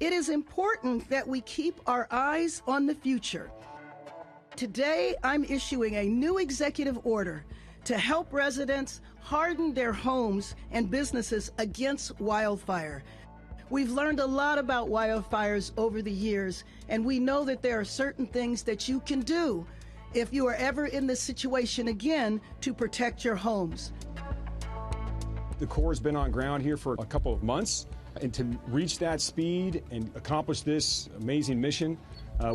It is important that we keep our eyes on the future. Today, I'm issuing a new executive order to help residents harden their homes and businesses against wildfire. We've learned a lot about wildfires over the years, and we know that there are certain things that you can do if you are ever in this situation again to protect your homes. The Corps has been on ground here for a couple of months, and to reach that speed and accomplish this amazing mission,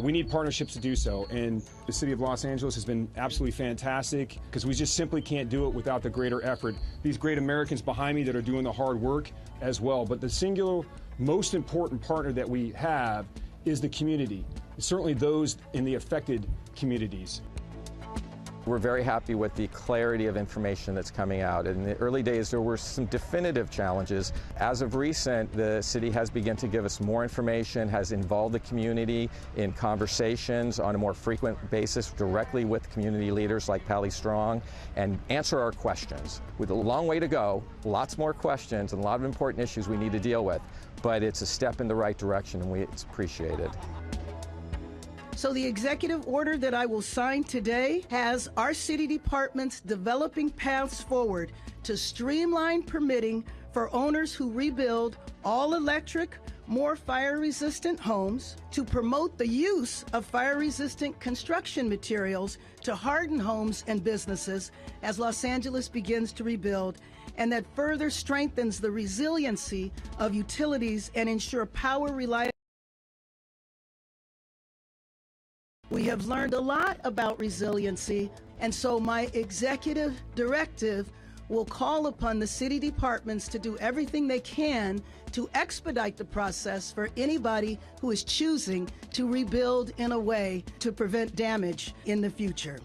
we need partnerships to do so. And the City of Los Angeles has been absolutely fantastic because we just simply can't do it without the greater effort. These great Americans behind me that are doing the hard work as well. But the singular most important partner that we have is the community, certainly those in the affected communities. We're very happy with the clarity of information that's coming out. In the early days, there were some definitive challenges. As of recent, the city has begun to give us more information, has involved the community in conversations on a more frequent basis directly with community leaders like Pally Strong, and answer our questions. With a long way to go, lots more questions and a lot of important issues we need to deal with, but it's a step in the right direction and it's appreciated. So the executive order that I will sign today has our city departments developing paths forward to streamline permitting for owners who rebuild all-electric, more fire-resistant homes, to promote the use of fire-resistant construction materials to harden homes and businesses as Los Angeles begins to rebuild, and that further strengthens the resiliency of utilities and ensure power reliability. We have learned a lot about resiliency, and so my executive directive will call upon the city departments to do everything they can to expedite the process for anybody who is choosing to rebuild in a way to prevent damage in the future.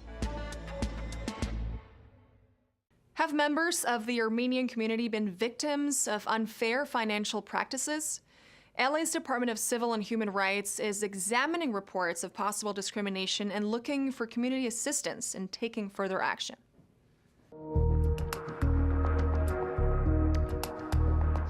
Have members of the Armenian community been victims of unfair financial practices? LA's Department of Civil and Human Rights is examining reports of possible discrimination and looking for community assistance in taking further action.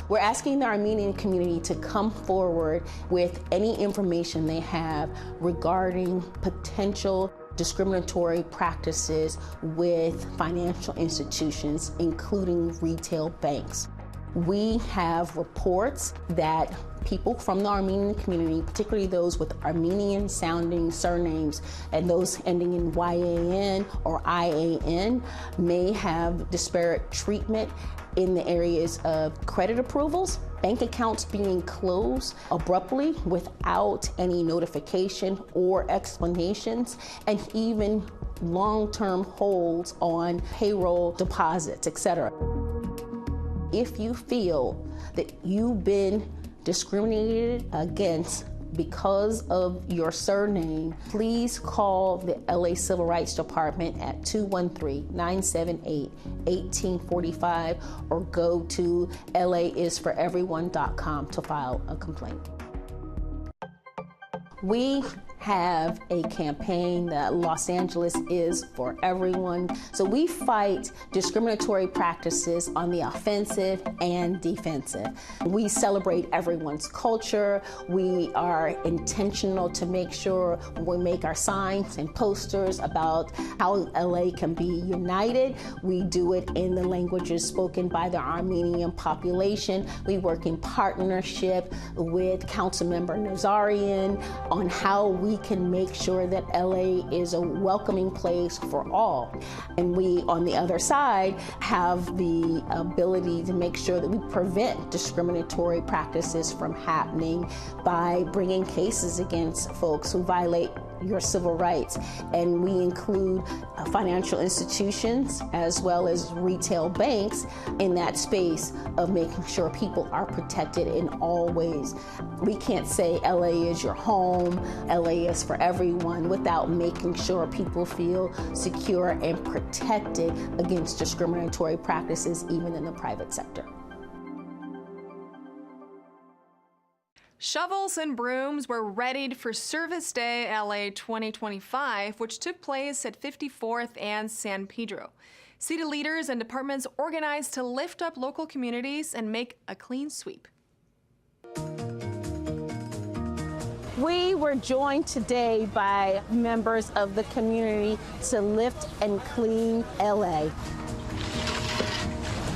We're asking the Armenian community to come forward with any information they have regarding potential discriminatory practices with financial institutions, including retail banks. We have reports that people from the Armenian community, particularly those with Armenian-sounding surnames and those ending in YAN or IAN, may have disparate treatment in the areas of credit approvals, bank accounts being closed abruptly without any notification or explanations, and even long-term holds on payroll deposits, etc. If you feel that you've been discriminated against because of your surname, please call the LA Civil Rights Department at 213-978-1845 or go to laisforeveryone.com to file a complaint. We have a campaign that Los Angeles is for everyone. So we fight discriminatory practices on the offensive and defensive. We celebrate everyone's culture. We are intentional to make sure when we make our signs and posters about how LA can be united. We do it in the languages spoken by the Armenian population. We work in partnership with Councilmember Nazarian on how we can make sure that LA is a welcoming place for all. And we, on the other side, have the ability to make sure that we prevent discriminatory practices from happening by bringing cases against folks who violate your civil rights. And we include financial institutions as well as retail banks in that space of making sure people are protected in all ways. We can't say LA is your home, LA is for everyone, without making sure people feel secure and protected against discriminatory practices, even in the private sector. Shovels and brooms were readied for Service Day LA 2025, which took place at 54th and San Pedro. City leaders and departments organized to lift up local communities and make a clean sweep. We were joined today by members of the community to lift and clean LA.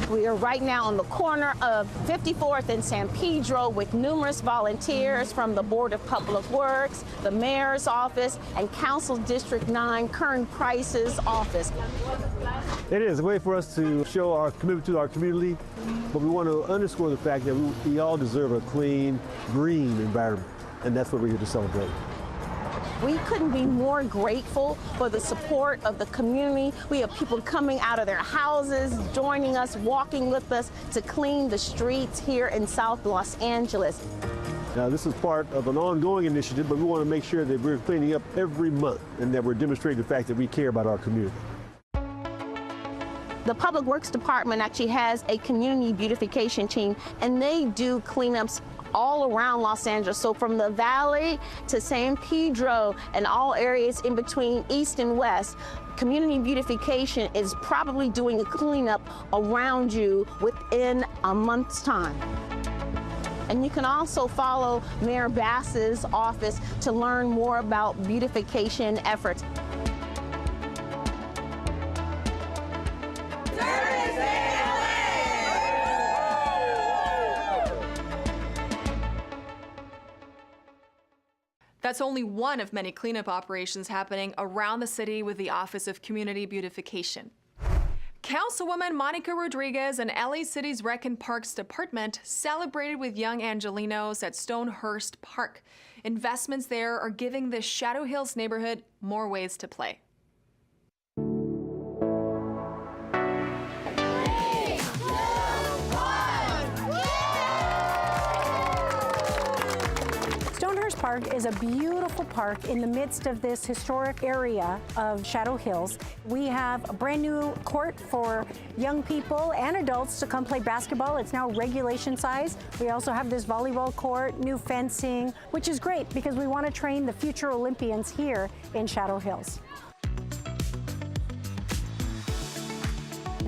We are right now on the corner of 54th and San Pedro with numerous volunteers from the Board of Public Works, the Mayor's Office, and Council District 9, Kern Price's office. It is a way for us to show our commitment to our community, but we want to underscore the fact that we all deserve a clean, green environment, and that's what we're here to celebrate. We couldn't be more grateful for the support of the community. We have people coming out of their houses, joining us, walking with us to clean the streets here in South Los Angeles. Now, this is part of an ongoing initiative, but we want to make sure that we're cleaning up every month and that we're demonstrating the fact that we care about our community. The Public Works Department actually has a community beautification team, and they do cleanups all around Los Angeles. So from the Valley to San Pedro and all areas in between East and West, community beautification is probably doing a cleanup around you within a month's time. And you can also follow Mayor Bass's office to learn more about beautification efforts. That's only one of many cleanup operations happening around the city with the Office of Community Beautification. Councilwoman Monica Rodriguez and LA City's Rec and Parks Department celebrated with young Angelinos at Stonehurst Park. Investments there are giving the Shadow Hills neighborhood more ways to play. Park is a beautiful park in the midst of this historic area of Shadow Hills. We have a brand new court for young people and adults to come play basketball. It's now regulation size. We also have this volleyball court, new fencing, which is great because we want to train the future Olympians here in Shadow Hills.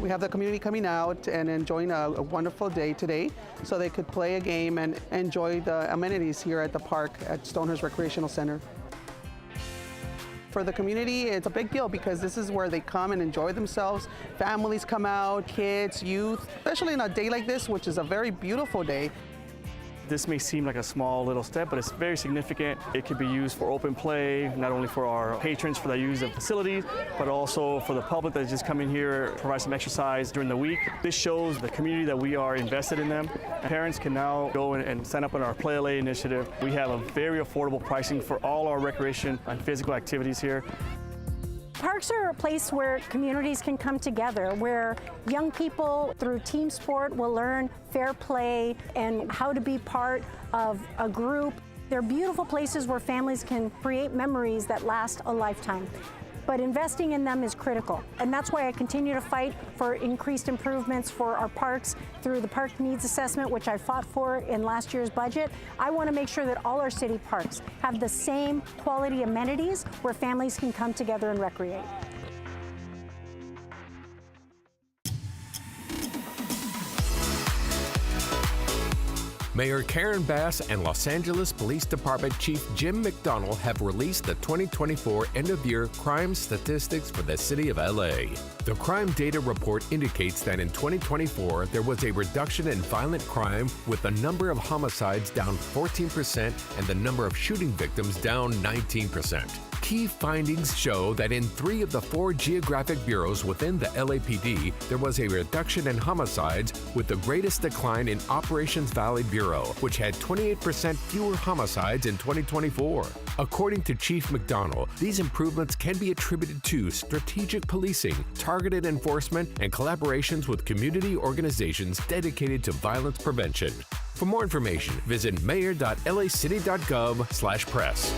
We have the community coming out and enjoying a wonderful day today so they could play a game and enjoy the amenities here at the park at Stonehurst Recreational Center. For the community, it's a big deal because this is where they come and enjoy themselves. Families come out, kids, youth, especially on a day like this, which is a very beautiful day. This may seem like a small little step, but it's very significant. It could be used for open play, not only for our patrons for the use of facilities, but also for the public that just come in here, provide some exercise during the week. This shows the community that we are invested in them. Parents can now go and sign up on our Play LA initiative. We have a very affordable pricing for all our recreation and physical activities here. Parks are a place where communities can come together, where young people through team sport will learn fair play and how to be part of a group. They're beautiful places where families can create memories that last a lifetime. But investing in them is critical. And that's why I continue to fight for increased improvements for our parks through the Park Needs Assessment, which I fought for in last year's budget. I want to make sure that all our city parks have the same quality amenities where families can come together and recreate. Mayor Karen Bass and Los Angeles Police Department Chief Jim McDonnell have released the 2024 end-of-year crime statistics for the city of LA. The crime data report indicates that in 2024, there was a reduction in violent crime, with the number of homicides down 14% and the number of shooting victims down 19%. Key findings show that in 3 of the 4 geographic bureaus within the LAPD, there was a reduction in homicides, with the greatest decline in Operations Valley Bureau, which had 28% fewer homicides in 2024. According to Chief McDonnell, these improvements can be attributed to strategic policing, targeted enforcement, and collaborations with community organizations dedicated to violence prevention. For more information, visit mayor.lacity.gov/press.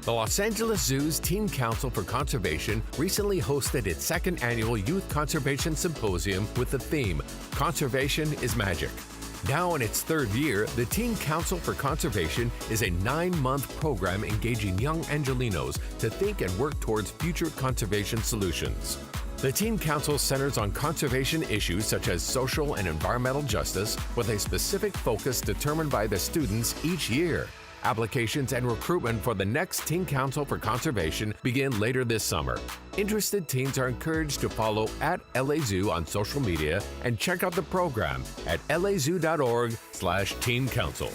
The Los Angeles Zoo's Teen Council for Conservation recently hosted its 2nd annual Youth Conservation Symposium with the theme, Conservation is Magic. Now in its 3rd year, the Teen Council for Conservation is a 9-month program engaging young Angelinos to think and work towards future conservation solutions. The Teen Council centers on conservation issues such as social and environmental justice with a specific focus determined by the students each year. Applications and recruitment for the next Teen Council for Conservation begin later this summer. Interested teens are encouraged to follow @LAZoo on social media and check out the program at lazoo.org/Teen Council.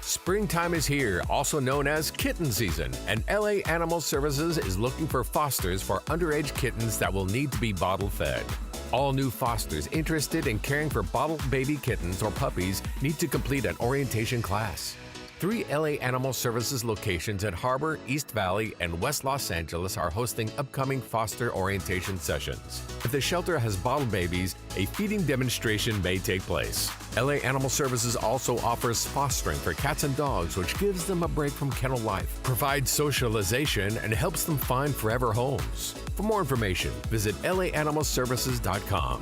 Springtime is here, also known as kitten season, and LA Animal Services is looking for fosters for underage kittens that will need to be bottle fed. All new fosters interested in caring for bottle baby kittens or puppies need to complete an orientation class. 3 LA Animal Services locations at Harbor, East Valley, and West Los Angeles are hosting upcoming foster orientation sessions. If the shelter has bottle babies, a feeding demonstration may take place. LA Animal Services also offers fostering for cats and dogs, which gives them a break from kennel life, provides socialization, and helps them find forever homes. For more information, visit laanimalservices.com.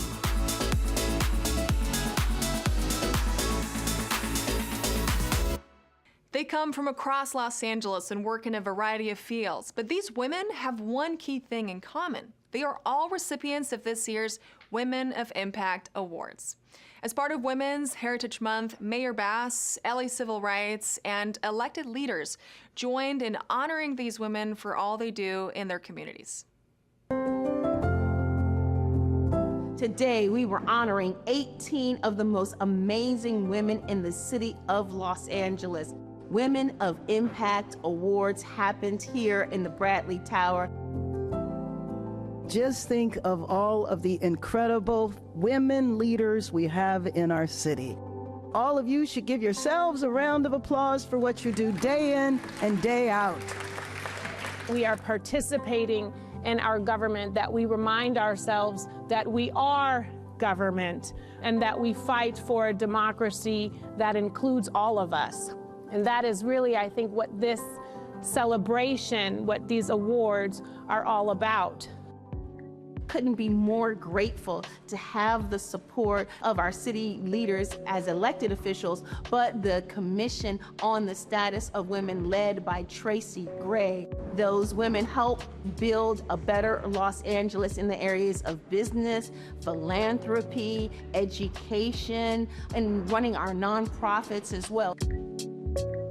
They come from across Los Angeles and work in a variety of fields, but these women have one key thing in common. They are all recipients of this year's Women of Impact Awards. As part of Women's Heritage Month, Mayor Bass, LA Civil Rights, and elected leaders joined in honoring these women for all they do in their communities. Today, we were honoring 18 of the most amazing women in the city of Los Angeles. Women of Impact Awards happened here in the Bradley Tower. Just think of all of the incredible women leaders we have in our city. All of you should give yourselves a round of applause for what you do day in and day out. We are participating in our government, that we remind ourselves that we are government and that we fight for a democracy that includes all of us. And that is really, I think, what this celebration, what these awards are all about. Couldn't be more grateful to have the support of our city leaders as elected officials, but the Commission on the Status of Women led by Tracy Gray. Those women help build a better Los Angeles in the areas of business, philanthropy, education, and running our nonprofits as well.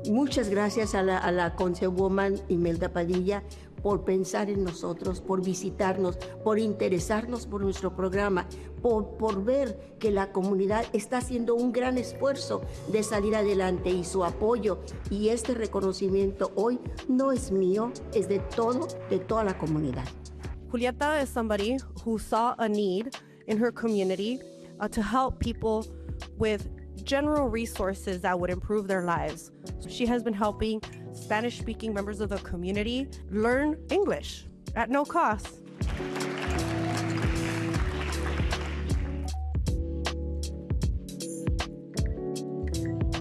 Muchas gracias a la Councilwoman Imelda Padilla por pensar en nosotros, por visitarnos, por interesarnos por nuestro programa, por ver que la comunidad está haciendo un gran esfuerzo de salir adelante, y su apoyo y este reconocimiento hoy no es mío, es de toda la comunidad. Julieta is somebody who saw a need in her community to help people with general resources that would improve their lives. She has been helping Spanish-speaking members of the community learn English at no cost.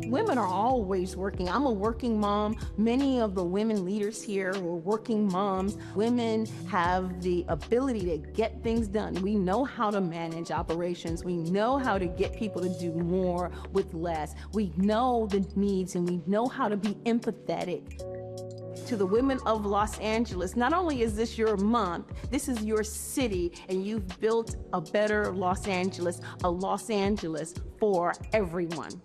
Women are always working. I'm a working mom. Many of the women leaders here are working moms. Women have the ability to get things done. We know how to manage operations. We know how to get people to do more with less. We know the needs, and we know how to be empathetic. To the women of Los Angeles, not only is this your month, this is your city, and you've built a better Los Angeles, a Los Angeles for everyone.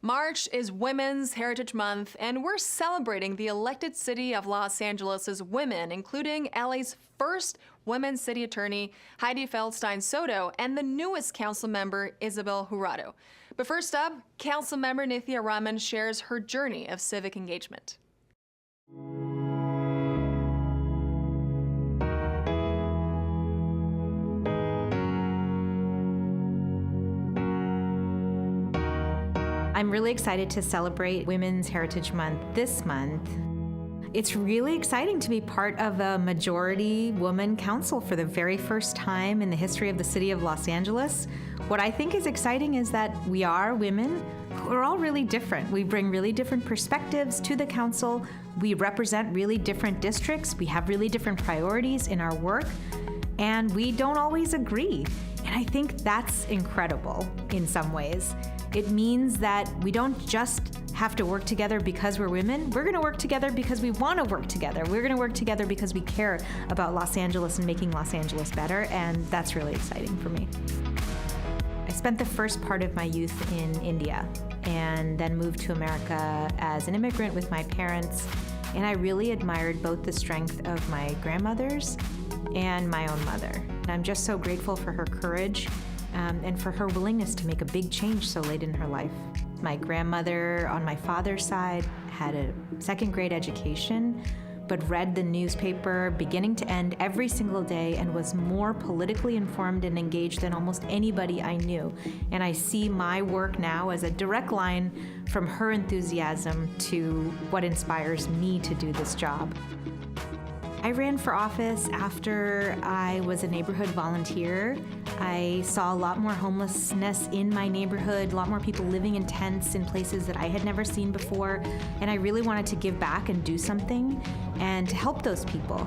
March is Women's Heritage Month, and we're celebrating the elected city of Los Angeles' women, including LA's first women's city attorney, Heidi Feldstein Soto, and the newest council member, Isabel Jurado. But first up, council member Nithya Raman shares her journey of civic engagement. I'm really excited to celebrate Women's Heritage Month this month. It's really exciting to be part of a majority woman council for the very first time in the history of the city of Los Angeles. What I think is exciting is that we are women who are all really different. We bring really different perspectives to the council. We represent really different districts. We have really different priorities in our work, and we don't always agree. And I think that's incredible in some ways. It means that we don't just have to work together because we're women. We're gonna work together because we wanna work together. We're gonna work together because we care about Los Angeles and making Los Angeles better, and that's really exciting for me. I spent the first part of my youth in India and then moved to America as an immigrant with my parents, and I really admired both the strength of my grandmothers and my own mother. And I'm just so grateful for her courage and for her willingness to make a big change so late in her life. My grandmother on my father's side had a second grade education, but read the newspaper beginning to end every single day and was more politically informed and engaged than almost anybody I knew. And I see my work now as a direct line from her enthusiasm to what inspires me to do this job. I ran for office after I was a neighborhood volunteer. I saw a lot more homelessness in my neighborhood, a lot more people living in tents in places that I had never seen before, and I really wanted to give back and do something and to help those people.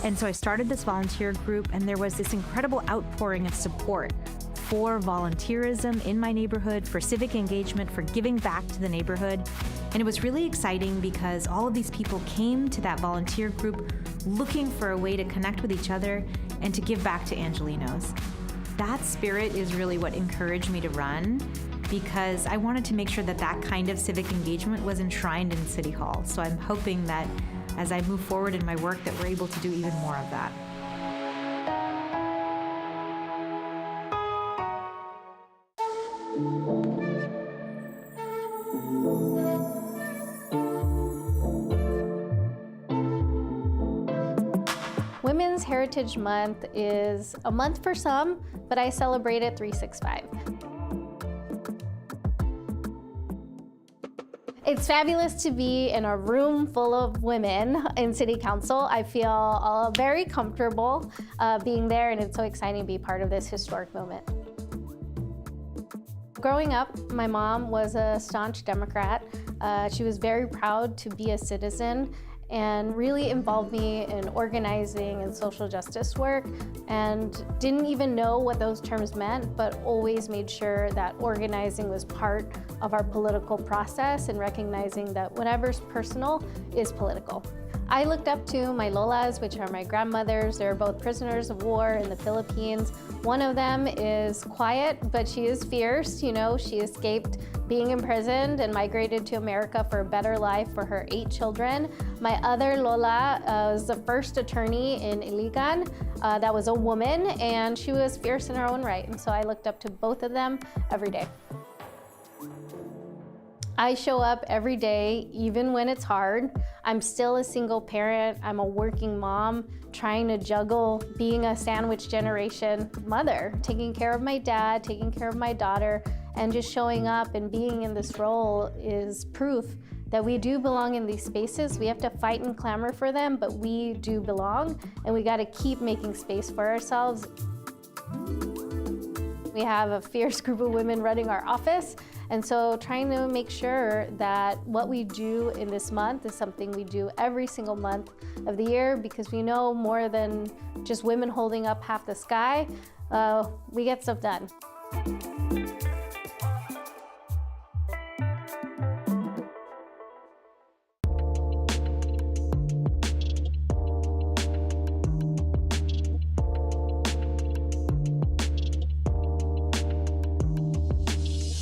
And so I started this volunteer group, and there was this incredible outpouring of support for volunteerism in my neighborhood, for civic engagement, for giving back to the neighborhood. And it was really exciting because all of these people came to that volunteer group looking for a way to connect with each other and to give back to Angelenos. That spirit is really what encouraged me to run, because I wanted to make sure that that kind of civic engagement was enshrined in City Hall. So I'm hoping that as I move forward in my work that we're able to do even more of that. Women's Heritage Month is a month for some, but I celebrate it 365. It's fabulous to be in a room full of women in City Council. I feel very comfortable being there, and it's so exciting to be part of this historic moment. Growing up, my mom was a staunch Democrat. She was very proud to be a citizen and really involved me in organizing and social justice work, and didn't even know what those terms meant, but always made sure that organizing was part of our political process and recognizing that whatever's personal is political. I looked up to my lolas, which are my grandmothers. They're both prisoners of war in the Philippines. One of them is quiet, but she is fierce. You know, she escaped being imprisoned and migrated to America for a better life for her 8 children. My other lola was the first attorney in Iligan. That was a woman, and she was fierce in her own right. And so I looked up to both of them every day. I show up every day, even when it's hard. I'm still a single parent. I'm a working mom, trying to juggle being a sandwich generation mother, taking care of my dad, taking care of my daughter, and just showing up and being in this role is proof that we do belong in these spaces. We have to fight and clamor for them, but we do belong, and we gotta keep making space for ourselves. We have a fierce group of women running our office, and so trying to make sure that what we do in this month is something we do every single month of the year, because we know more than just women holding up half the sky, we get stuff done.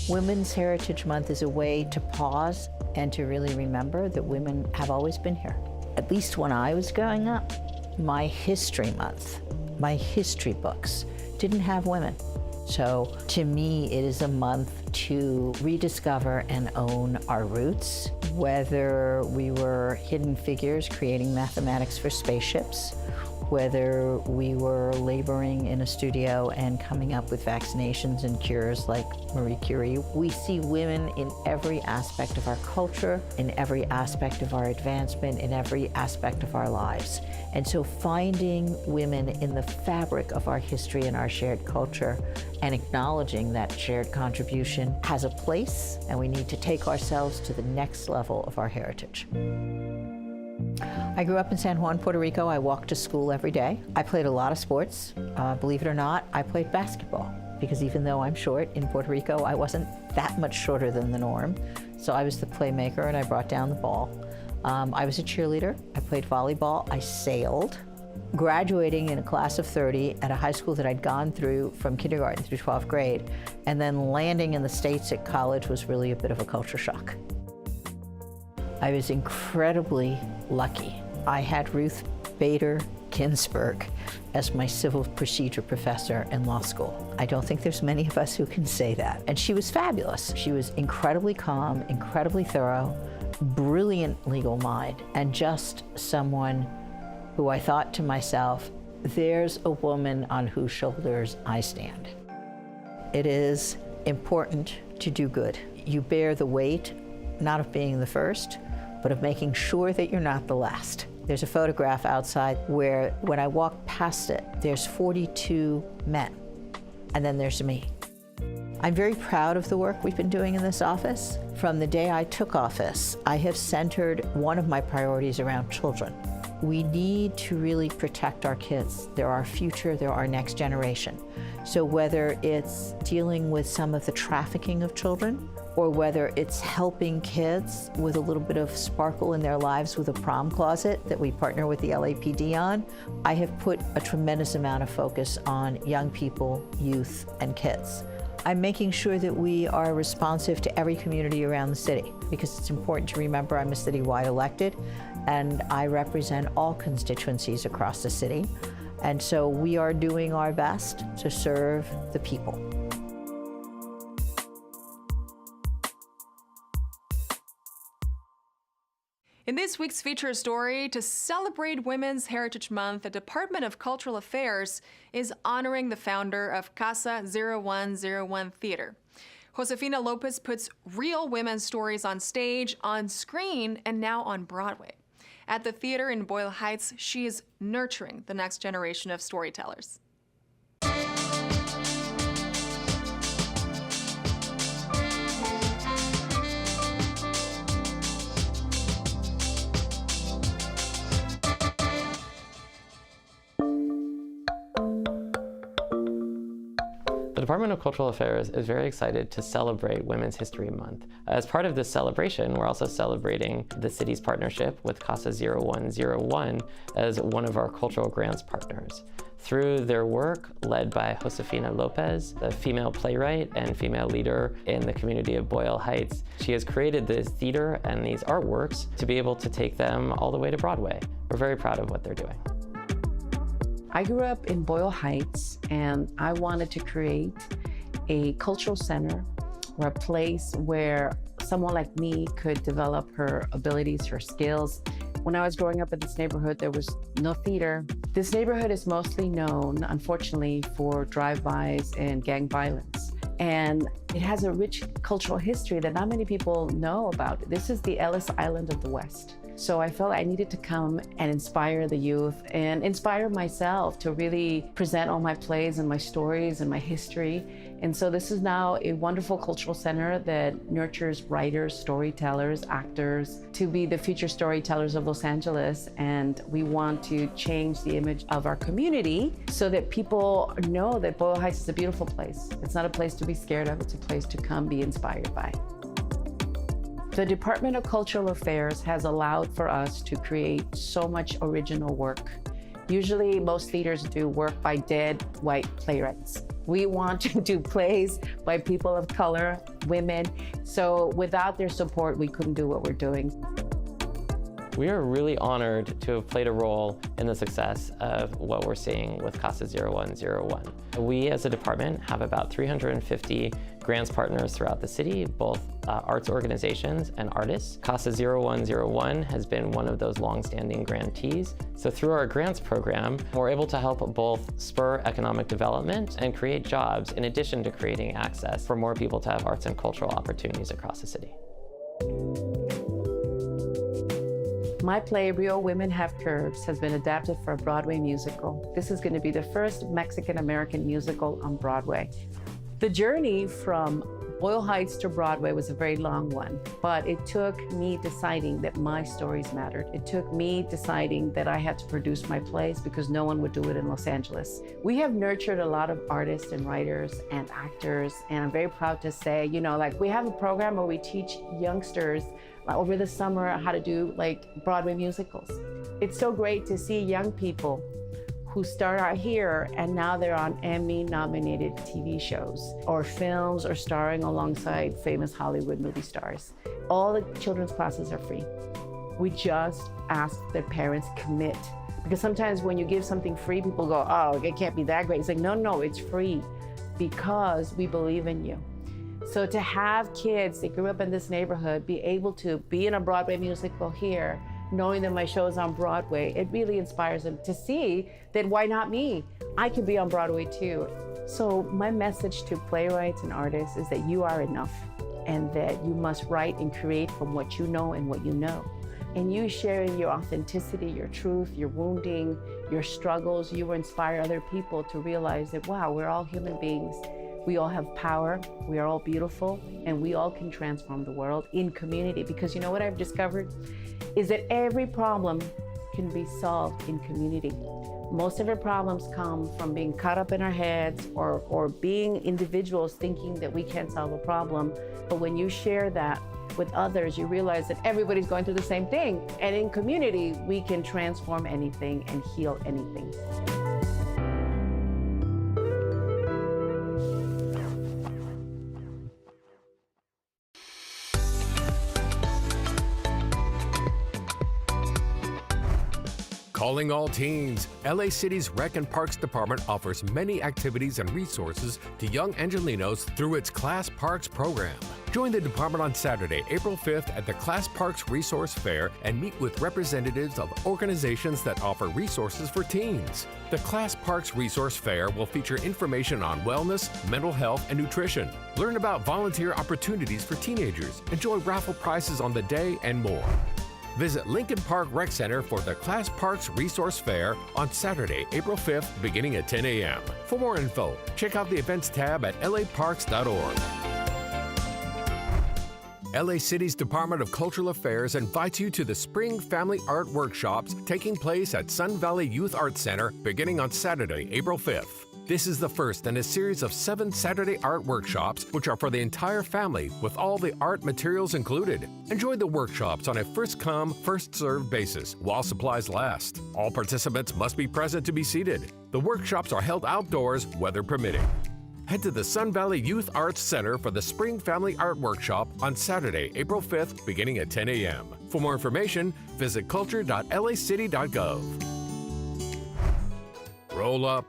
Women's Heritage Month is a way to pause and to really remember that women have always been here. At least when I was growing up, my history month, my history books didn't have women. So to me, it is a month to rediscover and own our roots, whether we were hidden figures creating mathematics for spaceships, whether we were laboring in a studio and coming up with vaccinations and cures like Marie Curie. We see women in every aspect of our culture, in every aspect of our advancement, in every aspect of our lives. And so finding women in the fabric of our history and our shared culture and acknowledging that shared contribution has a place, and we need to take ourselves to the next level of our heritage. I grew up in San Juan, Puerto Rico. I walked to school every day. I played a lot of sports. Believe it or not, I played basketball. because even though I'm short, in Puerto Rico, I wasn't that much shorter than the norm. So I was the playmaker and I brought down the ball. I was a cheerleader, I played volleyball, I sailed. Graduating in a class of 30 at a high school that I'd gone through from kindergarten through 12th grade, and then landing in the States at college was really a bit of a culture shock. I was incredibly lucky. I had Ruth Bader Ginsburg as my civil procedure professor in law school. I don't think there's many of us who can say that. And she was fabulous. She was incredibly calm, incredibly thorough, brilliant legal mind, and just someone who I thought to myself, there's a woman on whose shoulders I stand. It is important to do good. You bear the weight, not of being the first, but of making sure that you're not the last. There's a photograph outside where when I walk past it, there's 42 men, and then there's me. I'm very proud of the work we've been doing in this office. From the day I took office, I have centered one of my priorities around children. We need to really protect our kids. They're our future, they're our next generation. So whether it's dealing with some of the trafficking of children, or whether it's helping kids with a little bit of sparkle in their lives with a prom closet that we partner with the LAPD on, I have put a tremendous amount of focus on young people, youth, and kids. I'm making sure that we are responsive to every community around the city, because it's important to remember I'm a citywide elected and I represent all constituencies across the city. And so we are doing our best to serve the people. In this week's feature story, to celebrate Women's Heritage Month, the Department of Cultural Affairs is honoring the founder of Casa 0101 Theater. Josefina Lopez puts real women's stories on stage, on screen, and now on Broadway. At the theater in Boyle Heights, she is nurturing the next generation of storytellers. The Department of Cultural Affairs is very excited to celebrate Women's History Month. As part of this celebration, we're also celebrating the city's partnership with Casa 0101 as one of our cultural grants partners. Through their work, led by Josefina Lopez, a female playwright and female leader in the community of Boyle Heights, she has created this theater and these artworks to be able to take them all the way to Broadway. We're very proud of what they're doing. I grew up in Boyle Heights, and I wanted to create a cultural center or a place where someone like me could develop her abilities, her skills. When I was growing up in this neighborhood, there was no theater. This neighborhood is mostly known, unfortunately, for drive-bys and gang violence. And it has a rich cultural history that not many people know about. This is the Ellis Island of the West. So I felt I needed to come and inspire the youth and inspire myself to really present all my plays and my stories and my history. And so this is now a wonderful cultural center that nurtures writers, storytellers, actors to be the future storytellers of Los Angeles. And we want to change the image of our community so that people know that Boyle Heights is a beautiful place. It's not a place to be scared of, it's a place to come be inspired by. The Department of Cultural Affairs has allowed for us to create so much original work. Usually, most theaters do work by dead white playwrights. We want to do plays by people of color, women. So without their support, we couldn't do what we're doing. We are really honored to have played a role in the success of what we're seeing with Casa 0101. We as a department have about 350 grants partners throughout the city, both arts organizations and artists. Casa 0101 has been one of those long-standing grantees. So through our grants program, we're able to help both spur economic development and create jobs, in addition to creating access for more people to have arts and cultural opportunities across the city. My play, Real Women Have Curves, has been adapted for a Broadway musical. This is going to be the first Mexican-American musical on Broadway. The journey from Boyle Heights to Broadway was a very long one, but it took me deciding that my stories mattered. It took me deciding that I had to produce my plays because no one would do it in Los Angeles. We have nurtured a lot of artists and writers and actors, and I'm very proud to say, like we have a program where we teach youngsters over the summer how to do like Broadway musicals. It's so great to see young people who start out here and now they're on Emmy-nominated TV shows or films or starring alongside famous Hollywood movie stars. All the children's classes are free. We just ask that parents commit. Because sometimes when you give something free, people go, oh, it can't be that great. It's like, no, it's free because we believe in you. So to have kids that grew up in this neighborhood be able to be in a Broadway musical here, knowing that my show is on Broadway, it really inspires them to see that why not me? I could be on Broadway too. So my message to playwrights and artists is that you are enough and that you must write and create from what you know and what you know. And you sharing your authenticity, your truth, your wounding, your struggles, you will inspire other people to realize that, wow, we're all human beings. We all have power, we are all beautiful, and we all can transform the world in community. Because you know what I've discovered? Is that every problem can be solved in community. Most of our problems come from being caught up in our heads or being individuals thinking that we can't solve a problem. But when you share that with others, you realize that everybody's going through the same thing. And in community, we can transform anything and heal anything. Calling all teens, LA City's Rec and Parks Department offers many activities and resources to young Angelinos through its Class Parks program. Join the department on Saturday, April 5th at the Class Parks Resource Fair and meet with representatives of organizations that offer resources for teens. The Class Parks Resource Fair will feature information on wellness, mental health, and nutrition. Learn about volunteer opportunities for teenagers, enjoy raffle prizes on the day, and more. Visit Lincoln Park Rec Center for the Class Parks Resource Fair on Saturday, April 5th, beginning at 10 a.m. For more info, check out the events tab at laparks.org. LA City's Department of Cultural Affairs invites you to the Spring Family Art Workshops taking place at Sun Valley Youth Arts Center beginning on Saturday, April 5th. This is the first in a series of 7 Saturday art workshops, which are for the entire family with all the art materials included. Enjoy the workshops on a first-come, first-served basis while supplies last. All participants must be present to be seated. The workshops are held outdoors, weather permitting. Head to the Sun Valley Youth Arts Center for the Spring Family Art Workshop on Saturday, April 5th, beginning at 10 a.m. For more information, visit culture.lacity.gov. Roll up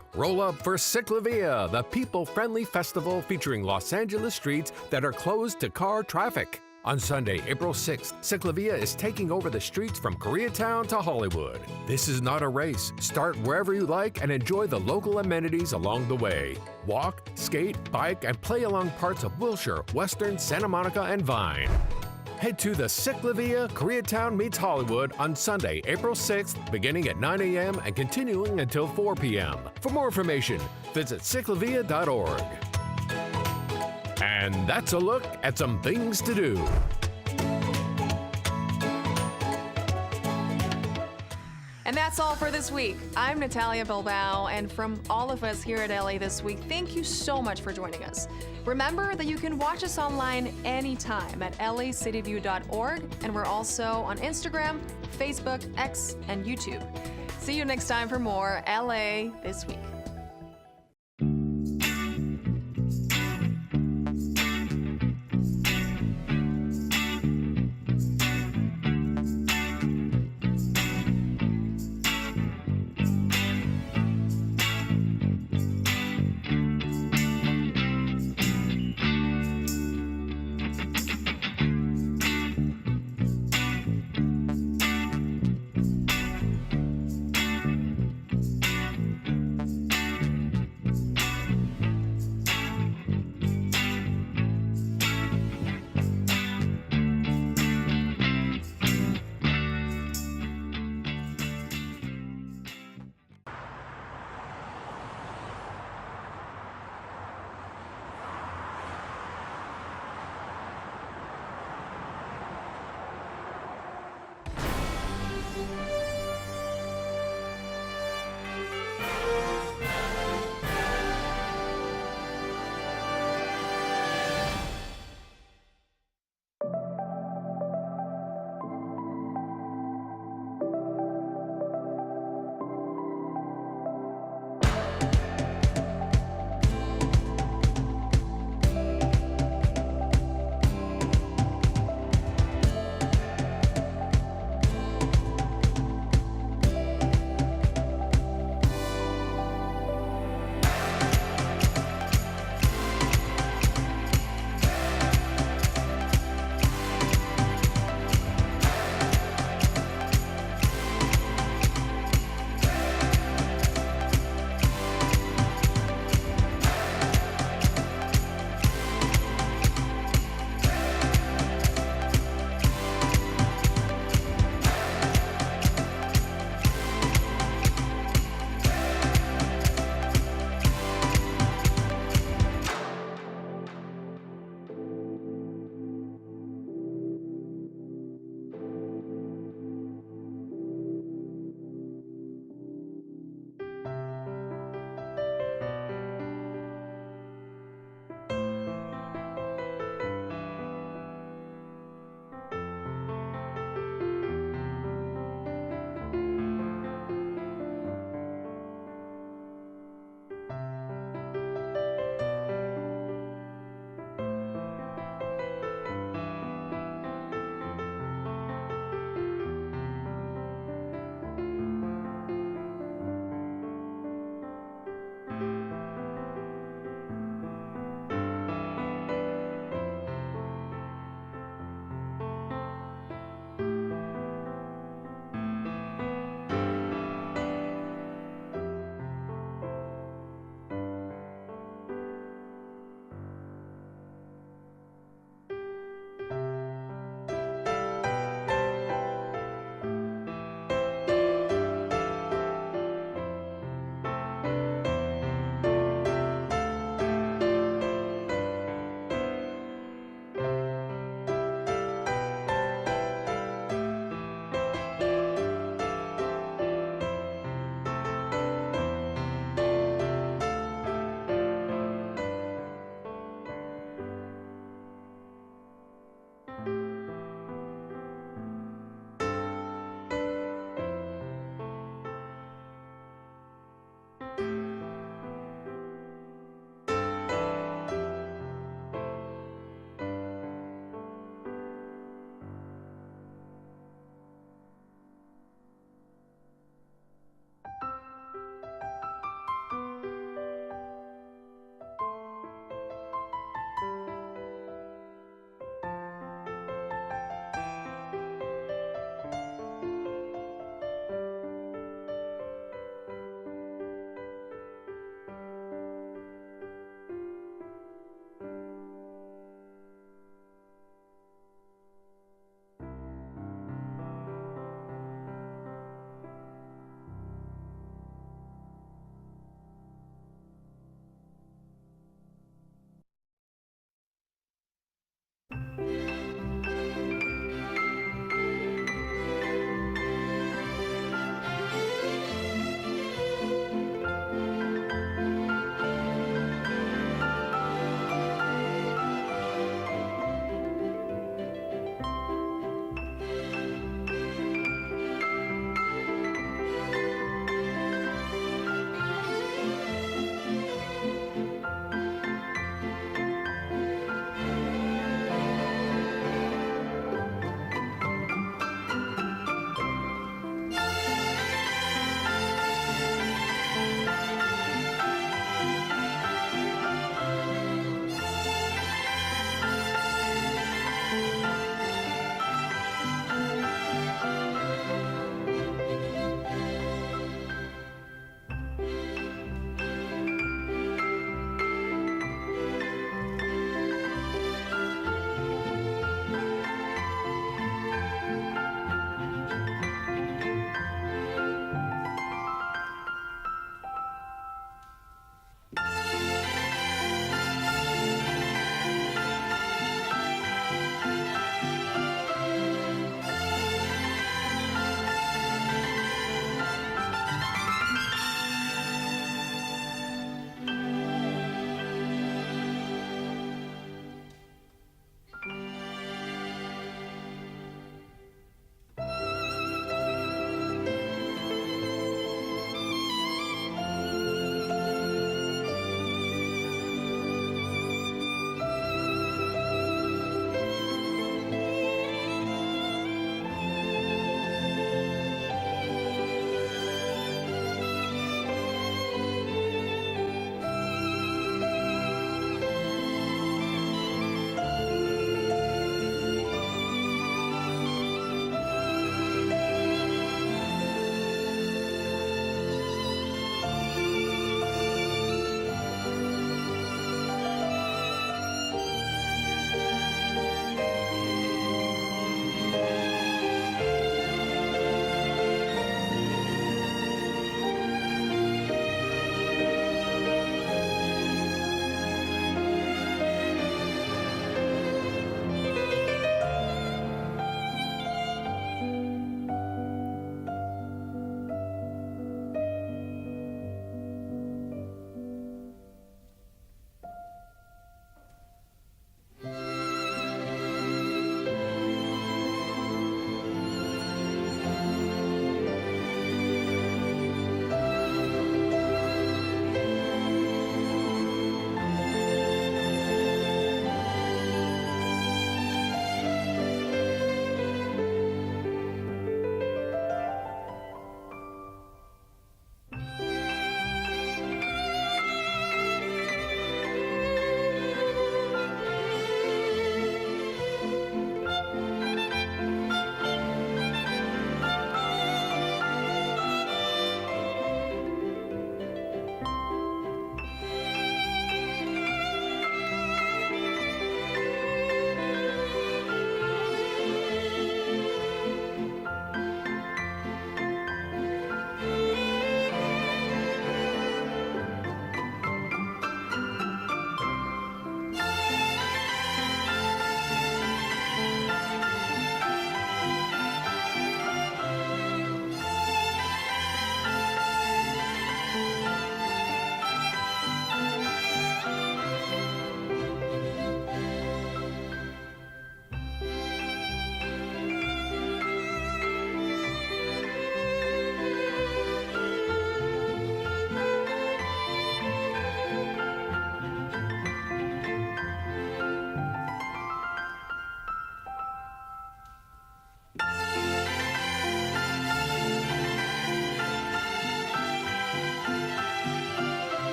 for Ciclavia, the people-friendly festival featuring Los Angeles streets that are closed to car traffic. On Sunday, April 6th, Ciclavia is taking over the streets from Koreatown to Hollywood. This is not a race. Start wherever you like and enjoy the local amenities along the way. Walk, skate, bike, and play along parts of Wilshire, Western, Santa Monica, and Vine. Head to the Ciclavia Koreatown meets Hollywood on Sunday, April 6th, beginning at 9 a.m. and continuing until 4 p.m. For more information, visit ciclavia.org. And that's a look at some things to do. And that's all for this week. I'm Natalia Bilbao, and from all of us here at LA This Week, thank you so much for joining us. Remember that you can watch us online anytime at lacityview.org, and we're also on Instagram, Facebook, X, and YouTube. See you next time for more LA This Week.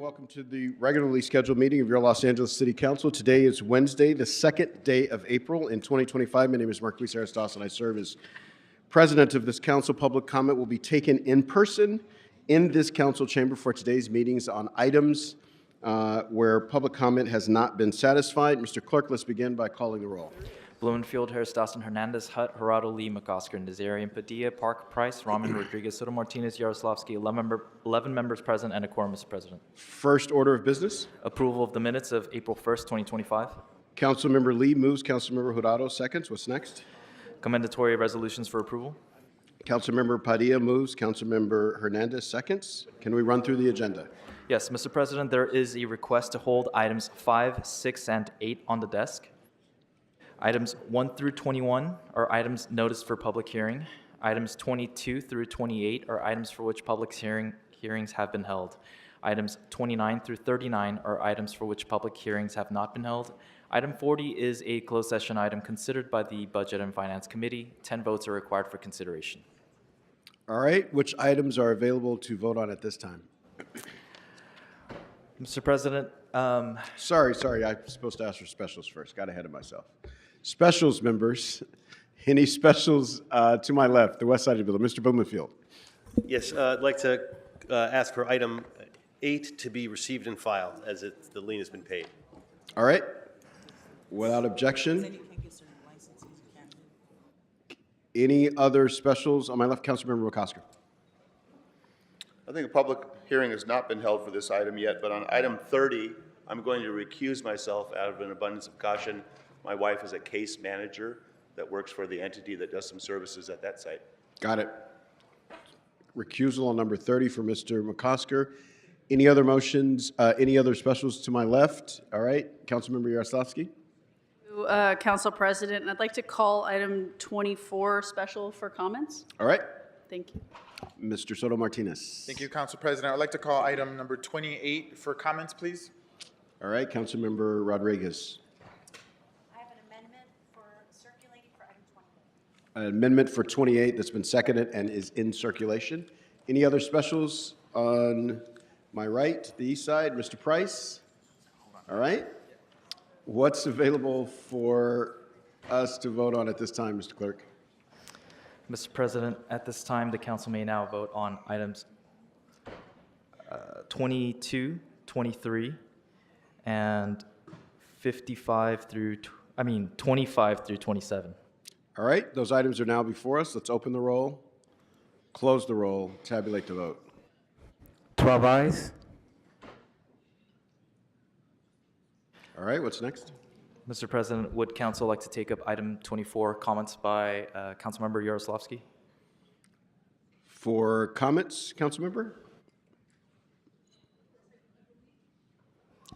welcome to the regularly scheduled meeting of your Los Angeles City Council. Today is Wednesday, the second day of April in 2025. My name is Mark Aristas, and I serve as president of this council. Public comment will be taken in person in this council chamber for today's meetings on items where public comment has not been satisfied. Mr. Clerk, let's begin by calling the roll. Blumenfield, Aristas, Hernandez, Hutt, Gerardo, Lee, McOsker, Nazarian, Padilla, Park, Price, Rahman, Rodriguez, Soto, Martinez, Yaroslavsky, 11 members present and a quorum, Mr. President. First order of business. Approval of the minutes of April 1st, 2025. Councilmember Lee moves. Councilmember Jurado seconds. What's next? Commendatory resolutions for approval. Councilmember Padilla moves. Councilmember Hernandez seconds. Can we run through the agenda? Yes, Mr. President, there is a request to hold items 5, 6, and 8 on the desk. Items 1 through 21 are items noticed for public hearing. Items 22 through 28 are items for which public hearings have been held. Items 29 through 39 are items for which public hearings have not been held. Item 40 is a closed session item considered by the Budget and Finance Committee. 10 votes are required for consideration. All right. Which items are available to vote on at this time? Mr. President. Sorry. I'm supposed to ask for specials first. Got ahead of myself. Specials, members. Any specials to my left, the west side of the building? Mr. Blumenfield. Yes, I'd like to ask for item 8 to be received and filed as the lien has been paid. All right. Without objection. Any other specials on my left? Councilmember McOsker. I think a public hearing has not been held for this item yet, but on item 30, I'm going to recuse myself out of an abundance of caution. My wife is a case manager that works for the entity that does some services at that site. Got it. Recusal on number 30 for Mr. McOsker. Any other motions, any other specials to my left? All right. Councilmember Yaroslavsky. Council President, and I'd like to call item 24 special for comments. All right. Thank you. Mr. Soto Martinez. Thank you, Council President. I'd like to call item number 28 for comments, please. All right. Councilmember Rodriguez. An amendment for 28 that's been seconded and is in circulation. Any other specials on my right, the east side? Mr. Price? All right. What's available for us to vote on at this time, Mr. Clerk? Mr. President, at this time, the council may now vote on items 22, 23, and 25 through 27. All right, those items are now before us. Let's open the roll, close the roll, tabulate the vote. 12 ayes. All right, what's next? Mr. President, would council like to take up item 24, comments by Councilmember Yaroslavsky? For comments, Councilmember?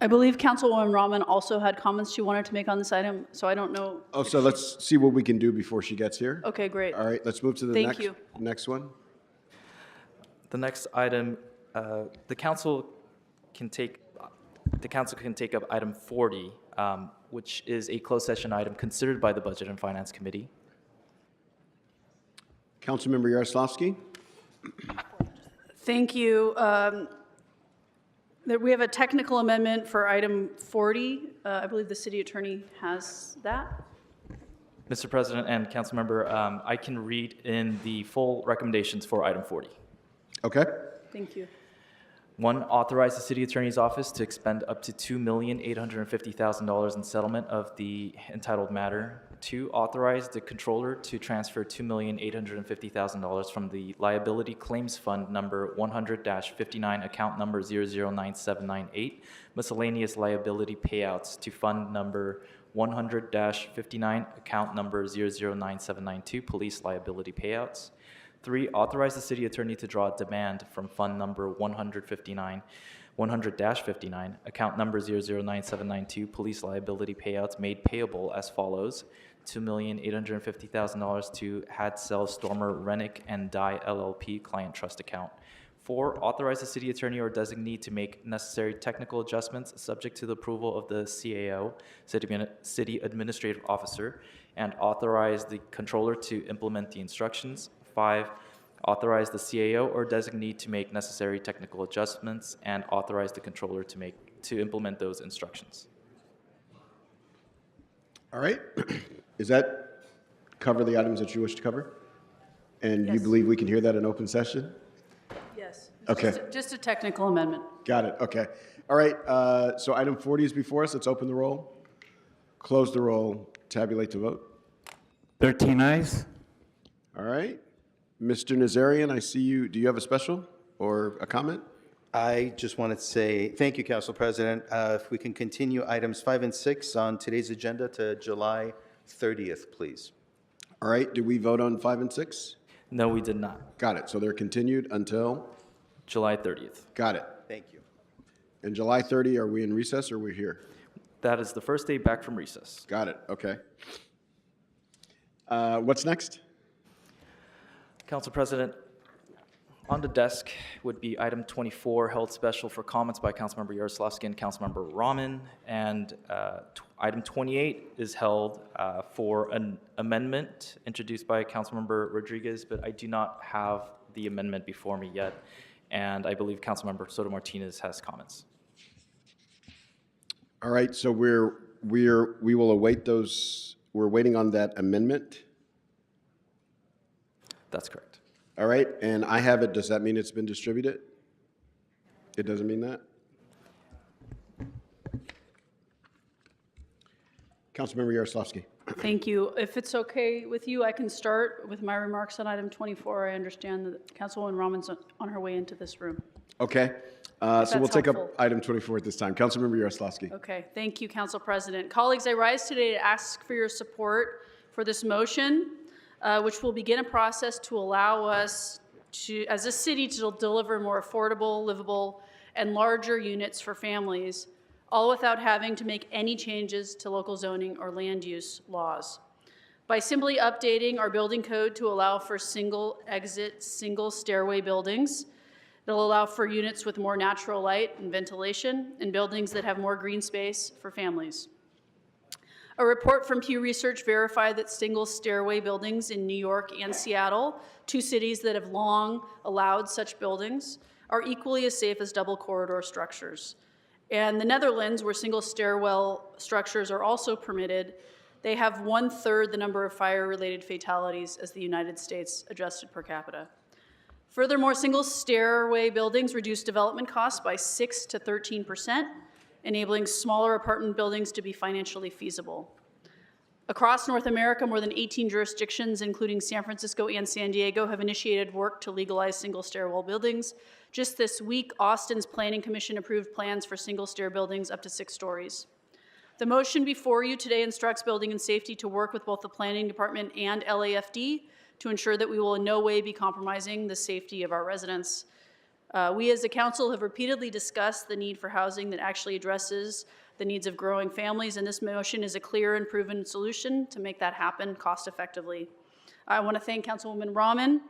I believe Councilwoman Rahman also had comments she wanted to make on this item, so I don't know. Oh, so let's see what we can do before she gets here. Okay, great. All right, let's move to the next one. The next item, the council can take up item 40, which is a closed session item considered by the Budget and Finance Committee. Councilmember Yaroslavsky. Thank you. We have a technical amendment for item 40. I believe the city attorney has that. Mr. President and Councilmember, I can read in the full recommendations for item 40. Okay. Thank you. 1, authorize the city attorney's office to expend up to $2,850,000 in settlement of the entitled matter. 2, authorize the controller to transfer $2,850,000 from the liability claims fund number 100-59, account number 009798, miscellaneous liability payouts, to fund number 100-59, account number 009792, police liability payouts. 3, authorize the city attorney to draw a demand from fund number 100-59, account number 009792, police liability payouts made payable as follows: $2,850,000 to Hadsell, Stormer, Rennick, and Dye LLP client trust account. 4, authorize the city attorney or designee to make necessary technical adjustments subject to the approval of the CAO, City Administrative Officer, and authorize the controller to implement the instructions. 5, authorize the CAO or designee to make necessary technical adjustments, and authorize the controller to implement those instructions. All right. Does that cover the items that you wish to cover? And you believe we can hear that in open session? Yes. Okay. Just a technical amendment. Got it. Okay. All right. So item 40 is before us. Let's open the roll, close the roll, tabulate the vote. 13 ayes. All right. Mr. Nazarian, I see you. Do you have a special or a comment? I just wanted to say thank you, Council President. If we can continue items 5 and 6 on today's agenda to July 30th, please. All right. Did we vote on 5 and 6? No, we did not. Got it. So they're continued until? July 30th. Got it. Thank you. And July 30, are we in recess or are we here? That is the first day back from recess. Got it. Okay. What's next? Council President, on the desk would be item 24, held special for comments by Councilmember Yaroslavsky and Councilmember Rahman, and item 28 is held for an amendment introduced by Councilmember Rodriguez, but I do not have the amendment before me yet, and I believe Councilmember Soto Martinez has comments. All right, so we will await those. We're waiting on that amendment. That's correct. All right, and I have it. Does that mean it's been distributed? It doesn't mean that? Councilmember Yaroslavsky. Thank you. If it's okay with you, I can start with my remarks on item 24. I understand that Councilwoman Rahman's on her way into this room. Okay, so we'll take helpful. up item 24 at this time. Councilmember Yaroslavsky. Okay, thank you, Council President. Colleagues, I rise today to ask for your support for this motion, which will begin a process to allow us to, as a city, to deliver more affordable, livable, and larger units for families, all without having to make any changes to local zoning or land use laws. By simply updating our building code to allow for single exit, single stairway buildings, it'll allow for units with more natural light and ventilation and buildings that have more green space for families. A report from Pew Research verified that single stairway buildings in New York and Seattle, two cities that have long allowed such buildings, are equally as safe as double corridor structures. And the Netherlands, where single stairwell structures are also permitted, they have 1/3 the number of fire-related fatalities as the United States adjusted per capita. Furthermore, single stairway buildings reduce development costs by 6 to 13%, enabling smaller apartment buildings to be financially feasible. Across North America, more than 18 jurisdictions, including San Francisco and San Diego, have initiated work to legalize single stairwell buildings. Just this week, Austin's Planning Commission approved plans for single stair buildings up to 6 stories. The motion before you today instructs Building and Safety to work with both the Planning Department and LAFD to ensure that we will in no way be compromising the safety of our residents. We as a council have repeatedly discussed the need for housing that actually addresses the needs of growing families, and this motion is a clear and proven solution to make that happen cost effectively. I want to thank Councilwoman Rahman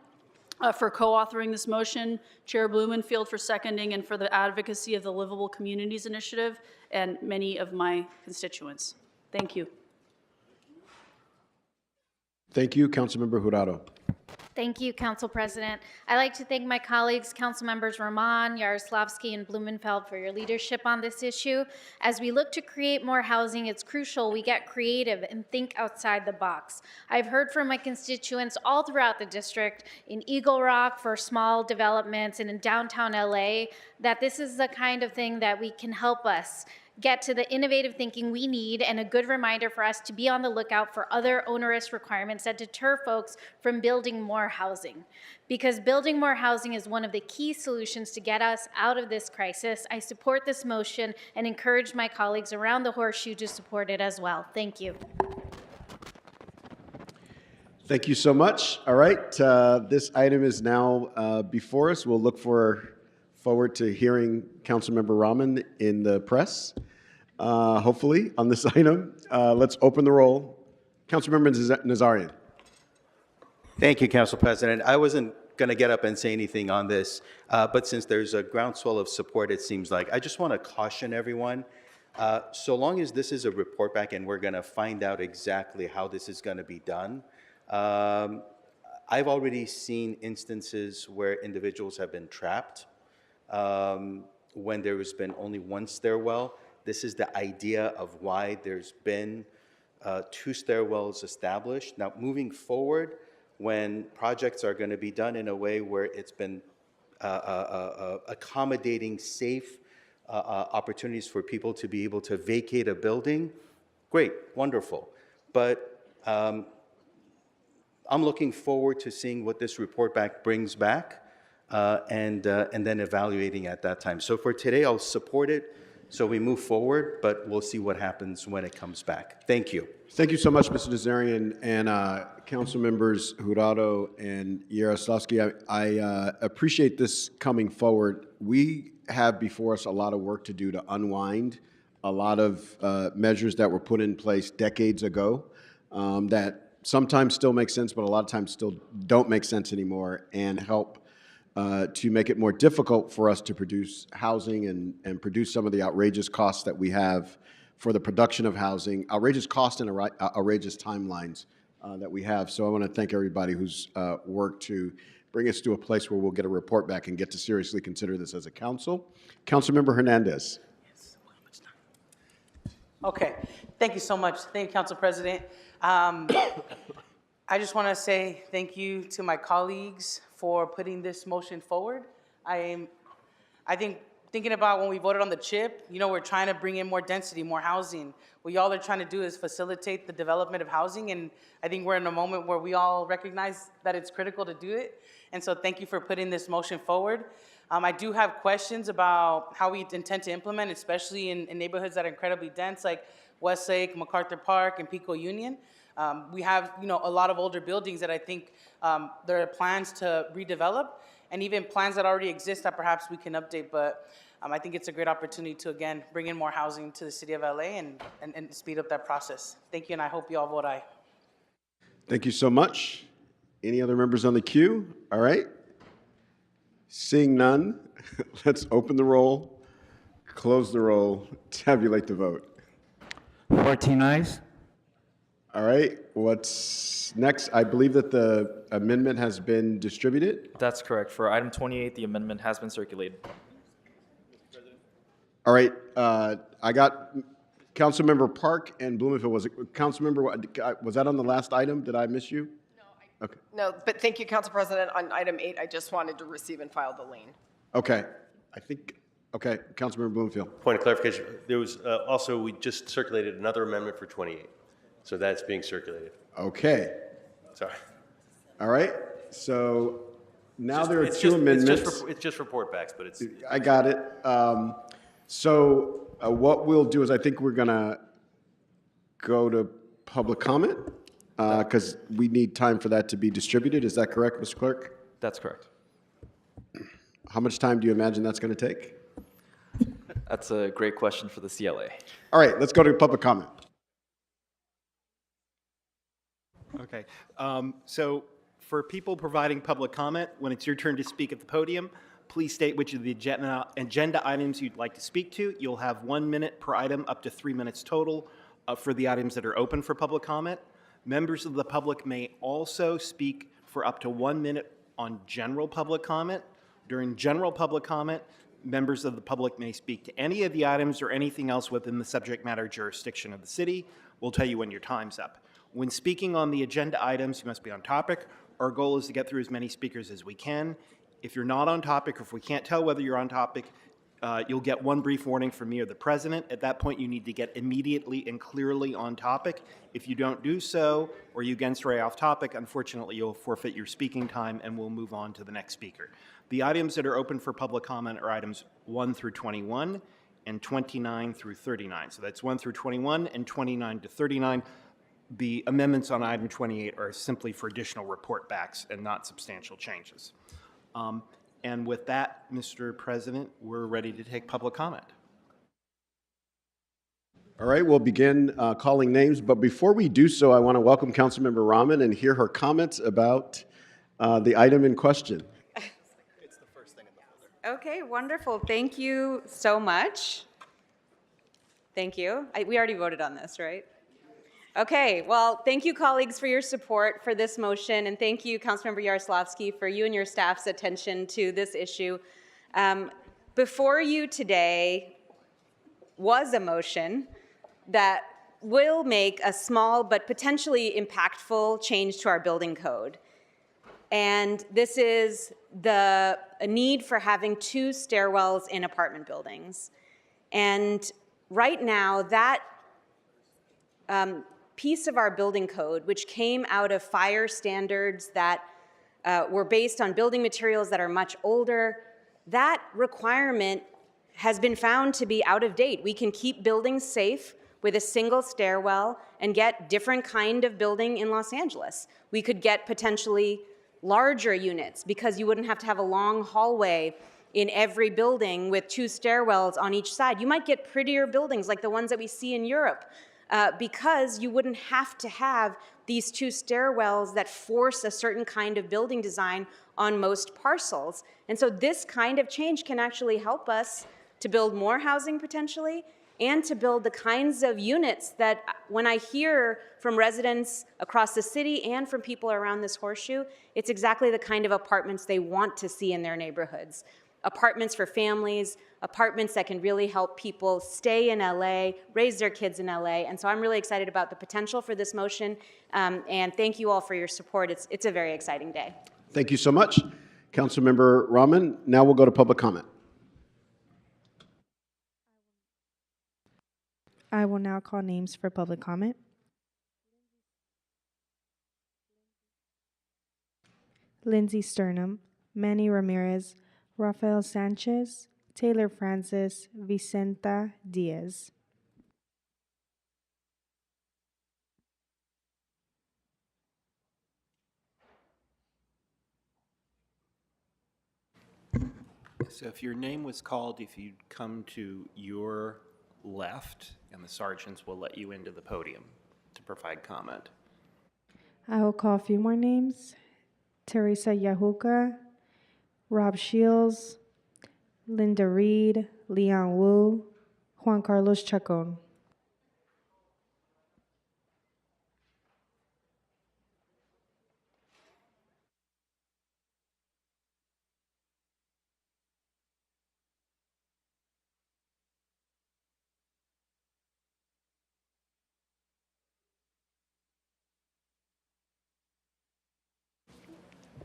for co-authoring this motion, Chair Blumenfield for seconding, and for the advocacy of the Livable Communities Initiative and many of my constituents. Thank you. Thank you, Councilmember Jurado. Thank you, Council President. I'd like to thank my colleagues, Council Members Rahman, Yaroslavsky, and Blumenfeld for your leadership on this issue. As we look to create more housing, it's crucial we get creative and think outside the box. I've heard from my constituents all throughout the district, in Eagle Rock for small developments and in downtown LA, that this is the kind of thing that we can help us get to the innovative thinking we need, and a good reminder for us to be on the lookout for other onerous requirements that deter folks from building more housing. Because building more housing is one of the key solutions to get us out of this crisis. I support this motion and encourage my colleagues around the horseshoe to support it as well. Thank you. Thank you so much. All right, this item is now before us. We'll look forward to hearing Councilmember Rahman in the press, hopefully, on this item. Let's open the roll. Councilmember Nazarian. Thank you, Council President. I wasn't going to get up and say anything on this, but since there's a groundswell of support, it seems like, I just want to caution everyone, so long as this is a report back and we're going to find out exactly how this is going to be done, I've already seen instances where individuals have been trapped when there has been only one stairwell. This is the idea of why there's been 2 stairwells established. Now, moving forward, when projects are going to be done in a way where it's been accommodating safe opportunities for people to be able to vacate a building, great, wonderful. But I'm looking forward to seeing what this report back brings back and then evaluating at that time. So for today, I'll support it so we move forward, but we'll see what happens when it comes back. Thank you. Thank you so much, Mr. Nazarian, and Council Members Jurado and Yaroslavsky. I appreciate this coming forward. We have before us a lot of work to do to unwind a lot of measures that were put in place decades ago that sometimes still make sense, but a lot of times still don't make sense anymore, and help to make it more difficult for us to produce housing and produce some of the outrageous costs that we have for the production of housing, outrageous costs and outrageous timelines that we have. So I want to thank everybody who's worked to bring us to a place where we'll get a report back and get to seriously consider this as a council. Councilmember Hernandez. Okay, thank you so much. Thank you, Council President. I just want to say thank you to my colleagues for putting this motion forward. I think thinking about when we voted on the CHIP, you know, we're trying to bring in more density, more housing. What y'all are trying to do is facilitate the development of housing, and I think we're in a moment where we all recognize that it's critical to do it. And so thank you for putting this motion forward. I do have questions about how we intend to implement, especially in neighborhoods that are incredibly dense, like Westlake, MacArthur Park, and Pico Union. We have, you know, a lot of older buildings that I think there are plans to redevelop, and even plans that already exist that perhaps we can update. But I think it's a great opportunity to, again, bring in more housing to the city of LA and speed up that process. Thank you, and I hope you all vote aye. Thank you so much. Any other members on the queue? All right. Seeing none, let's open the roll, close the roll, tabulate the vote. 14 ayes. All right, what's next? I believe that the amendment has been distributed. That's correct. For item 28, the amendment has been circulated. All right, I got Councilmember Park and Blumenfield. Was it Councilmember? Was that on the last item? Did I miss you? No. Okay. No, but thank you, Council President. On item 8, I just wanted to receive and file the lien. Okay, I think. Okay, Councilmember Blumenfield. Point of clarification. There was also, we just circulated another amendment for 28. So that's being circulated. Okay. Sorry. All right. So now there are 2 amendments. It's just report backs, but it's. I got it. So what we'll do is I think we're going to go to public comment because we need time for that to be distributed. Is that correct, Mr. Clerk? That's correct. How much time do you imagine that's going to take? That's a great question for the CLA. All right, let's go to public comment. Okay, so for people providing public comment, when it's your turn to speak at the podium, please state which of the agenda items you'd like to speak to. You'll have 1 minute per item, up to 3 minutes total for the items that are open for public comment. Members of the public may also speak for up to 1 minute on general public comment. During general public comment, members of the public may speak to any of the items or anything else within the subject matter jurisdiction of the city. We'll tell you when your time's up. When speaking on the agenda items, you must be on topic. Our goal is to get through as many speakers as we can. If you're not on topic, or if we can't tell whether you're on topic, you'll get 1 brief warning from me or the president. At that point, you need to get immediately and clearly on topic. If you don't do so, or you again stray off topic, unfortunately, you'll forfeit your speaking time and we'll move on to the next speaker. The items that are open for public comment are items 1 through 21 and 29 through 39. So that's 1 through 21 and 29 to 39. The amendments on item 28 are simply for additional report backs and not substantial changes. And with that, Mr. President, we're ready to take public comment. All right, we'll begin calling names, but before we do so, I want to welcome Councilmember Rahman and hear her comments about the item in question. It's the first thing in the folder. Okay, wonderful. Thank you so much. Thank you. We already voted on this, right? Okay, well, thank you, colleagues, for your support for this motion, and thank you, Councilmember Yaroslavsky, for you and your staff's attention to this issue. Before you today was a motion that will make a small but potentially impactful change to our building code. And this is a need for having 2 stairwells in apartment buildings. And right now, that piece of our building code, which came out of fire standards that were based on building materials that are much older, that requirement has been found to be out of date. We can keep buildings safe with a single stairwell and get different kind of building in Los Angeles. We could get potentially larger units because you wouldn't have to have a long hallway in every building with 2 stairwells on each side. You might get prettier buildings like the ones that we see in Europe because you wouldn't have to have these 2 stairwells that force a certain kind of building design on most parcels. And so this kind of change can actually help us to build more housing potentially and to build the kinds of units that when I hear from residents across the city and from people around this horseshoe, it's exactly the kind of apartments they want to see in their neighborhoods. Apartments for families, apartments that can really help people stay in LA, raise their kids in LA. And so I'm really excited about the potential for this motion. And thank you all for your support. It's a very exciting day. Thank you so much, Councilmember Rahman. Now we'll go to public comment. I will now call names for public comment. Lindsay Sternum, Manny Ramirez, Rafael Sanchez, Taylor Francis, Vicenta Diaz. So if your name was called, if you'd come to your left, and the sergeants will let you into the podium to provide comment. I will call a few more names. Teresa Yahuka, Rob Shields, Linda Reed, Leon Wu, Juan Carlos Chacon.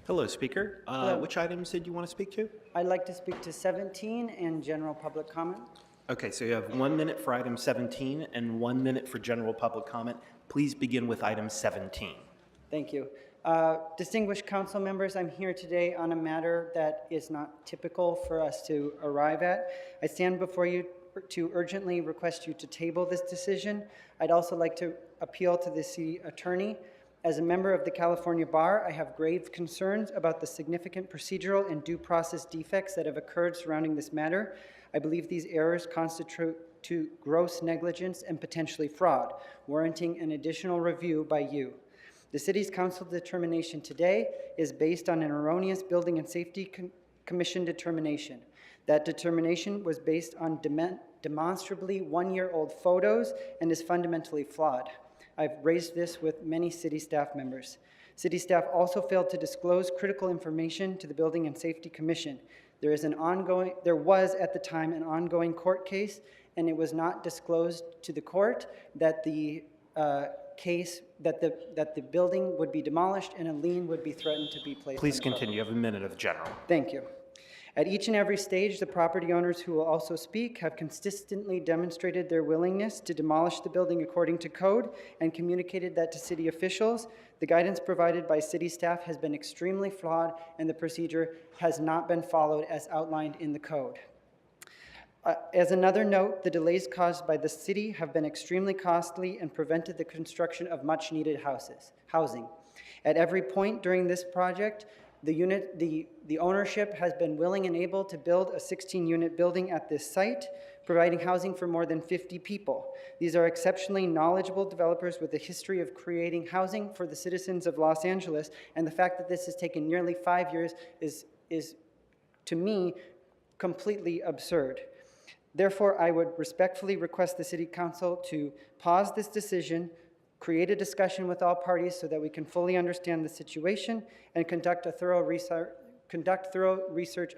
Hello, Speaker. Which items did you want to speak to? I'd like to speak to 17 and general public comment. Okay, so you have 1 minute for item 17 and 1 minute for general public comment. Please begin with item 17. Thank you. Distinguished council members, I'm here today on a matter that is not typical for us to arrive at. I stand before you to urgently request you to table this decision. I'd also like to appeal to the city attorney. As a member of the California Bar, I have grave concerns about the significant procedural and due process defects that have occurred surrounding this matter. I believe these errors constitute gross negligence and potentially fraud, warranting an additional review by you. The City's Council determination today is based on an erroneous Building and Safety Commission determination. That determination was based on demonstrably one-year-old photos and is fundamentally flawed. I've raised this with many city staff members. City staff also failed to disclose critical information to the Building and Safety Commission. There was at the time an ongoing court case, and it was not disclosed to the court that the the building would be demolished and a lien would be threatened to be placed. Please continue. You have a minute of general. Thank you. At each and every stage, the property owners who will also speak have consistently demonstrated their willingness to demolish the building according to code and communicated that to city officials. The guidance provided by city staff has been extremely flawed, and the procedure has not been followed as outlined in the code. As another note, the delays caused by the city have been extremely costly and prevented the construction of much-needed housing. At every point during this project, the ownership has been willing and able to build a 16-unit building at this site, providing housing for more than 50 people. These are exceptionally knowledgeable developers with a history of creating housing for the citizens of Los Angeles, and the fact that this has taken nearly 5 years is to me, completely absurd. Therefore, I would respectfully request the City Council to pause this decision create a discussion with all parties so that we can fully understand the situation and conduct thorough research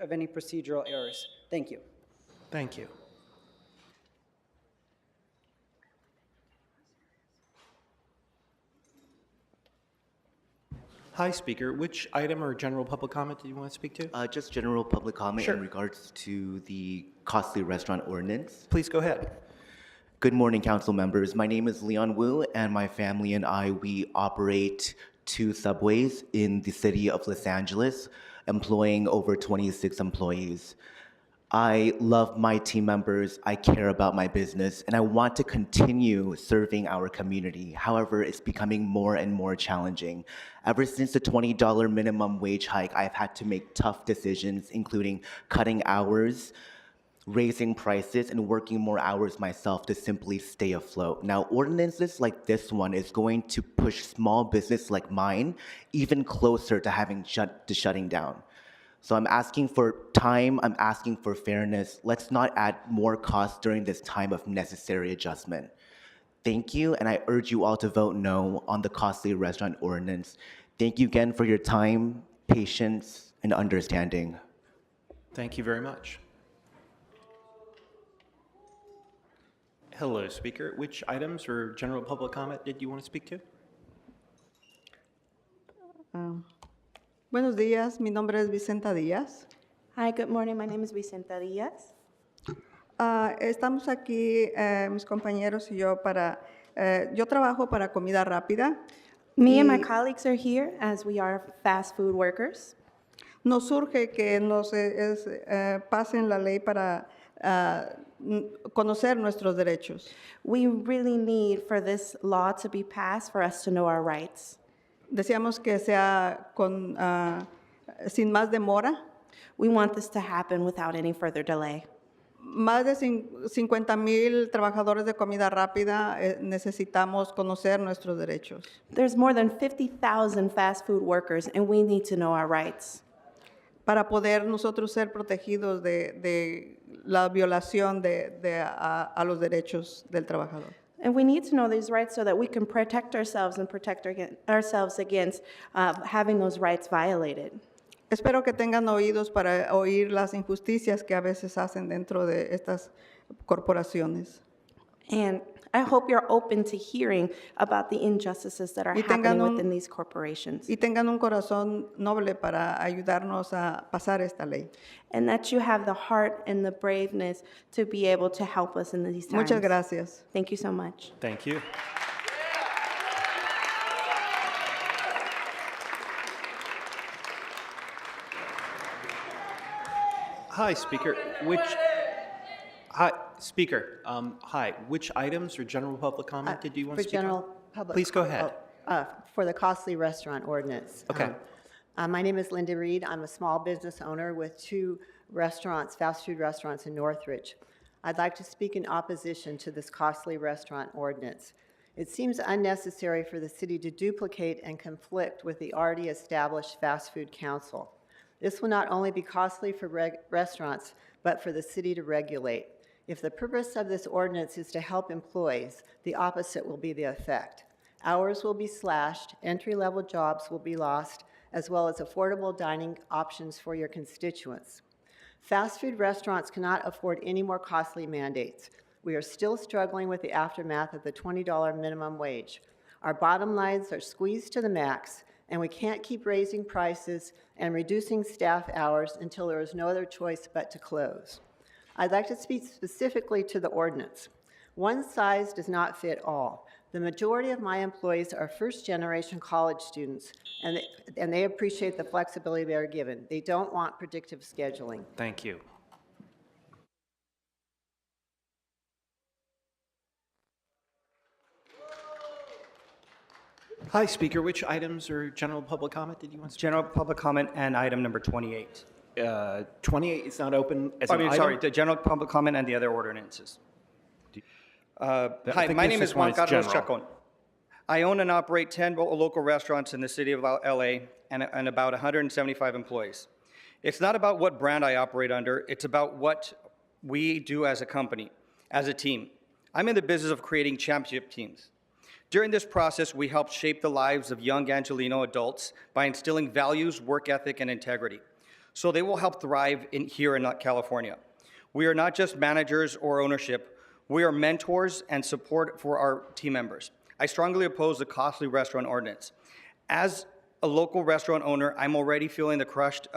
of any procedural errors. Thank you. Thank you. Hi, Speaker. Which item or general public comment do you want to speak to? Just general public comment Sure. in regards to the costly restaurant ordinance. Please go ahead. Good morning, council members. My name is Leon Wu, and my family and I, we operate 2 subways in the city of Los Angeles, employing over 26 employees. I love my team members, I care about my business, and I want to continue serving our community. However, it's becoming more and more challenging. Ever since the $20 minimum wage hike, I've had to make tough decisions, including cutting hours, raising prices, and working more hours myself to simply stay afloat. Now, ordinances like this one is going to push small business like mine even closer to shutting down. So I'm asking for time, I'm asking for fairness. Let's not add more costs during this time of necessary adjustment. Thank you, and I urge you all to vote no on the costly restaurant ordinance. Thank you again for your time, patience, and understanding. Thank you very much. Hello, Speaker. Which items or general public comment did you want to speak to? Buenos días, mi nombre es Vicenta Díaz. Hi, good morning. My name is Vicenta Díaz. Estamos aquí, mis compañeros y yo, yo trabajo para comida rápida. Me and my colleagues are here as we are fast food workers. Nos urge que nos pasen la ley para conocer nuestros derechos. We really need for this law to be passed for us to know our rights. Deseamos que sea sin más demora. We want this to happen without any further delay. Más de 50,000 trabajadores de comida rápida necesitamos conocer nuestros derechos. There's more than 50,000 fast food workers and we need to know our rights. Para poder nosotros ser protegidos de la violación a los derechos del trabajador. And we need to know these rights so that we can protect ourselves and protect ourselves against having those rights violated. Espero que tengan oídos para oír las injusticias que a veces hacen dentro de estas corporaciones. And I hope you're open to hearing about the injustices that are happening within these corporations. Y tengan un corazón noble para ayudarnos a pasar esta ley. And that you have the heart and the braveness to be able to help us in these times. Muchas gracias. Thank you so much. Thank you. Hi, Speaker. Which items or general public comment did you want to speak on? For general public. Please go ahead. For the costly restaurant ordinance. Okay. My name is Linda Reed. I'm a small business owner with 2 restaurants, fast food restaurants in Northridge. I'd like to speak in opposition to this costly restaurant ordinance. It seems unnecessary for the city to duplicate and conflict with the already established Fast Food Council. This will not only be costly for restaurants, but for the city to regulate. If the purpose of this ordinance is to help employees, the opposite will be the effect. Hours will be slashed, entry-level jobs will be lost, as well as affordable dining options for your constituents. Fast food restaurants cannot afford any more costly mandates. We are still struggling with the aftermath of the $20 minimum wage. Our bottom lines are squeezed to the max, and we can't keep raising prices and reducing staff hours until there is no other choice but to close. I'd like to speak specifically to the ordinance. One size does not fit all. The majority of my employees are first-generation college students, and they appreciate the flexibility they are given. They don't want predictive scheduling. Thank you. Hi, Speaker. Which items or general public comment did you want to speak? General public comment and item number 28. 28 is not open as an item? Sorry, the general public comment and the other ordinances. Hi, my name is Juan Carlos Chacon. I own and operate 10 local restaurants in the city of LA and about 175 employees. It's not about what brand I operate under, it's about what we do as a company, as a team. I'm in the business of creating championship teams. During this process, we helped shape the lives of young Angelino adults by instilling values, work ethic, and integrity, so they will help thrive here in California. We are not just managers or ownership, we are mentors and support for our team members. I strongly oppose the costly restaurant ordinance. As a local restaurant owner, I'm already feeling the crushed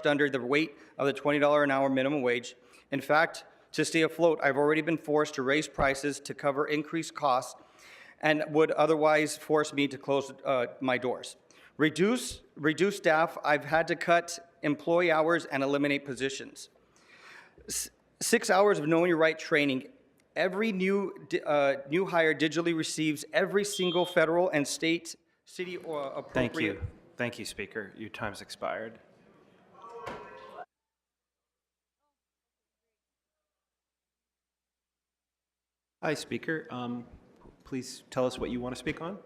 under the weight of the $20 an hour minimum wage. In fact, to stay afloat, I've already been forced to raise prices to cover increased costs and would otherwise force me to close my doors. Reduce staff, I've had to cut employee hours and eliminate positions. 6 hours of knowing your right training. Every new hire digitally receives every single federal and state, city, or appropriate. Thank you. Thank you, Speaker. Your time's expired. Hi, Speaker. Please tell us what you want to speak on.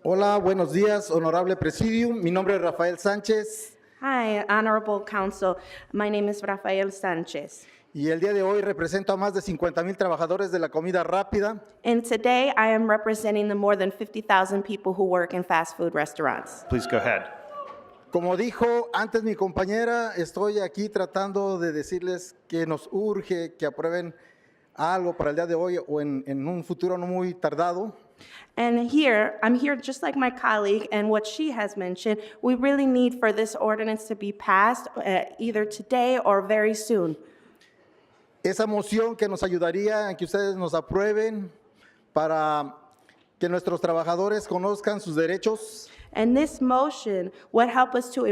Hola, buenos días, honorable presidium. Mi nombre es Rafael Sánchez Hi, Honorable Council. My name is Rafael Sanchez. y el día de hoy represento a más de 50,000 trabajadores de la comida rápida. And today I am representing the more than 50,000 people who work in fast food restaurants. Please go ahead. Como dijo antes mi compañera, estoy aquí tratando de decirles que nos urge que aprueben algo para el día de hoy o en un futuro no muy tardado. And here, I'm here just like my colleague, and what she has mentioned, we really need for this ordinance to be passed either today or very soon. Esa moción que nos ayudaría en que ustedes nos aprueben para que nuestros trabajadores conozcan sus derechos. And this motion would help us to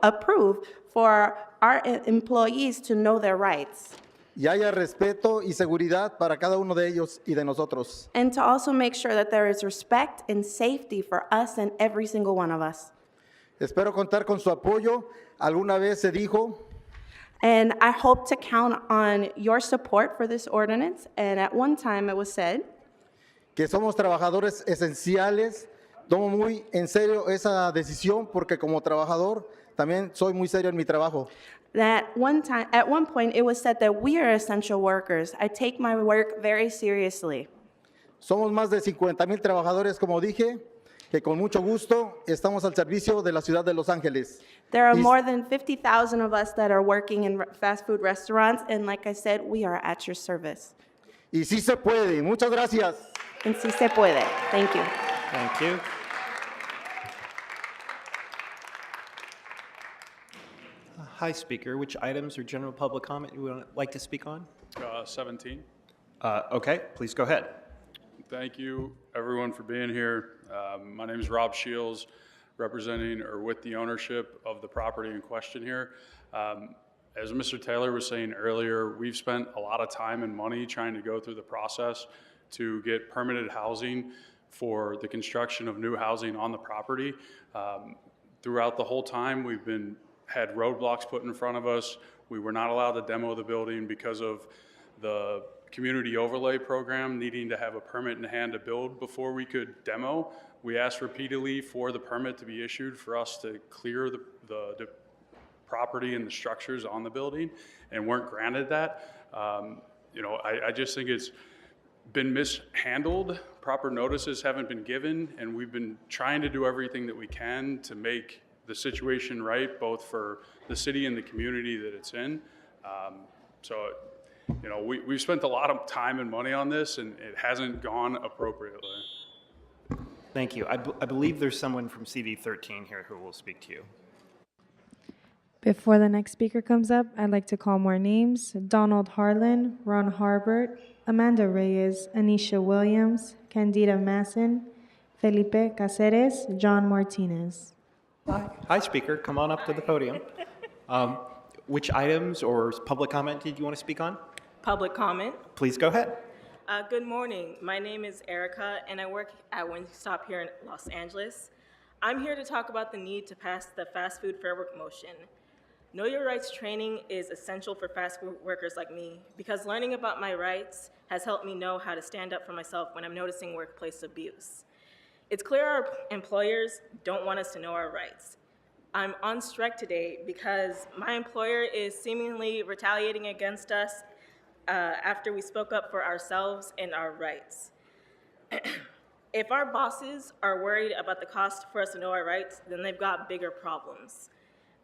approve for our employees to know their rights. Y haya respeto y seguridad para cada uno de ellos y de nosotros. And to also make sure that there is respect and safety for us and every single one of us. Espero contar con su apoyo. Alguna vez se dijo And I hope to count on your support for this ordinance. And at one time it was said que somos trabajadores esenciales. Tomo muy en serio esa decisión porque como trabajador también soy muy serio en mi trabajo. that at one point it was said that we are essential workers. I take my work very seriously. Somos más de 50,000 trabajadores, como dije, que con mucho gusto estamos al servicio de la ciudad de Los Ángeles. There are more than 50,000 of us that are working in fast food restaurants, and like I said, we are at your service. Y sí se puede. Muchas gracias. And sí se puede. Thank you. Thank you. Hi, Speaker. Which items or general public comment you would like to speak on? 17. Okay, please go ahead. Thank you, everyone, for being here. My name is Rob Shields, representing or with the ownership of the property in question here. As Mr. Taylor was saying earlier, we've spent a lot of time and money trying to go through the process to get permitted housing for the construction of new housing on the property. Throughout the whole time, we've had roadblocks put in front of us. We were not allowed to demo the building because of the community overlay program needing to have a permit in hand to build before we could demo. We asked repeatedly for the permit to be issued for us to clear the property and the structures on the building and weren't granted that. I just think it's been mishandled. Proper notices haven't been given, and we've been trying to do everything that we can to make the situation right, both for the city and the community that it's in. We've spent a lot of time and money on this, and it hasn't gone appropriately. Thank you. I believe there's someone from CD 13 here who will speak to you. Before the next speaker comes up, I'd like to call more names. Donald Harlan, Ron Harbert, Amanda Reyes, Anisha Williams, Candida Masson, Felipe Caceres, John Martinez. Hi, Speaker. Come on up to the podium. Which items or public comment did you want to speak on? Public comment. Please go ahead. Good morning. My name is Erica, and I work at Wingstop here in Los Angeles. I'm here to talk about the need to pass the fast food fair work motion. Know Your Rights training is essential for fast food workers like me because learning about my rights has helped me know how to stand up for myself when I'm noticing workplace abuse. It's clear our employers don't want us to know our rights. I'm on strike today because my employer is seemingly retaliating against us after we spoke up for ourselves and our rights. If our bosses are worried about the cost for us to know our rights, then they've got bigger problems.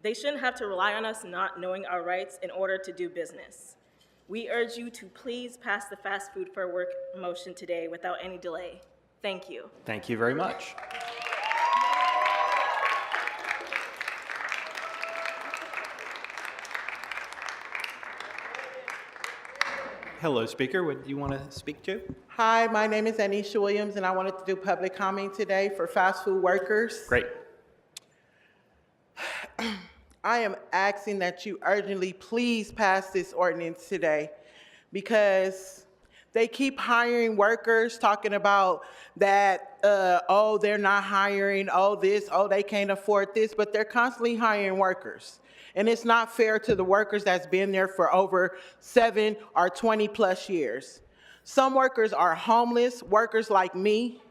They shouldn't have to rely on us not knowing our rights in order to do business. We urge you to please pass the fast food for work motion today without any delay. Thank you. Thank you very much. Hello, speaker. What do you want to speak to? Hi, my name is Anisha Williams, and I wanted to do public comment today for fast food workers. Great. I am asking that you urgently please pass this ordinance today because they keep hiring workers, talking about that, oh, they're not hiring, oh, this, oh, they can't afford this, but they're constantly hiring workers. And it's not fair to the workers that's been there for over 7 or 20 plus years. Some workers are homeless, workers like me.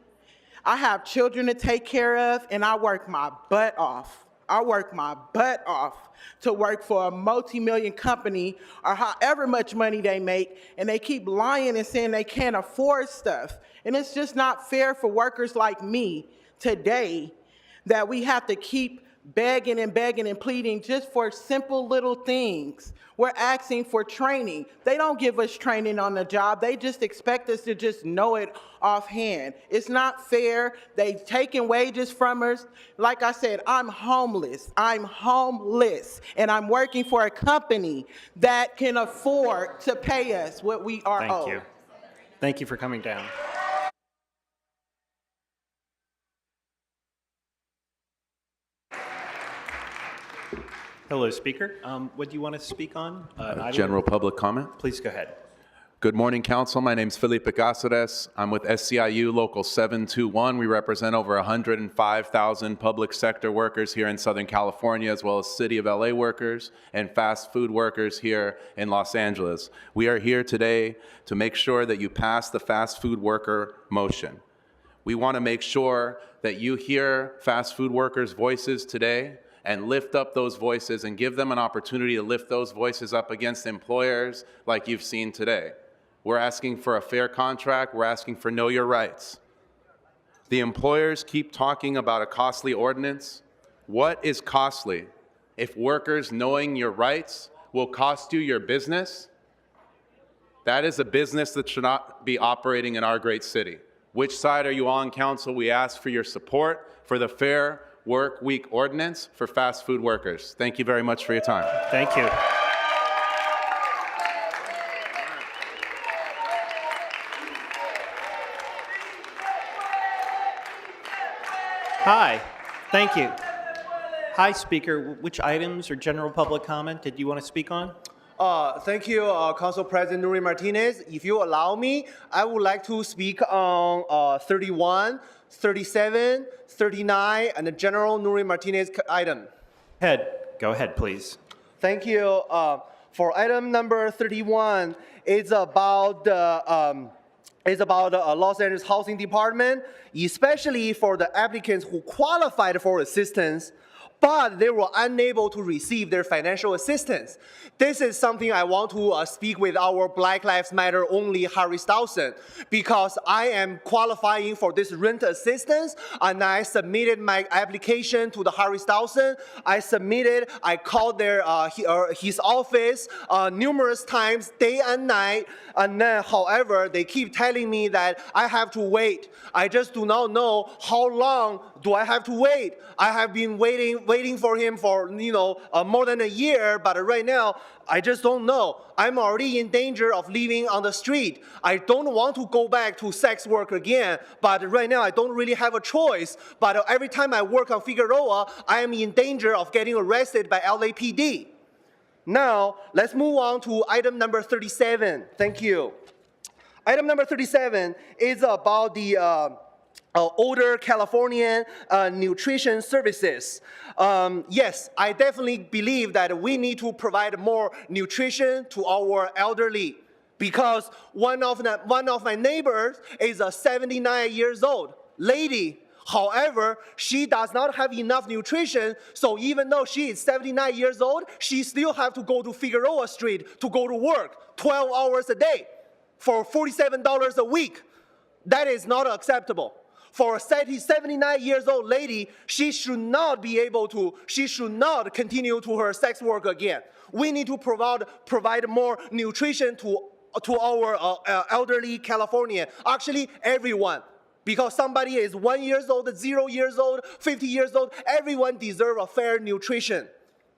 I have children to take care of, and I work my butt off. I work my butt off to work for a multi-million company or however much money they make, and they keep lying and saying they can't afford stuff. And it's just not fair for workers like me today that we have to keep begging and begging and pleading just for simple little things. We're asking for training. They don't give us training on the job. They just expect us to just know it offhand. It's not fair. They've taken wages from us. Like I said, I'm homeless. I'm homeless. And I'm working for a company that can afford to pay us what we are owed. Thank you. Thank you for coming down. Hello, speaker. What do you want to speak on? General public comment. Please go ahead. Good morning, council. My name is Felipe Cáceres. I'm with SCIU Local 721. We represent over 105,000 public sector workers here in Southern California, as well as City of LA workers and fast food workers here in Los Angeles. We are here today to make sure that you pass the fast food worker motion. We want to make sure that you hear fast food workers' voices today and lift up those voices and give them an opportunity to lift those voices up against employers like you've seen today. We're asking for a fair contract. We're asking for know your rights. The employers keep talking about a costly ordinance. What is costly? If workers knowing your rights will cost you your business, that is a business that should not be operating in our great city. Which side are you on, council? We ask for your support for the Fair Work Week ordinance for fast food workers. Thank you very much for your time. Thank you. Hi, thank you. Hi, speaker. Which items or general public comment did you want to speak on? Thank you, Council President Nuri Martinez. If you allow me, I would like to speak on 31, 37, 39, and the General Nuri Martinez item. Go ahead, please. Thank you. For item number 31, it's about the Los Angeles Housing Department, especially for the applicants who qualified for assistance, but they were unable to receive their financial assistance. This is something I want to speak with our Black Lives Matter only Harry Stousen, because I am qualifying for this rent assistance, and I submitted my application to the Harry Stousen. I called his office numerous times, day and night, and then, however, they keep telling me that I have to wait. I just do not know how long do I have to wait. I have been waiting for him for, more than a year, but right now, I just don't know. I'm already in danger of living on the street. I don't want to go back to sex work again, but right now I don't really have a choice. But every time I work on Figueroa, I am in danger of getting arrested by LAPD. Now, let's move on to item number 37. Thank you. Item number 37 is about the older Californian nutrition services. Yes, I definitely believe that we need to provide more nutrition to our elderly, because one of my neighbors is a 79 years old lady. However, she does not have enough nutrition, so even though she is 79 years old, she still have to go to Figueroa Street to go to work 12 hours a day for $47 a week. That is not acceptable. For a 79 years old lady, she should not continue to her sex work again. We need to provide more nutrition to our elderly Californian, actually everyone. Because somebody is 1 year old, 0 years old, 50 years old, everyone deserves a fair nutrition.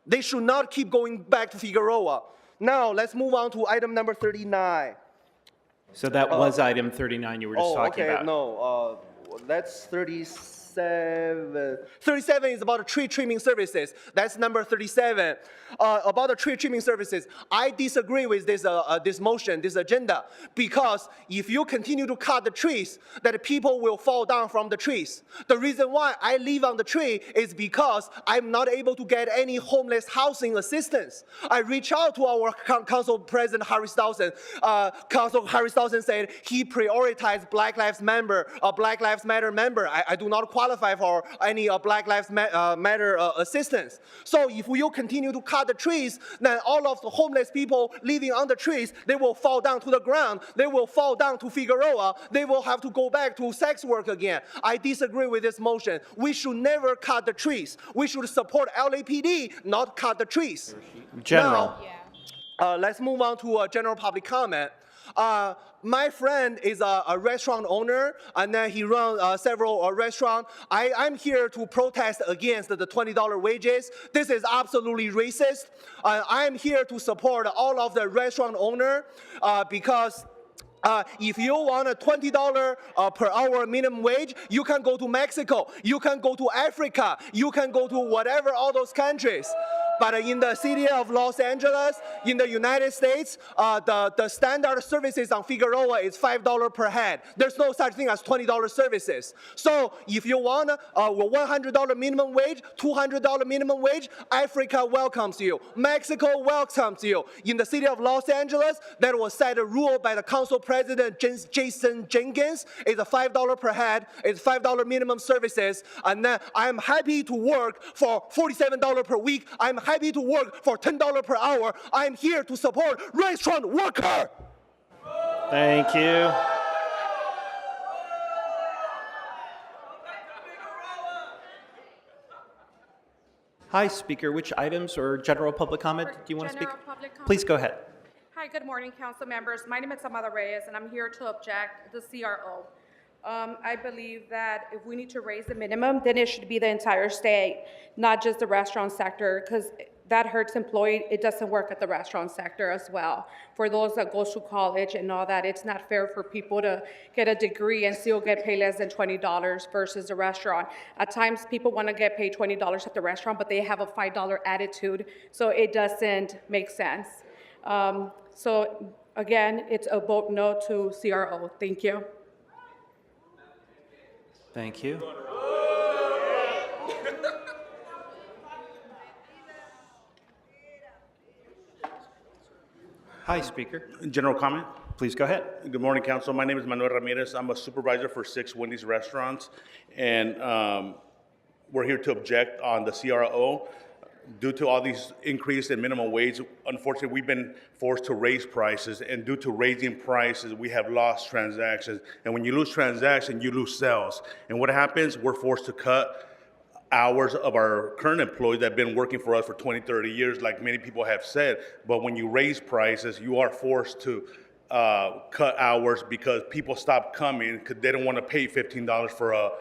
They should not keep going back to Figueroa. Now, let's move on to item number 39. So that was item 39 you were just talking about. No, that's 37. 37 is about tree trimming services. That's number 37. About the tree trimming services, I disagree with this motion, this agenda, because if you continue to cut the trees, that people will fall down from the trees. The reason why I live on the tree is because I'm not able to get any homeless housing assistance. I reached out to our Council President Harris Dawson. Council Harris Dawson said he prioritized Black Lives Matter member. I do not qualify for any Black Lives Matter assistance. So if you continue to cut the trees, then all of the homeless people living on the trees, they will fall down to the ground. They will fall down to Figueroa. They will have to go back to sex work again. I disagree with this motion. We should never cut the trees. We should support LAPD, not cut the trees. General. Now, let's move on to general public comment. My friend is a restaurant owner, and then he runs several restaurants. I'm here to protest against the $20 wages. This is absolutely racist. I'm here to support all of the restaurant owner because if you want a $20 per hour minimum wage, you can go to Mexico, you can go to Africa, you can go to whatever, all those countries. But in the city of Los Angeles, in the United States, the standard services on Figueroa is $5 per head. There's no such thing as $20 services. So if you want a $100 minimum wage, $200 minimum wage, Africa welcomes you. Mexico welcomes you. In the city of Los Angeles, that was set a rule by the council president, Jason Jenkins. It's a $5 per head. It's $5 minimum services. And then I'm happy to work for $47 per week. I'm happy to work for $10 per hour. I'm here to support restaurant worker. Thank you. Hi, speaker. Which items or general public comment do you want to speak? Please go ahead. Hi, good morning, council members. My name is Amada Reyes, and I'm here to object the CRO. I believe that if we need to raise the minimum, then it should be the entire state, not just the restaurant sector, because that hurts employees. It doesn't work at the restaurant sector as well. For those that go to college and all that, it's not fair for people to get a degree and still get paid less than $20 versus the restaurant. At times, people want to get paid $20 at the restaurant, but they have a $5 attitude, so it doesn't make sense. So again, it's a vote no to CRO. Thank you. Thank you. Hi, speaker. General comment? Please go ahead. Good morning, council. My name is Manuel Ramirez. I'm a supervisor for 6 Wendy's restaurants, and we're here to object on the CRO. Due to all these increase in minimum wage, unfortunately, we've been forced to raise prices, and due to raising prices, we have lost transactions. And when you lose transactions, you lose sales. And what happens? We're forced to cut hours of our current employees that have been working for us for 20, 30 years, like many people have said. But when you raise prices, you are forced to cut hours because people stop coming because they don't want to pay $15 for a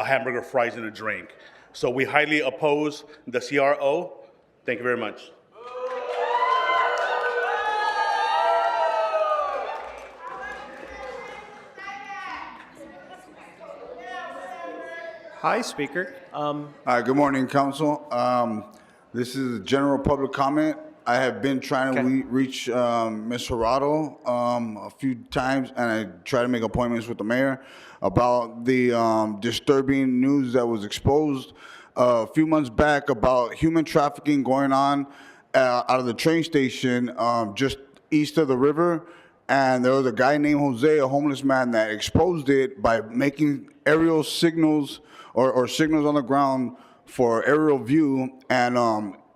hamburger, fries, and a drink. So we highly oppose the CRO. Thank you very much. Hi, speaker. Hi, good morning, council. This is a general public comment. I have been trying to reach Ms. Gerardo a few times, and I try to make appointments with the mayor about the disturbing news that was exposed a few months back about human trafficking going on out of the train station just east of the river. And there was a guy named Jose, a homeless man, that exposed it by making aerial signals or signals on the ground for aerial view, and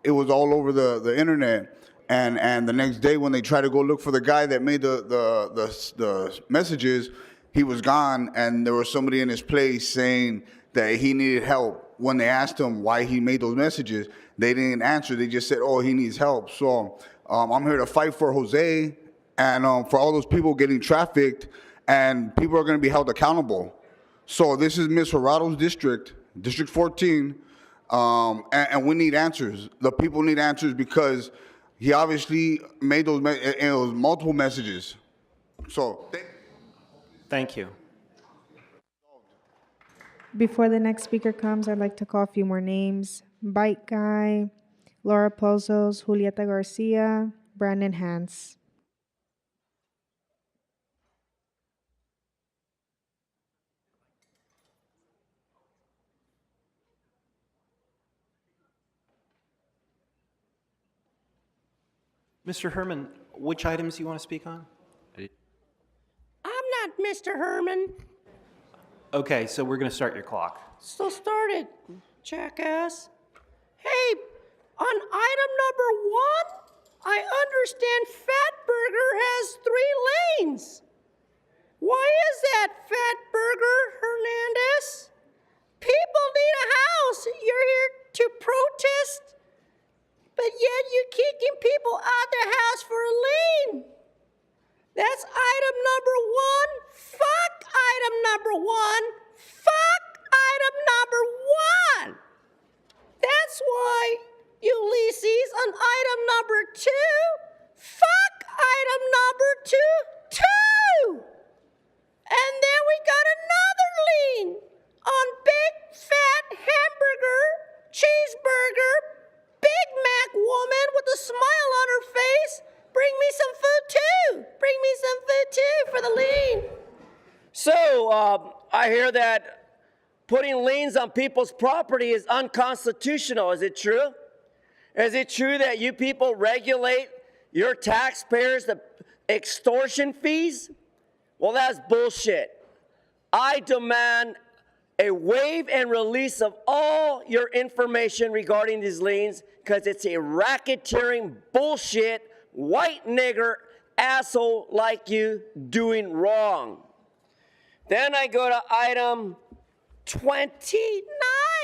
it was all over the internet. And the next day when they tried to go look for the guy that made the messages, he was gone, and there was somebody in his place saying that he needed help. When they asked him why he made those messages, they didn't answer. They just said, oh, he needs help. So I'm here to fight for Jose and for all those people getting trafficked, and people are going to be held accountable. So this is Ms. Jurado's district, District 14, and we need answers. The people need answers because he obviously made those, and it was multiple messages. So Thank you. Before the next speaker comes, I'd like to call a few more names. Bike Guy, Laura Pozos, Julieta Garcia, Brandon Hans. Mr. Herman, which items do you want to speak on? I'm not Mr. Herman. Okay, so we're going to start your clock. So start it, jackass. Hey, on item number 1, I understand Fatburger has 3 lanes. Why is that, Fatburger Hernandez? People need a house. You're here to protest, but yet you're kicking people out their house for a lane. That's item number 1. Fuck item number 1. Fuck item number 1. That's why, Ulysses, on item number 2, fuck item number 2. And then we got another lien on Big Fat Hamburger, Cheeseburger, Big Mac woman with a smile on her face. Bring me some food too. Bring me some food too for the lien. So, I hear that putting liens on people's property is unconstitutional. Is it true? Is it true that you people regulate your taxpayers' extortion fees? Well, that's bullshit. I demand a waive and release of all your information regarding these liens because it's a racketeering bullshit white nigger asshole like you doing wrong. Then I go to item 29.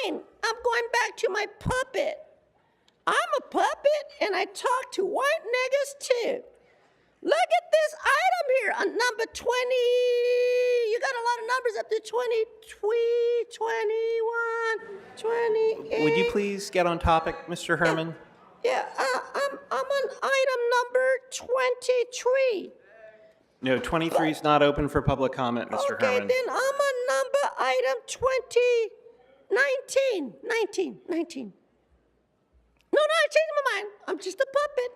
I'm going back to my puppet. I'm a puppet and I talk to white niggas too. Look at this item here on number 20. You got a lot of numbers up to 20, 21, 28. Would you please get on topic, Mr. Herman? Yeah, I'm on item number 23. No, 23 is not open for public comment, Mr. Okay, Herman. then I'm on number item 19. No, I changed my mind. I'm just a puppet.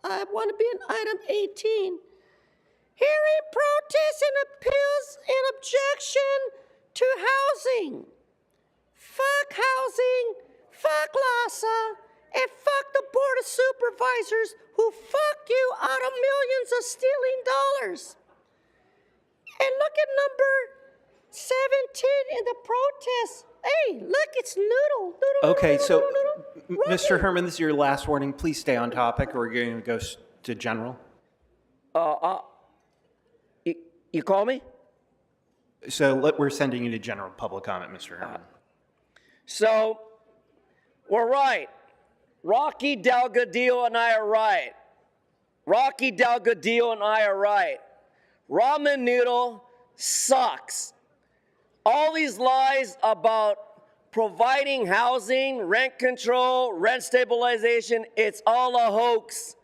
I want to be in item 18. Hearing protests and appeals and objection to housing. Fuck housing, fuck LASA, and fuck the Board of Supervisors who fucked you out of millions of stealing dollars. And look at number 17 in the protest. Hey, look, it's Noodle. Okay, so, Mr. Herman, this is your last warning. Please stay on topic, or we're going to go to general. You call me? So we're sending you to general public comment, Mr. Herman. So, we're right. Rocky Delgadillo and I are right. Rocky Delgadillo and I are right. Ramen noodle sucks. All these lies about providing housing, rent control, rent stabilization, it's all a hoax.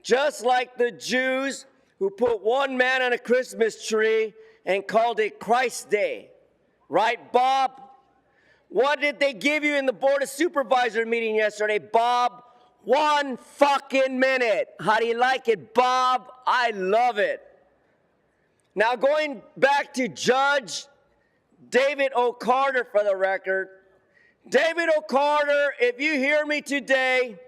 Just like the Jews who put one man on a Christmas tree and called it Christ Day. Right, Bob? What did they give you in the Board of Supervisors meeting yesterday, Bob? 1 fucking minute. How do you like it, Bob? I love it. Now, going back to Judge David O'Carter for the record. David O'Carter, if you hear me today,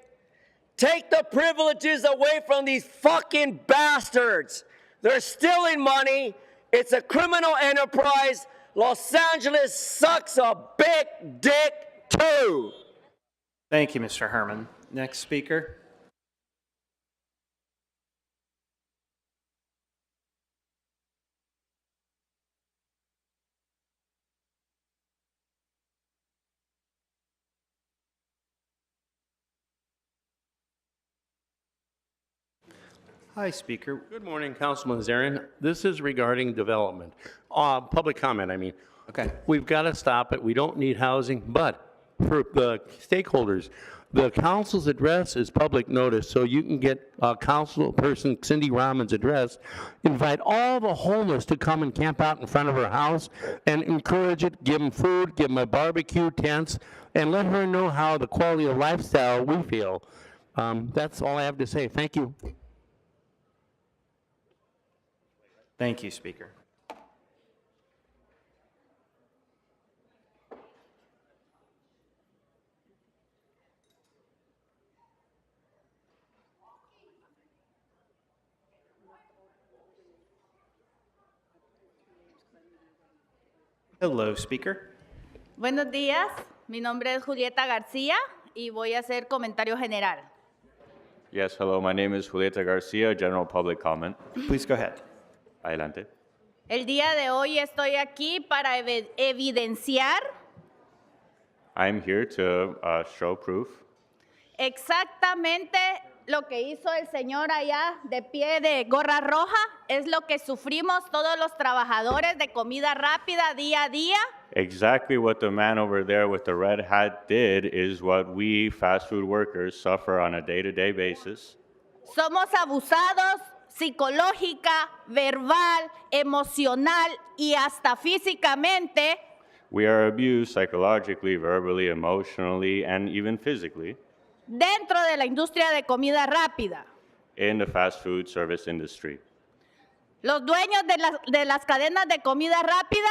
take the privileges away from these fucking bastards. They're stealing money. It's a criminal enterprise. Los Angeles sucks a big dick too. Thank you, Mr. Herman. Next speaker. Hi, Speaker. Good morning, Councilman Zarin. This is regarding development, public comment, I mean. Okay. We've got to stop it. We don't need housing, but for the stakeholders, the council's address is public notice, so you can get council person Cindy Rahman's address, invite all the homeless to come and camp out in front of her house and encourage it, give them food, give them a barbecue, tents, and let her know how the quality of lifestyle we feel. That's all I have to say. Thank you. Thank you, Speaker. Hello, Speaker. Buenos días, mi nombre es Julieta García y voy a hacer comentario general. Yes, hello, my name is Julieta Garcia, general public comment. Please go ahead. Adelante. El día de hoy estoy aquí para evidenciar I'm here to show proof exactamente lo que hizo el señor allá de pie de gorra roja, es lo que sufrimos todos los trabajadores de comida rápida día a día. exactly what the man over there with the red hat did is what we fast food workers suffer on a day-to-day basis. Somos abusados psicológica, verbal, emocional y hasta físicamente We are abused psychologically, verbally, emotionally, and even physically dentro de la industria de comida rápida. in the fast food service industry. Los dueños de las cadenas de comida rápida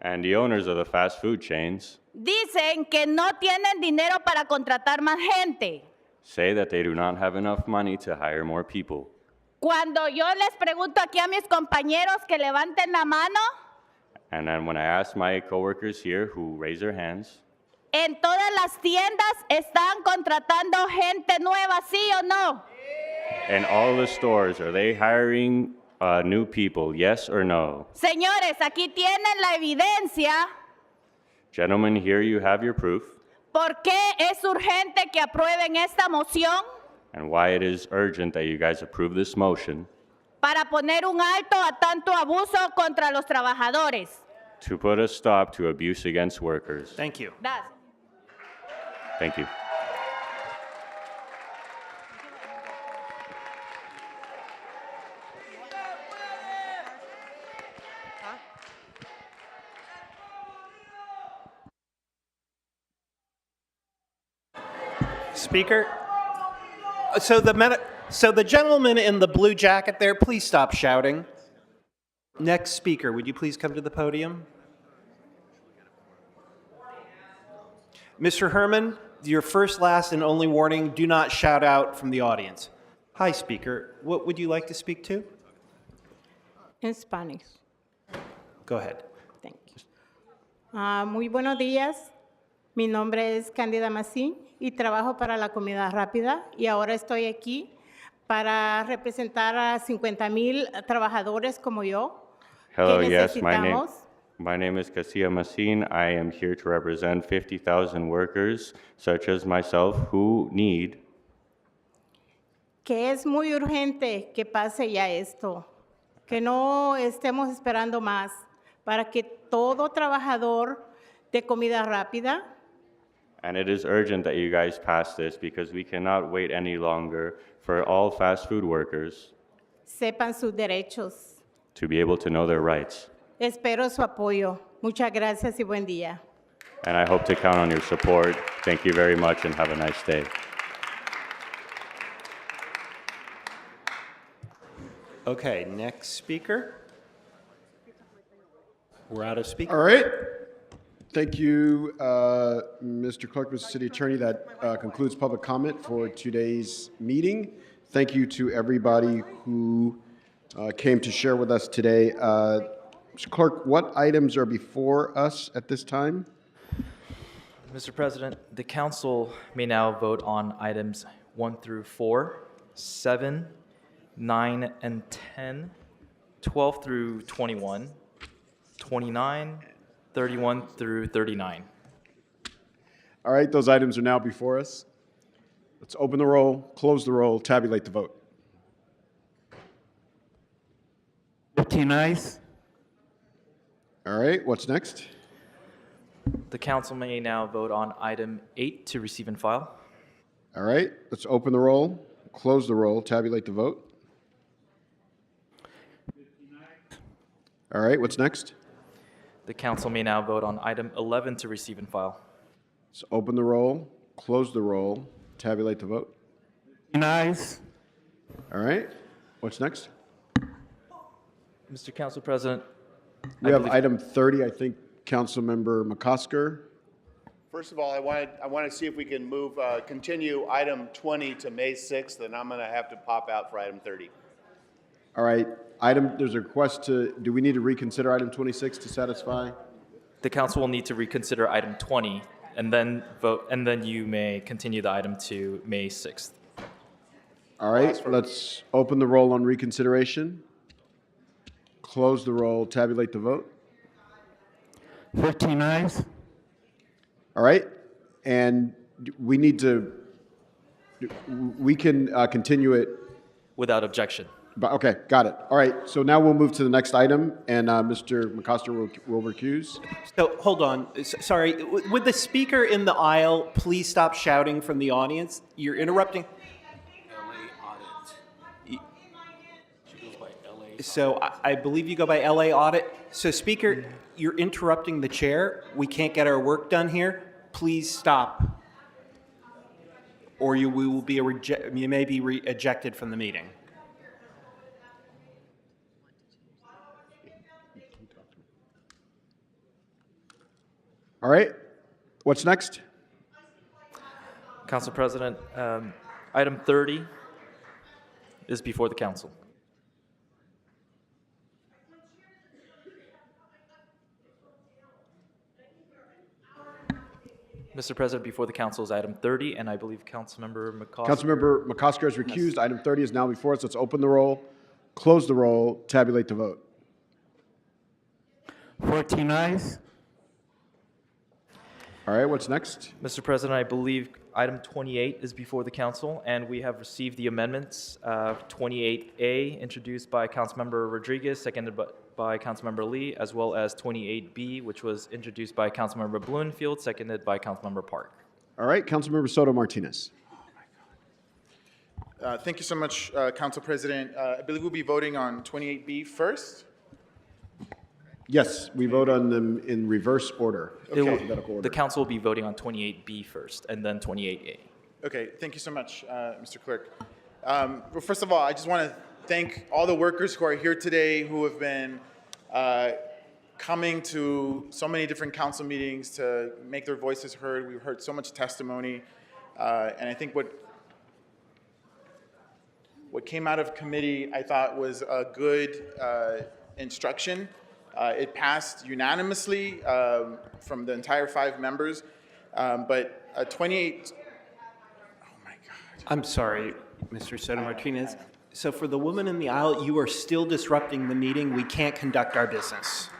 And the owners of the fast food chains dicen que no tienen dinero para contratar más gente. say that they do not have enough money to hire more people. Cuando yo les pregunto aquí a mis compañeros que levanten la mano, And then when I ask my coworkers here who raise their hands, en todas las tiendas están contratando gente nueva, ¿sí o no? in all the stores, are they hiring new people, yes or no? Señores, aquí tienen la evidencia. Gentlemen, here you have your proof ¿Por qué es urgente que aprueben esta moción? and why it is urgent that you guys approve this motion Para poner un alto a tanto abuso contra los trabajadores. to put a stop to abuse against workers. Thank you. Gracias. Thank you. Speaker, so the gentleman in the blue jacket there, please stop shouting. Next speaker, would you please come to the podium? Mr. Herman, your first, last, and only warning, do not shout out from the audience. Hi, Speaker. What would you like to speak to? En Spanish. Go ahead. Thank you. Muy buenos días. Mi nombre es Cándida Macín y trabajo para la comida rápida y ahora estoy aquí para representar a 50,000 trabajadores como yo. Hello, que yes, necesitamos. my name is Casilla Masin. I am here to represent 50,000 workers, such as myself, who need Que es muy urgente que pase ya esto, que no estemos esperando más para que todo trabajador de comida rápida And it is urgent that you guys pass this because we cannot wait any longer for all fast food workers sepan sus derechos. to be able to know their rights. Espero su apoyo. Muchas gracias y buen día. And I hope to count on your support. Thank you very much and have a nice day. Okay, next speaker. We're out of speakers. All right. Thank you, Mr. Clerk, Mr. City Attorney. That concludes public comment for today's meeting. Thank you to everybody who came to share with us today. Mr. Clerk, what items are before us at this time? Mr. President, the council may now vote on items 1 through 4, 7, 9 and 10, 12 through 21, 29, 31 through 39. All right, those items are now before us. Let's open the roll, close the roll, tabulate the vote. 14 ayes. All right, what's next? The council may now vote on item 8 to receive and file. All right, let's open the roll, close the roll, tabulate the vote. All right, what's next? The council may now vote on item 11 to receive and file. Let's open the roll, close the roll, tabulate the vote. 15 ayes. All right, what's next? Mr. Council President, We have item 30, I think, Councilmember McCosker. First of all, I want to see if we can move, continue item 20 to May 6th, and I'm going to have to pop out for item 30. All right, there's a request do we need to reconsider item 26 to satisfy? the council will need to reconsider item 20 and then vote, and then you may continue the item to May 6th. All right, let's open the roll on reconsideration. Close the roll, tabulate the vote. 15 ayes. All right, and we can continue it. Without objection. Okay, got it. All right, so now we'll move to the next item, and Mr. McCosker will recuse. So, hold on. Sorry, would the speaker in the aisle please stop shouting from the audience? You're interrupting. So I believe you go by LA Audit. So Speaker, you're interrupting the chair. We can't get our work done here. Please stop. Or you may be ejected from the meeting. All right, what's next? Council President, item 30 is before the council. Mr. President, before the council is item 30, and I believe Councilmember McCosker. Councilmember McCosker is recused. Yes. Item 30 is now before us. Let's open the roll, close the roll, tabulate the vote. 14 ayes. All right, what's next? Mr. President, I believe item 28 is before the council, and we have received the amendments. 28A, introduced by Councilmember Rodriguez, seconded by Councilmember Lee, as well as 28B, which was introduced by Councilmember Bloomfield, seconded by Councilmember Park. All right, Councilmember Soto Martinez. Thank you so much, Council President. I believe we'll be voting on 28B first. Yes, we vote on them in reverse order. Okay. The council will be voting on 28B first, and then 28A. Okay, thank you so much, Mr. Clerk. Well, first of all, I just want to thank all the workers who are here today who have been coming to so many different council meetings to make their voices heard. We've heard so much testimony, and I think what came out of committee, I thought, was a good instruction. It passed unanimously from the entire 5 members, but 28. Oh my God! I'm sorry, Mr. Soto Martinez. So for the woman in the aisle, you are still disrupting the meeting. We can't conduct our business.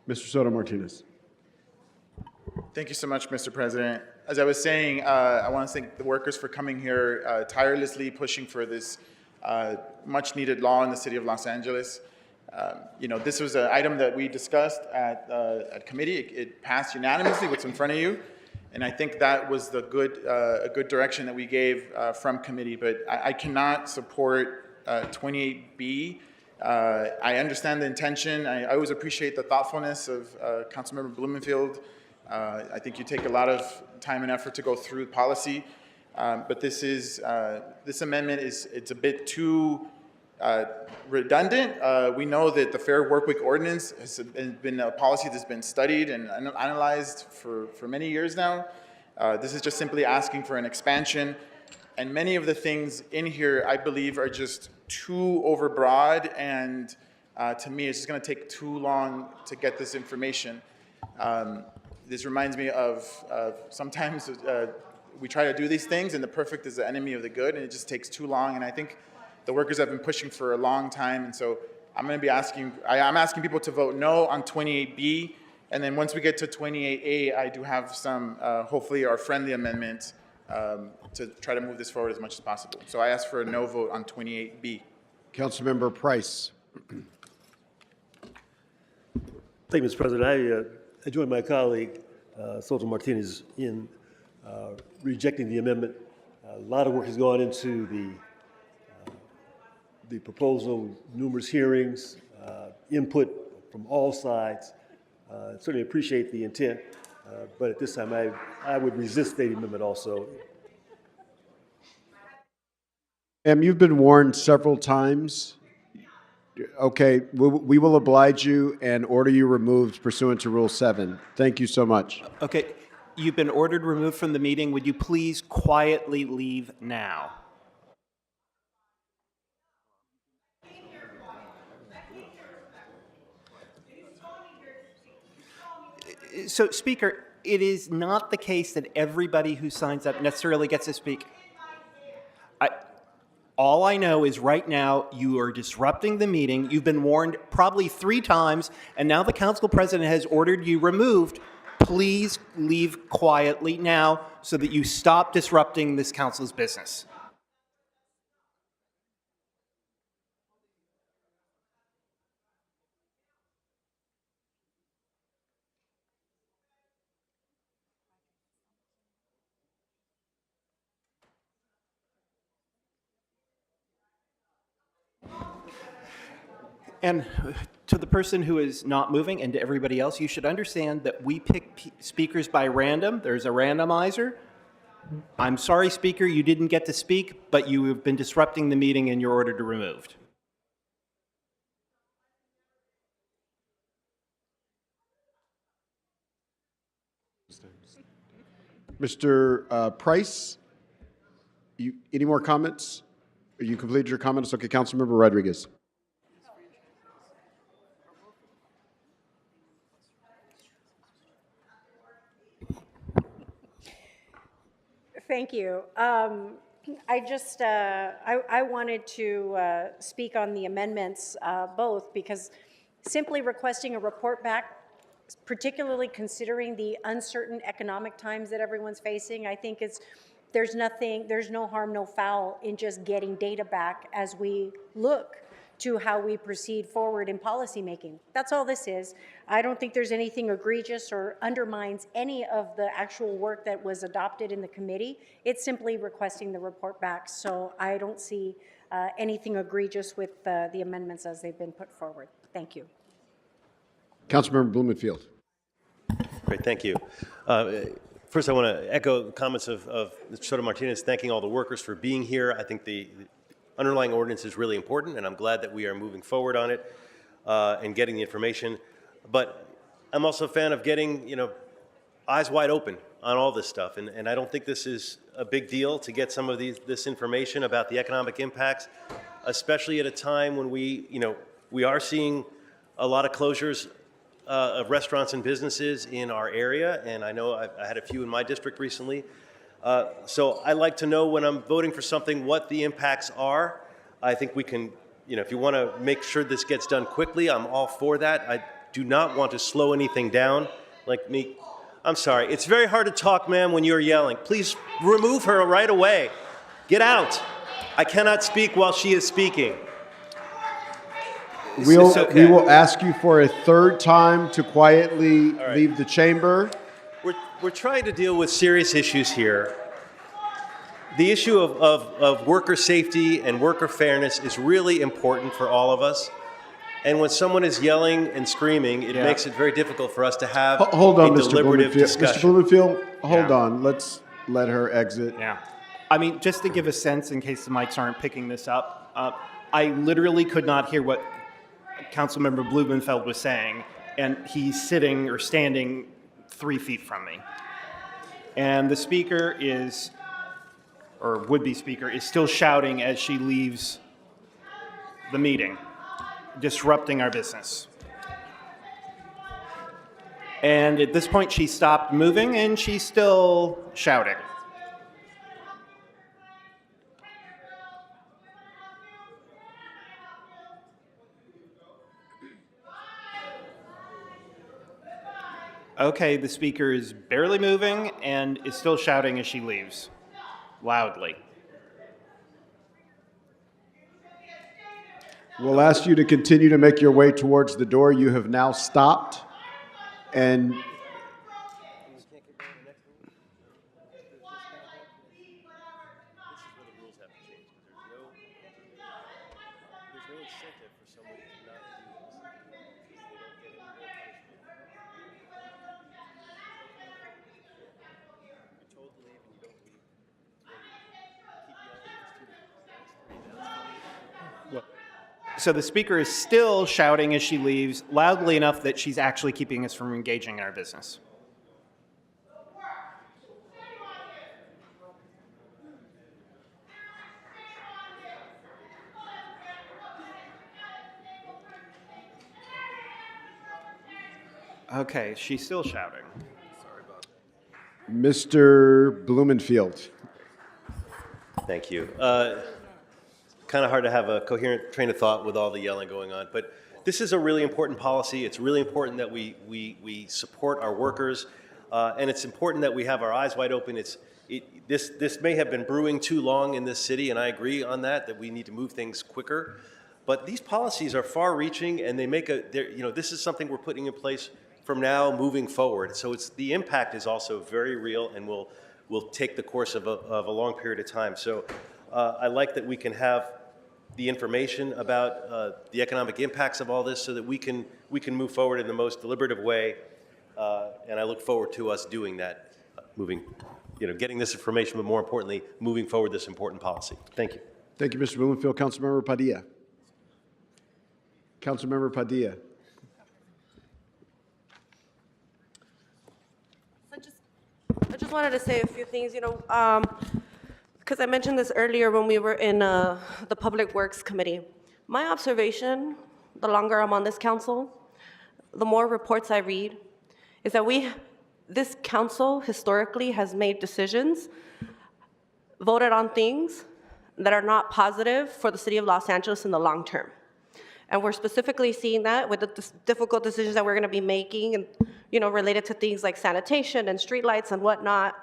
Mr. Soto Martinez. Thank you so much, Mr. President. As I was saying, I want to thank the workers for coming here, tirelessly pushing for this much-needed law in the city of Los Angeles. This was an item that we discussed at committee. It passed unanimously, what's in front of you, and I think that was a good direction that we gave from committee. But I cannot support 28B. I understand the intention. I always appreciate the thoughtfulness of Councilmember Bloomfield. I think you take a lot of time and effort to go through policy, but this amendment it's a bit too redundant. We know that the Fair Workweek Ordinance has been a policy that's been studied and analyzed for many years now. This is just simply asking for an expansion, and many of the things in here, I believe, are just too overbroad, and to me, it's just going to take too long to get this information. This reminds me of sometimes we try to do these things, and the perfect is the enemy of the good, and it just takes too long. And I think the workers have been pushing for a long time, and so I'm asking people to vote no on 28B, and then once we get to 28A, I do have some, hopefully, our friendly amendments to try to move this forward as much as possible. So I ask for a no vote on 28B. Councilmember Price. Thank you, Mr. President. I join my colleague, Soto Martinez, in rejecting the amendment. A lot of work has gone into the proposal, numerous hearings, input from all sides. Certainly appreciate the intent, but at this time, I would resist the amendment also. You've been warned several times. Okay, we will oblige you and order you removed pursuant to Rule 7. Thank you so much. Okay, you've been ordered removed from the meeting. Would you please quietly leave now? So, Speaker, it is not the case that everybody who signs up necessarily gets to speak. All I know is right now you are disrupting the meeting. You've been warned probably 3 times, and now the council president has ordered you removed. Please leave quietly now so that you stop disrupting this council's business. And to the person who is not moving and to everybody else, you should understand that we pick speakers by random. There's a randomizer. I'm sorry, Speaker, you didn't get to speak, but you have been disrupting the meeting and you're ordered to removed. Mr. Price, any more comments? You completed your comments? Okay, Councilmember Rodriguez. Thank you. I just, I wanted to speak on the amendments both because simply requesting a report back, particularly considering the uncertain economic times that everyone's facing, I think there's no harm, no foul in just getting data back as we look to how we proceed forward in policymaking. That's all this is. I don't think there's anything egregious or undermines any of the actual work that was adopted in the committee. It's simply requesting the report back. So I don't see anything egregious with the amendments as they've been put forward. Thank you. Councilmember Blumenfield. Great, thank you. First, I want to echo the comments of Mr. Soto Martinez, thanking all the workers for being here. I think the underlying ordinance is really important, and I'm glad that we are moving forward on it and getting the information. But I'm also a fan of getting, eyes wide open on all this stuff. And I don't think this is a big deal to get some of this information about the economic impacts, especially at a time when we are seeing a lot of closures of restaurants and businesses in our area. And I know I had a few in my district recently. So I like to know when I'm voting for something what the impacts are. I think we can, if you want to make sure this gets done quickly, I'm all for that. I do not want to slow anything down like me. I'm sorry. It's very hard to talk, ma'am, when you're yelling. Please remove her right away. Get out. I cannot speak while she is speaking. We will ask you for a third time to quietly leave the chamber. We're trying to deal with serious issues here. The issue of worker safety and worker fairness is really important for all of us. And when someone is yelling and screaming, it makes it very difficult for us to have hold on, a Mr. deliberative Blumenfield. discussion. Mr. Blumenfield, hold on. Let's let her exit. Yeah. I mean, just to give a sense, in case the mics aren't picking this up, I literally could not hear what Councilmember Blumenfeld was saying, and he's sitting or standing 3 feet from me. And the speaker is, or would-be speaker, is still shouting as she leaves the meeting, disrupting our business. And at this point, she stopped moving, and she's still shouting. Okay, the speaker is barely moving and is still shouting as she leaves, loudly. We'll ask you to continue to make your way towards the door. You have now stopped, and so the speaker is still shouting as she leaves, loudly enough that she's actually keeping us from engaging in our business. Okay, she's still shouting. Sorry about that. Mr. Blumenfield. Thank you. Kind of hard to have a coherent train of thought with all the yelling going on, but this is a really important policy. It's really important that we support our workers, and it's important that we have our eyes wide open. This may have been brewing too long in this city, and I agree on that we need to move things quicker. But these policies are far-reaching, and they make this is something we're putting in place from now moving forward. So the impact is also very real, and will take the course of a long period of time. So I like that we can have the information about the economic impacts of all this, so that we can move forward in the most deliberative way. And I look forward to us doing that, getting this information, but more importantly, moving forward this important policy. Thank you. Thank you, Mr. Blumenfield. Councilmember Padilla. Councilmember Padilla. I just wanted to say a few things, because I mentioned this earlier when we were in the Public Works Committee. My observation, the longer I'm on this council, the more reports I read, is that this council historically has made decisions, voted on things that are not positive for the city of Los Angeles in the long term. And we're specifically seeing that with the difficult decisions that we're going to be making, and related to things like sanitation and streetlights and whatnot,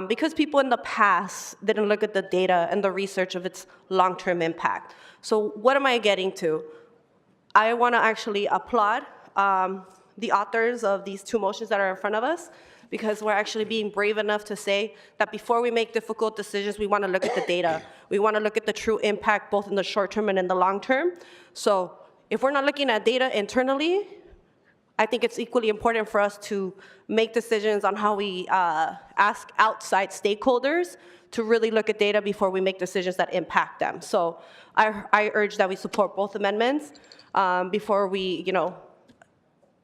because people in the past didn't look at the data and the research of its long-term impact. So what am I getting to? I want to actually applaud the authors of these two motions that are in front of us, because we're actually being brave enough to say that before we make difficult decisions, we want to look at the data. We want to look at the true impact, both in the short term and in the long term. So if we're not looking at data internally, I think it's equally important for us to make decisions on how we ask outside stakeholders to really look at data before we make decisions that impact them. So I urge that we support both amendments before we,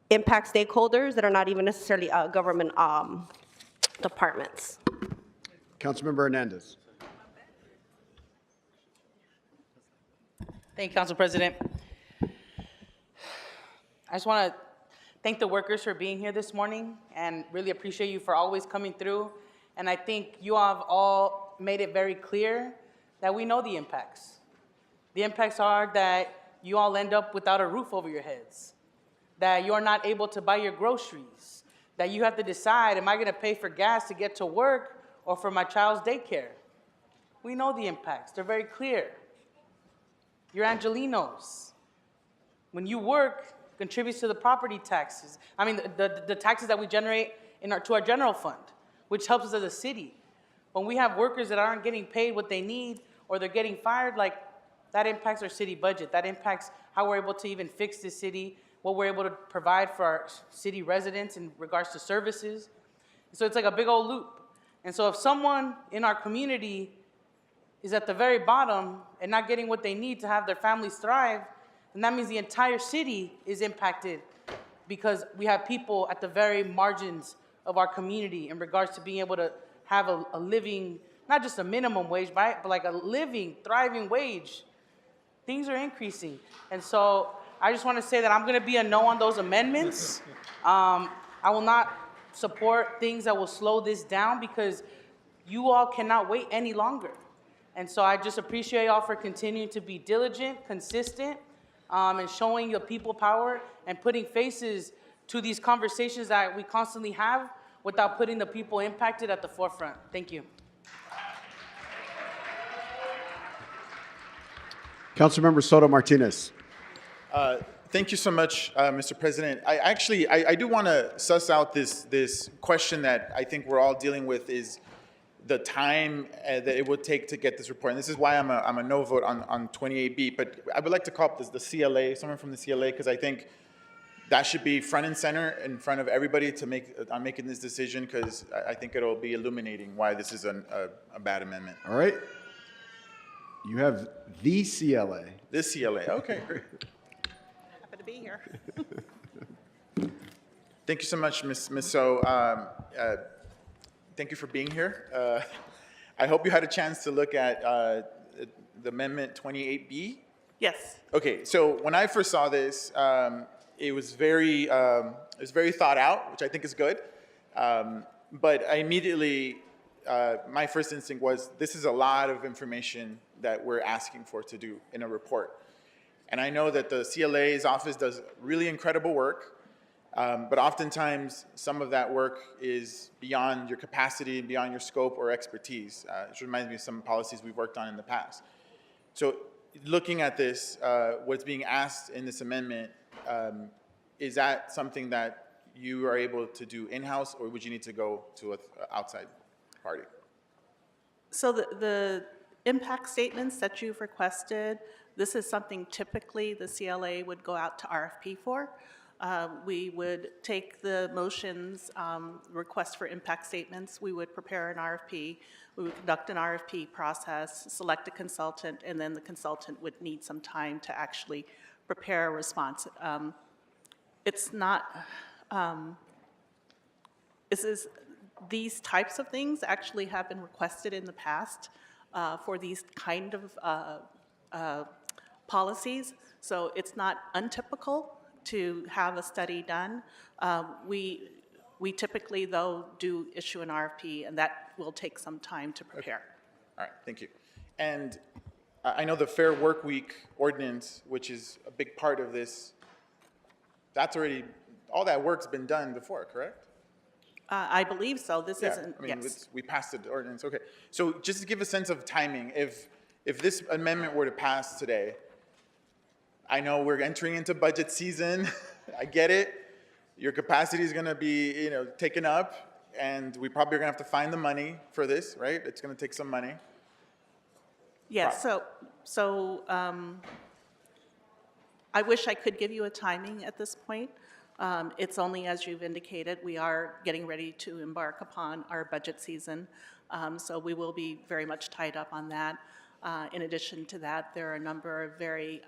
impact stakeholders that are not even necessarily government departments. Councilmember Hernandez. Thank you, Council President. I just want to thank the workers for being here this morning, and really appreciate you for always coming through. And I think you have all made it very clear that we know the impacts. The impacts are that you all end up without a roof over your heads, that you are not able to buy your groceries, that you have to decide, am I going to pay for gas to get to work or for my child's daycare? We know the impacts. They're very clear. You're Angelinos. When you work, contributes to the property taxes. I mean, the taxes that we generate to our general fund, which helps us as a city. When we have workers that aren't getting paid what they need, or they're getting fired, that impacts our city budget. That impacts how we're able to even fix the city, what we're able to provide for our city residents in regards to services. So it's like a big old loop. And so if someone in our community is at the very bottom and not getting what they need to have their families thrive, then that means the entire city is impacted, because we have people at the very margins of our community in regards to being able to have a living, not just a minimum wage, but like a living, thriving wage. Things are increasing. And so I just want to say that I'm going to be a no on those amendments. I will not support things that will slow this down, because you all cannot wait any longer. And so I just appreciate y'all for continuing to be diligent, consistent, and showing your people power and putting faces to these conversations that we constantly have without putting the people impacted at the forefront. Thank you. Councilmember Soto Martinez. Thank you so much, Mr. President. I do want to suss out this question that I think we're all dealing with, is the time that it would take to get this report. And this is why I'm a no vote on 28B. But I would like to call up the CLA, someone from the CLA, because I think that should be front and center in front of everybody to making this decision, because I think it'll be illuminating why this is a bad amendment. All right. You have the CLA. This CLA, okay, great. Happy to be here. Thank you so much, Ms. So. Thank you for being here. I hope you had a chance to look at the Amendment 28B. Yes. Okay, so when I first saw this, it was very thought out, which I think is good. But I immediately, my first instinct was, this is a lot of information that we're asking for to do in a report. And I know that the CLA's office does really incredible work. But oftentimes, some of that work is beyond your capacity, beyond your scope or expertise. It reminds me of some policies we've worked on in the past. So looking at this, what's being asked in this amendment, is that something that you are able to do in-house, or would you need to go to an outside party? So the impact statements that you've requested, this is something typically the CLA would go out to RFP for. We would take the motions, request for impact statements, we would prepare an RFP, we would conduct an RFP process, select a consultant, and then the consultant would need some time to actually prepare a response. It's not, these types of things actually have been requested in the past for these kind of policies, so it's not untypical to have a study done. We typically, though, do issue an RFP, and that will take some time to prepare. All right, thank you. And I know the Fair Work Week ordinance, which is a big part of this, that's already, all that work's been done before, correct? I believe so. This isn't, I mean, yes. we passed the ordinance, okay. So just to give a sense of timing, if this amendment were to pass today, I know we're entering into budget season. I get it. Your capacity is going to be, taken up, and we probably are going to have to find the money for this, right? It's going to take some money. Yes. So I wish I could give you a timing at this point. It's only, as you've indicated, we are getting ready to embark upon our budget season, so we will be very much tied up on that. In addition to that, there are a number of very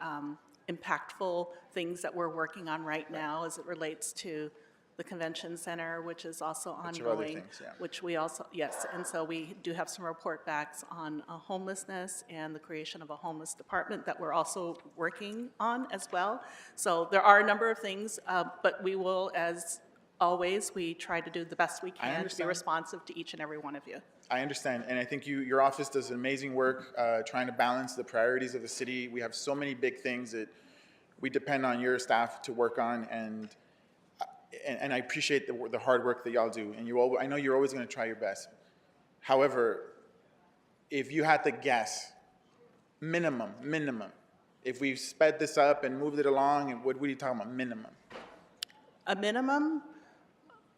impactful things that we're working on right now as it relates to the convention center, which is also ongoing, which we also, yes, and so we do have some report backs on homelessness and the creation of a homeless department that we're also working on as well. So there are a number of things, but we will, as always, we try to do the best we can to be responsive to each and every one of you. I understand, and I think your office does amazing work trying to balance the priorities of the city. We have so many big things that we depend on your staff to work on, and I appreciate the hard work that y'all do, and I know you're always going to try your best. However, if you had to guess, minimum, if we sped this up and moved it along, and what are you talking about, minimum? A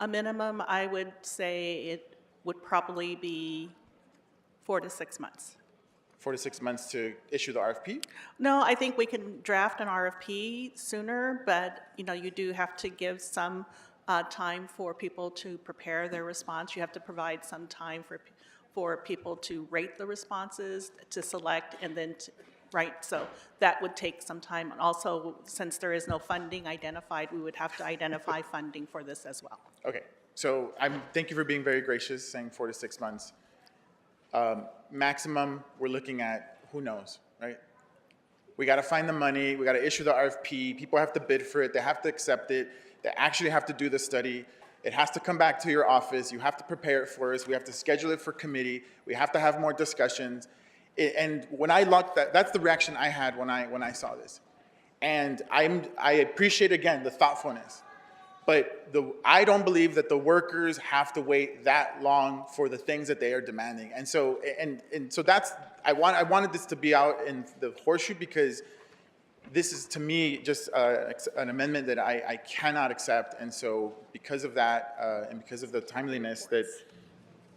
minimum, I would say it would probably be 4 to 6 months. 4 to 6 months to issue the RFP? No, I think we can draft an RFP sooner, but you do have to give some time for people to prepare their response. You have to provide some time for people to rate the responses, to select, and then right? So that would take some time. And also, since there is no funding identified, we would have to identify funding for this as well. Okay, so thank you for being very gracious, saying 4 to 6 months. Maximum, we're looking at, who knows, right? We got to find the money. We got to issue the RFP. People have to bid for it. They have to accept it. They actually have to do the study. It has to come back to your office. You have to prepare it for us. We have to schedule it for committee. We have to have more discussions. And when I looked at, that's the reaction I had when I saw this. And I appreciate, again, the thoughtfulness. But I don't believe that the workers have to wait that long for the things that they are demanding. And so that's, I wanted this to be out in the horseshoe because this is, to me, just an amendment that I cannot accept. And so because of that, and because of the timeliness that,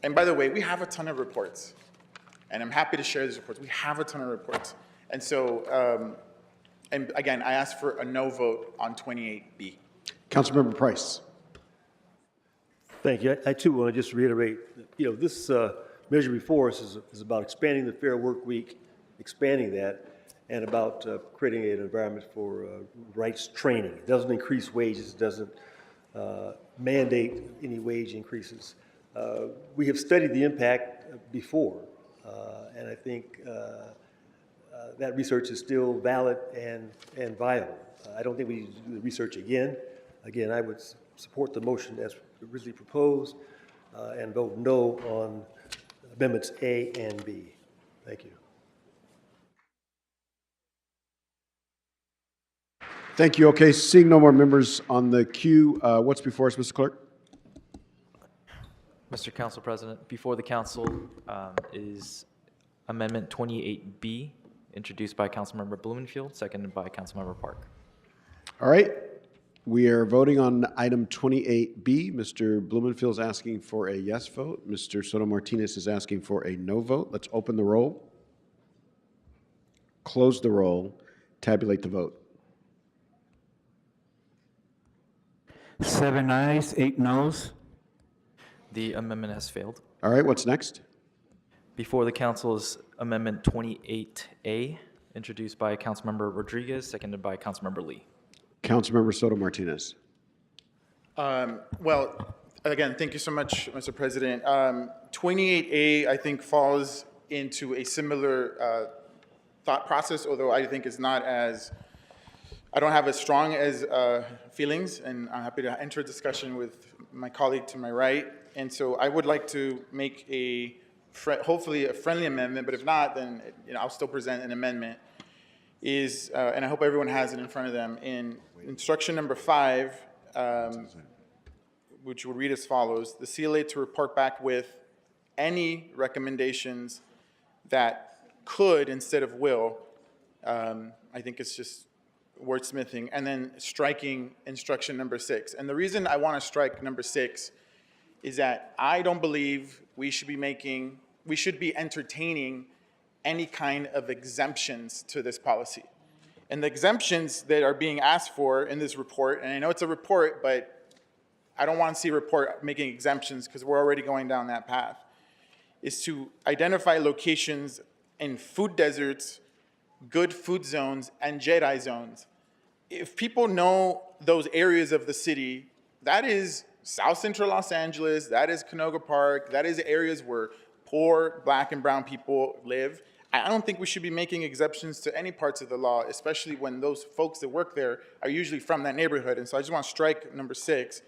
and by the way, we have a ton of reports. And I'm happy to share these reports. We have a ton of reports. And so, and again, I asked for a no vote on 28B. Councilmember Price. Thank you. I too want to just reiterate, this measure before us is about expanding the Fair Work Week, expanding that, and about creating an environment for rights training. It doesn't increase wages, it doesn't mandate any wage increases. We have studied the impact before, and I think that research is still valid and viable. I don't think we need to do the research again. Again, I would support the motion as originally proposed and vote no on amendments A and B. Thank you. Thank you. Okay, seeing no more members on the queue, what's before us, Mr. Clerk? Mr. Council President, before the council is Amendment 28B, introduced by Councilmember Blumenfield, seconded by Councilmember Park. All right. We are voting on item 28B. Mr. Blumenfield is asking for a yes vote. Mr. Soto Martinez is asking for a no vote. Let's open the roll, close the roll, tabulate the vote. 7 ayes, 8 noes. The amendment has failed. All right, what's next? Before the council is Amendment 28A, introduced by Councilmember Rodriguez, seconded by Councilmember Lee. Councilmember Soto Martinez. Well, again, thank you so much, Mr. President. 28A, I think, falls into a similar thought process, although I think it's not as, I don't have as strong as feelings, and I'm happy to enter a discussion with my colleague to my right. And so I would like to make a, hopefully a friendly amendment, but if not, then I'll still present an amendment. And I hope everyone has it in front of them, in instruction number 5, which would read as follows: the CLA to report back with any recommendations that could instead of will. I think it's just wordsmithing, and then striking instruction number 6. And the reason I want to strike number 6 is that I don't believe we should be entertaining any kind of exemptions to this policy. And the exemptions that are being asked for in this report, and I know it's a report, but I don't want to see a report making exemptions because we're already going down that path, is to identify locations in food deserts, good food zones, and Jedi zones. If people know those areas of the city, that is South Central Los Angeles, that is Canoga Park, that is areas where poor Black and brown people live. I don't think we should be making exceptions to any parts of the law, especially when those folks that work there are usually from that neighborhood. And so I just want to strike number 6.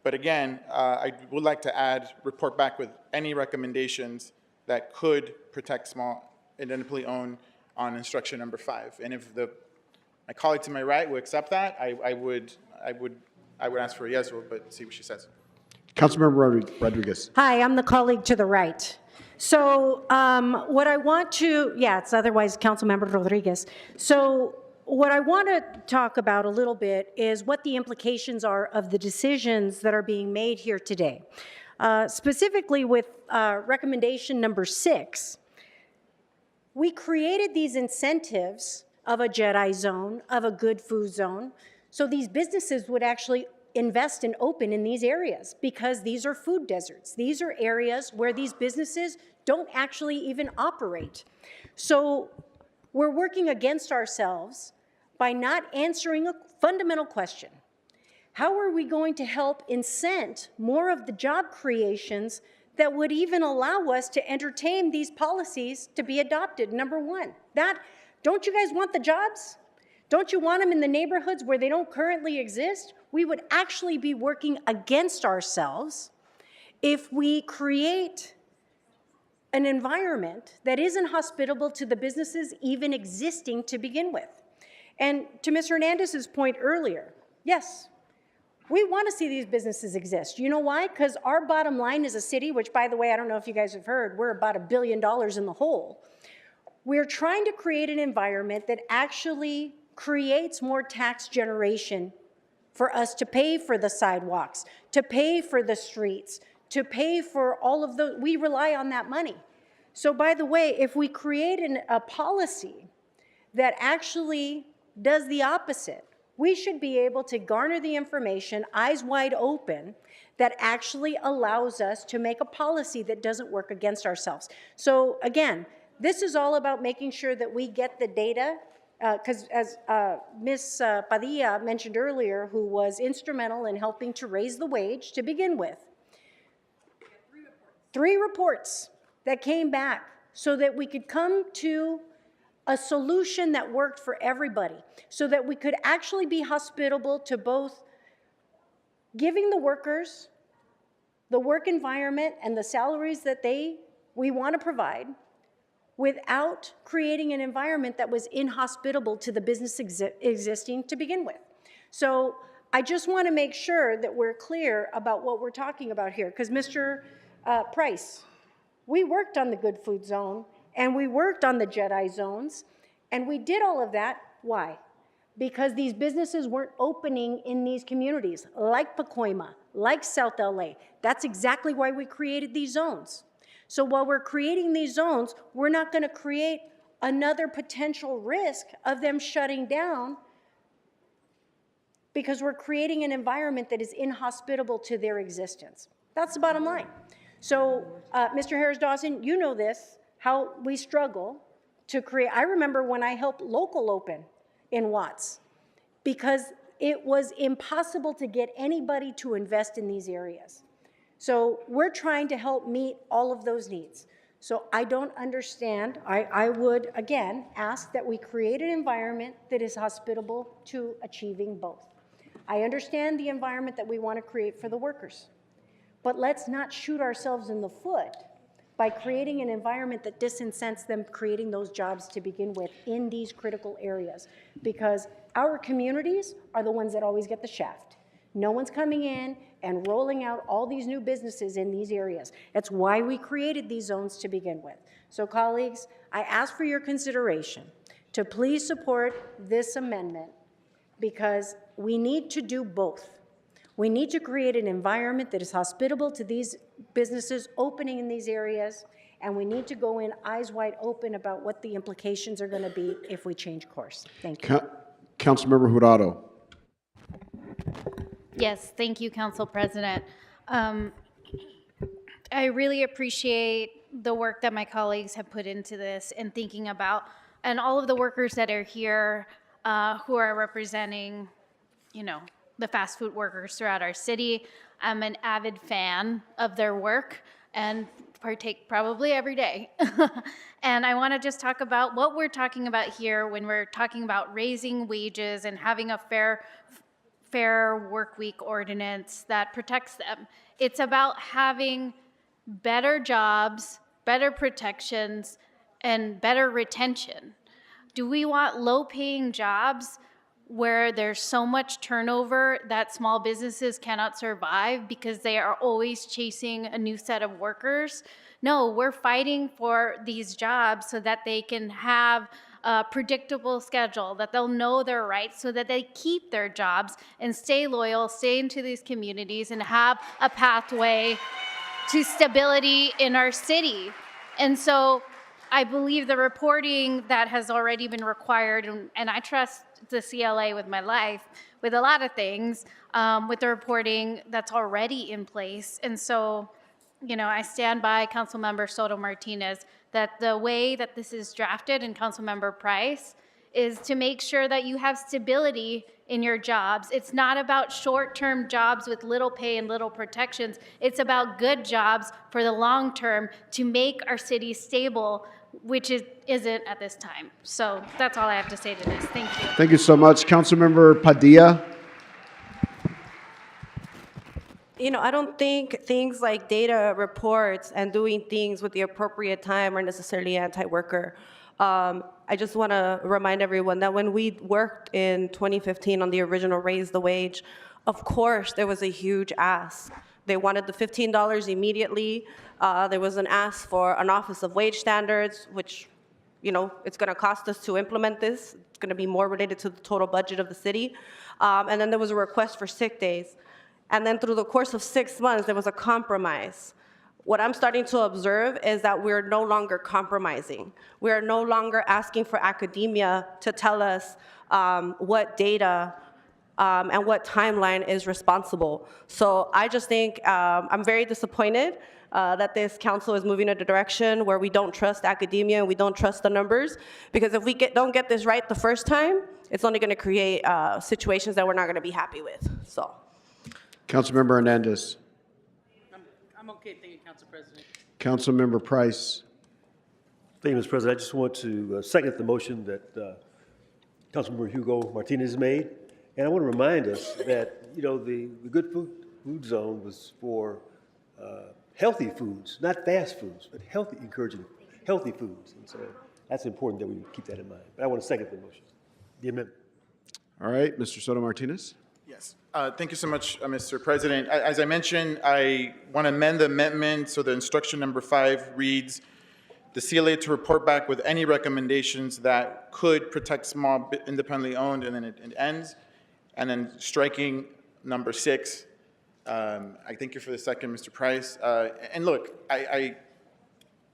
But again, I would like to add, report back with any recommendations that could protect small, independently owned on instruction number 5. And if my colleague to my right would accept that, I would ask for a yes vote, but see what she says. Councilmember Rodriguez. Hi, I'm the colleague to the right. So what I want to, it's otherwise Councilmember Rodriguez. So what I want to talk about a little bit is what the implications are of the decisions that are being made here today. Specifically with recommendation number 6, we created these incentives of a Jedi zone, of a good food zone, so these businesses would actually invest and open in these areas because these are food deserts. These are areas where these businesses don't actually even operate. So we're working against ourselves by not answering a fundamental question. How are we going to help incent more of the job creations that would even allow us to entertain these policies to be adopted? Number one, don't you guys want the jobs? Don't you want them in the neighborhoods where they don't currently exist? We would actually be working against ourselves if we create an environment that isn't hospitable to the businesses even existing to begin with. And to Ms. Hernandez's point earlier, yes, We want to see these businesses exist. You know why? Because our bottom line as a city, which by the way, I don't know if you guys have heard, we're about $1 billion in the hole. We're trying to create an environment that actually creates more tax generation for us to pay for the sidewalks, to pay for the streets, to pay for all of those. We rely on that money. So by the way, if we create a policy that actually does the opposite, we should be able to garner the information, eyes wide open, that actually allows us to make a policy that doesn't work against ourselves. So again, this is all about making sure that we get the data, because as Ms. Padilla mentioned earlier, who was instrumental in helping to raise the wage to begin with. 3 reports that came back so that we could come to a solution that worked for everybody, so that we could actually be hospitable to both giving the workers the work environment and the salaries that we want to provide, without creating an environment that was inhospitable to the business existing to begin with. So I just want to make sure that we're clear about what we're talking about here, because Mr. Price, we worked on the good food zone, and we worked on the Jedi zones, and we did all of that. Why? Because these businesses weren't opening in these communities, like Pacoima, like South LA. That's exactly why we created these zones. So while we're creating these zones, we're not going to create another potential risk of them shutting down, because we're creating an environment that is inhospitable to their existence. That's the bottom line. So, Mr. Harris-Dawson, you know this, how we struggle to create. I remember when I helped Local open in Watts, because it was impossible to get anybody to invest in these areas. So we're trying to help meet all of those needs. So I don't understand. I would, again, ask that we create an environment that is hospitable to achieving both. I understand the environment that we want to create for the workers, but let's not shoot ourselves in the foot by creating an environment that disincents them creating those jobs to begin with in these critical areas, because our communities are the ones that always get the shaft. No one's coming in and rolling out all these new businesses in these areas. That's why we created these zones to begin with. So colleagues, I ask for your consideration to please support this amendment, because we need to do both. We need to create an environment that is hospitable to these businesses opening in these areas, and we need to go in eyes wide open about what the implications are going to be if we change course. Thank you. Councilmember Jurado. Yes, thank you, Council President. I really appreciate the work that my colleagues have put into this and thinking about, and all of the workers that are here who are representing, the fast food workers throughout our city. I'm an avid fan of their work and partake probably every day. And I want to just talk about what we're talking about here when we're talking about raising wages and having a fair work week ordinance that protects them. It's about having better jobs, better protections, and better retention. Do we want low-paying jobs where there's so much turnover that small businesses cannot survive because they are always chasing a new set of workers? No, we're fighting for these jobs so that they can have a predictable schedule, that they'll know their rights, so that they keep their jobs and stay loyal, stay into these communities, and have a pathway to stability in our city. And so I believe the reporting that has already been required, and I trust the CLA with my life, with a lot of things, with the reporting that's already in place. And so, I stand by Councilmember Soto Martinez that the way that this is drafted, and Councilmember Price, is to make sure that you have stability in your jobs. It's not about short-term jobs with little pay and little protections. It's about good jobs for the long term to make our city stable, which isn't at this time. So that's all I have to say to this. Thank you. Thank you so much. Councilmember Padilla. I don't think things like data reports and doing things with the appropriate time are necessarily anti-worker. I just want to remind everyone that when we worked in 2015 on the original Raise the Wage, Of course, there was a huge ask. They wanted the $15 immediately. There was an ask for an Office of Wage Standards, which, you know, it's going to cost us to implement this. It's going to be more related to the total budget of the city. And then there was a request for sick days. And then through the course of 6 months, there was a compromise. What I'm starting to observe is that we're no longer compromising. We are no longer asking for academia to tell us what data and what timeline is responsible. So I just think I'm very disappointed that this council is moving in a direction where we don't trust academia and we don't trust the numbers, because if we don't get this right the first time, it's only going to create situations that we're not going to be happy with. So. Councilmember Hernandez. I'm okay, thank you, Council President. Councilmember Price. Thank you, Mr. President. I just want to second the motion that Councilmember Hugo Martinez made. And I want to remind us that, you know, the good food zone was for healthy foods, not fast foods, but healthy, encouraging healthy foods. And so that's important that we keep that in mind. But I want to second the motion, the amendment. All right, Mr. Soto Martinez. Yes. Thank you so much, Mr. President. As I mentioned, I want to amend the amendment so the instruction number 5 reads, the CLA to report back with any recommendations that could protect small, independently owned, and then it ends. And then striking number 6. I thank you for the second, Mr. Price. And look, the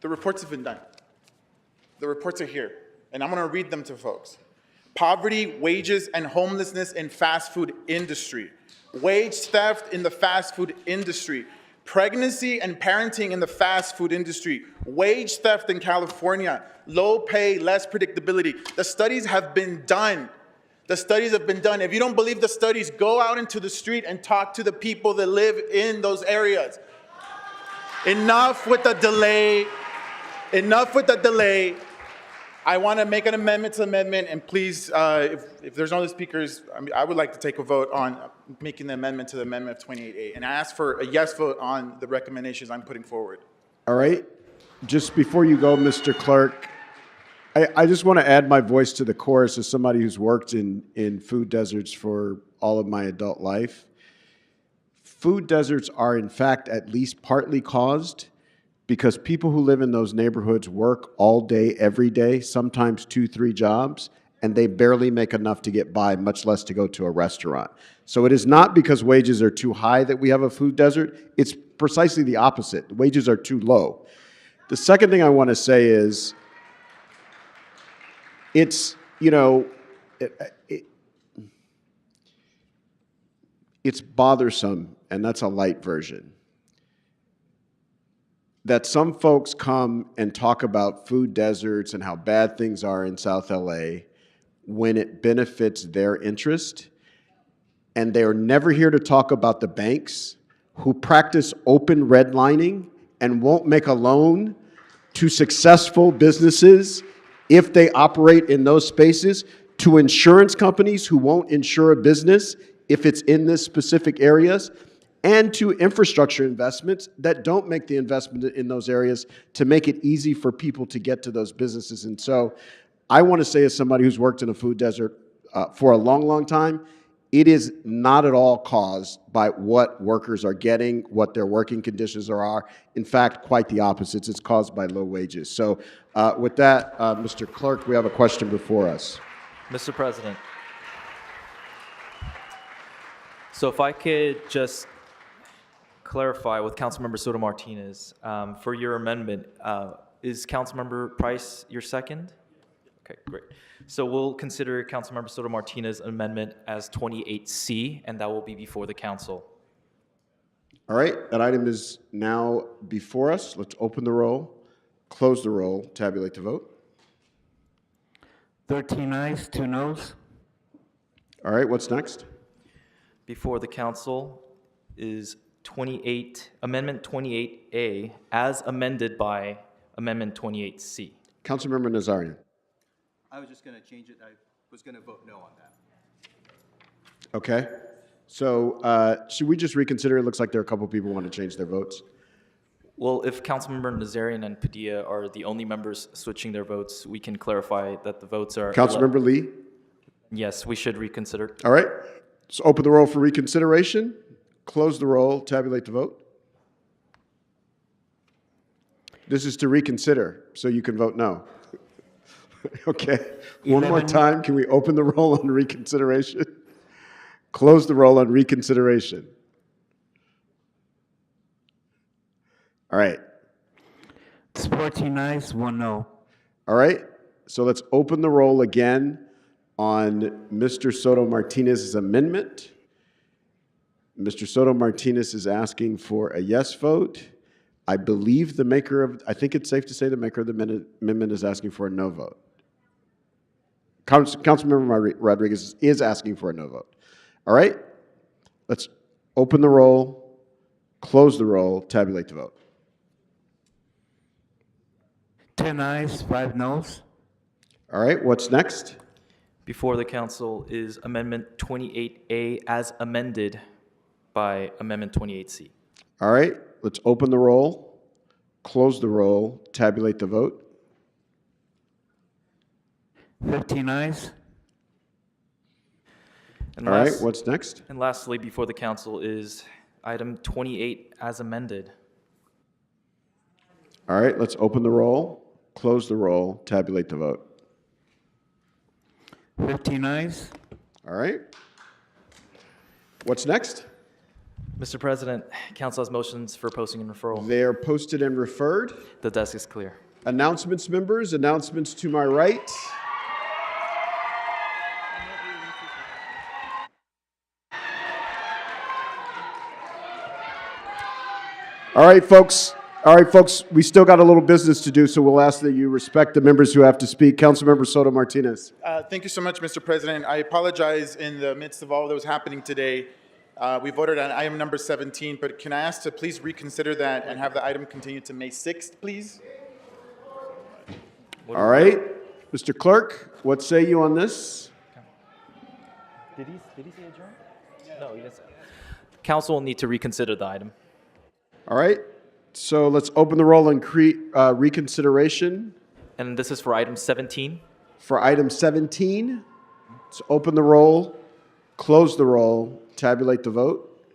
reports have been done. The reports are here, and I'm going to read them to folks. Poverty, wages, and homelessness in fast food industry. Wage theft in the fast food industry. Pregnancy and parenting in the fast food industry. Wage theft in California. Low pay, less predictability. The studies have been done. The studies have been done. If you don't believe the studies, go out into the street and talk to the people that live in those areas. Enough with the delay. Enough with the delay. I want to make an amendment to the amendment, and please, if there's no other speakers, I would like to take a vote on making the amendment to the amendment of 28A, and I ask for a yes vote on the recommendations I'm putting forward. All right. Just before you go, Mr. Clerk, I just want to add my voice to the chorus as somebody who's worked in food deserts for all of my adult life. Food deserts are, in fact, at least partly caused because people who live in those neighborhoods work all day, every day, sometimes 2-3 jobs, and they barely make enough to get by, much less to go to a restaurant. So it is not because wages are too high that we have a food desert. It's precisely the opposite. Wages are too low. The second thing I want to say is, it's, you know, it's bothersome, and that's a light version, that some folks come and talk about food deserts and how bad things are in South LA when it benefits their interest, and they're never here to talk about the banks who practice open redlining and won't make a loan to successful businesses if they operate in those spaces, to insurance companies who won't insure a business if it's in this specific areas, and to infrastructure investments that don't make the investment in those areas to make it easy for people to get to those businesses. And so I want to say, as somebody who's worked in a food desert for a long, long time, it is not at all caused by what workers are getting, what their working conditions are. In fact, quite the opposite. It's caused by low wages. So with that, Mr. Clerk, we have a question before us. Mr. President. So if I could just clarify with Councilmember Soto Martinez, for your amendment, is Councilmember Price your second? Okay, great. So we'll consider Councilmember Soto Martinez amendment as 28C, and that will be before the council. All right, that item is now before us. Let's open the roll, close the roll, tabulate the vote. 13 ayes, 2 noes. All right, what's next? Before the council is Amendment 28A as amended by Amendment 28C. Councilmember Nazarian. I was just going to change it. I was going to vote no on that. Okay. So should we just reconsider? It looks like there are a couple people who want to change their votes. Well, if Councilmember Nazarian and Padilla are the only members switching their votes, we can clarify that the votes are... Councilmember Lee? Yes, we should reconsider. All right. Let's open the roll for reconsideration, close the roll, tabulate the vote. This is to reconsider, so you can vote no. Okay, one more time, can we open the roll on reconsideration? Close the roll on reconsideration. All right. It's 14 ayes, 1 no. All right, so let's open the roll again on Mr. Soto Martinez's amendment. Mr. Soto Martinez is asking for a yes vote. I believe the maker of, I think it's safe to say the maker of the amendment is asking for a no vote. Councilmember Rodriguez is asking for a no vote. All right, let's open the roll, close the roll, tabulate the vote. 10 ayes, 5 noes. All right, what's next? Before the council is Amendment 28A as amended by Amendment 28C. All right, let's open the roll, close the roll, tabulate the vote. 15 ayes. And All right, what's next? And lastly, before the council is item 28 as amended. All right, let's open the roll, close the roll, tabulate the vote. 15 ayes. All right. What's next? Mr. President, council has motions for posting and referral. They are posted and referred. The desk is clear. Announcements, members. Announcements to my right. All right, folks. All right, folks, we still got a little business to do, so we'll ask that you respect the members who have to speak. Councilmember Soto Martinez. Thank you so much, Mr. President. I apologize in the midst of all that was happening today. We voted on item number 17, but can I ask to please reconsider that and have the item continue to May 6th, please? All right. Mr. Clerk, what say you on this? Did he say adjourn? No, he didn't say. Council will need to reconsider the item. All right. So let's open the roll and reconsideration. And this is for item 17. For item 17, let's open the roll, close the roll, tabulate the vote.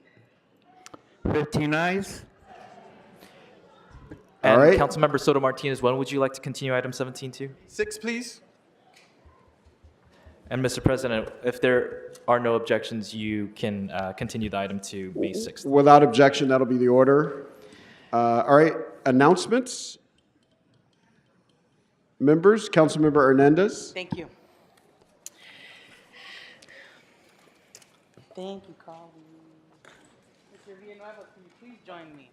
15 ayes. And all right. Councilmember Soto Martinez, when would you like to continue item 17 to? 6, please. And Mr. President, if there are no objections, you can continue the item to May 6th. Without objection, that'll be the order. All right, announcements. Members, Councilmember Hernandez. Thank you. Thank you, colleague. Mr. Villanueva, can you please join me?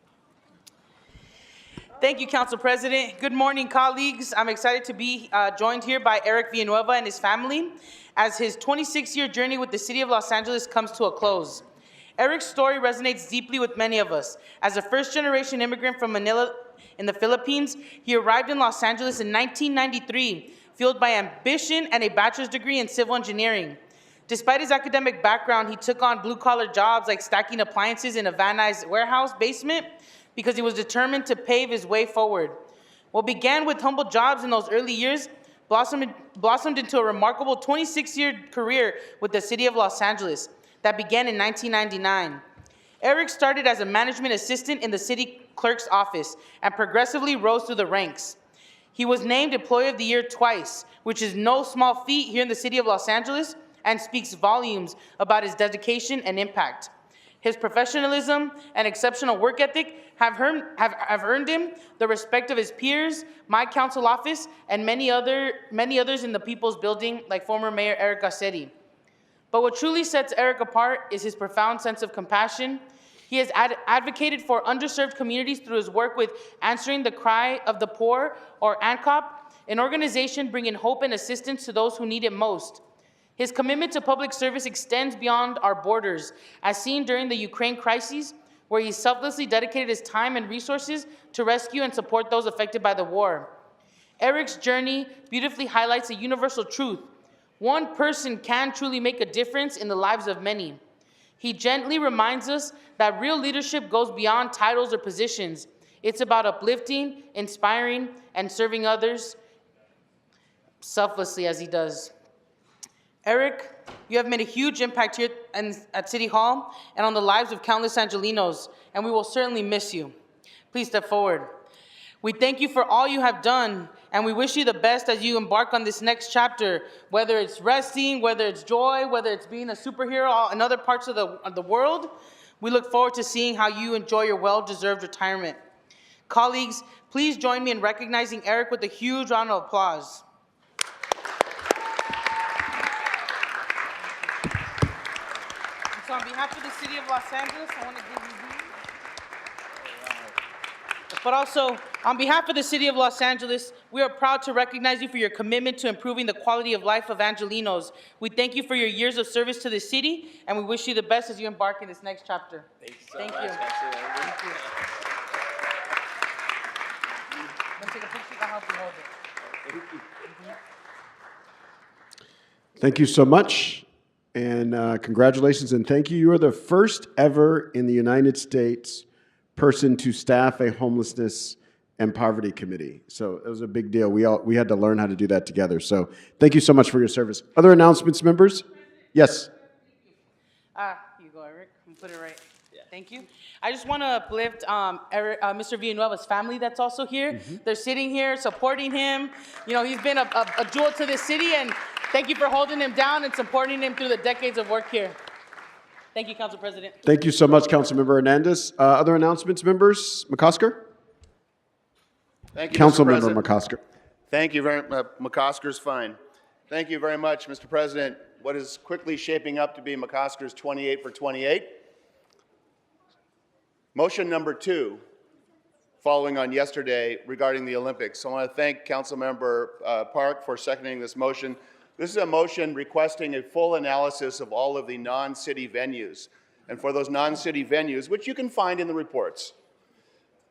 Thank you, Council President. Good morning, colleagues. I'm excited to be joined here by Eric Villanueva and his family as his 26-year journey with the City of Los Angeles comes to a close. Eric's story resonates deeply with many of us. As a first-generation immigrant from Manila in the Philippines, he arrived in Los Angeles in 1993, fueled by ambition and a bachelor's degree in civil engineering. Despite his academic background, he took on blue-collar jobs like stacking appliances in a Van Nuys warehouse basement because he was determined to pave his way forward. What began with humble jobs in those early years blossomed into a remarkable 26-year career with the City of Los Angeles that began in 1999. Eric started as a management assistant in the city clerk's office and progressively rose through the ranks. He was named Employee of the Year twice, which is no small feat here in the City of Los Angeles and speaks volumes about his dedication and impact. His professionalism and exceptional work ethic have earned him the respect of his peers, my council office, and many others in the People's Building, like former Mayor Eric Garcetti. But what truly sets Eric apart is his profound sense of compassion. He has advocated for underserved communities through his work with Answering the Cry of the Poor, or ANCOP, an organization bringing hope and assistance to those who need it most. His commitment to public service extends beyond our borders, as seen during the Ukraine crisis, where he selflessly dedicated his time and resources to rescue and support those affected by the war. Eric's journey beautifully highlights a universal truth. One person can truly make a difference in the lives of many. He gently reminds us that real leadership goes beyond titles or positions. It's about uplifting, inspiring, and serving others selflessly as he does. Eric, you have made a huge impact here at City Hall and on the lives of countless Angelinos, and we will certainly miss you. Please step forward. We thank you for all you have done, and we wish you the best as you embark on this next chapter, whether it's resting, whether it's joy, whether it's being a superhero in other parts of the world. We look forward to seeing how you enjoy your well-deserved retirement. Colleagues, please join me in recognizing Eric with a huge round of applause. And so on behalf of the City of Los Angeles, I want to give you these. But also, on behalf of the City of Los Angeles, we are proud to recognize you for your commitment to improving the quality of life of Angelinos. We thank you for your years of service to the city, and we wish you the best as you embark in this next chapter. Thank you. Thank you. Take a picture, I'll help you hold it. Thank you so much, and congratulations, and thank you. You are the first ever in the United States person to staff a homelessness and poverty committee. So it was a big deal. We had to learn how to do that together. So thank you so much for your service. Other announcements, members? Yes. You go, Eric. Put it right. Thank you. I just want to uplift Mr. Villanueva's family that's also here. They're sitting here supporting him. You know, he's been a jewel to this city, and thank you for holding him down and supporting him through the decades of work here. Thank you, Council President. Thank you so much, Councilmember Hernandez. Other announcements, members? McCosker? Thank you, Councilmember McCosker. Thank you very much. McCosker's fine. Thank you very much, Mr. President. What is quickly shaping up to be McCosker's 28 for 28. Motion number 2, following on yesterday regarding the Olympics. I want to thank Councilmember Park for seconding this motion. This is a motion requesting a full analysis of all of the non-city venues. And for those non-city venues, which you can find in the reports,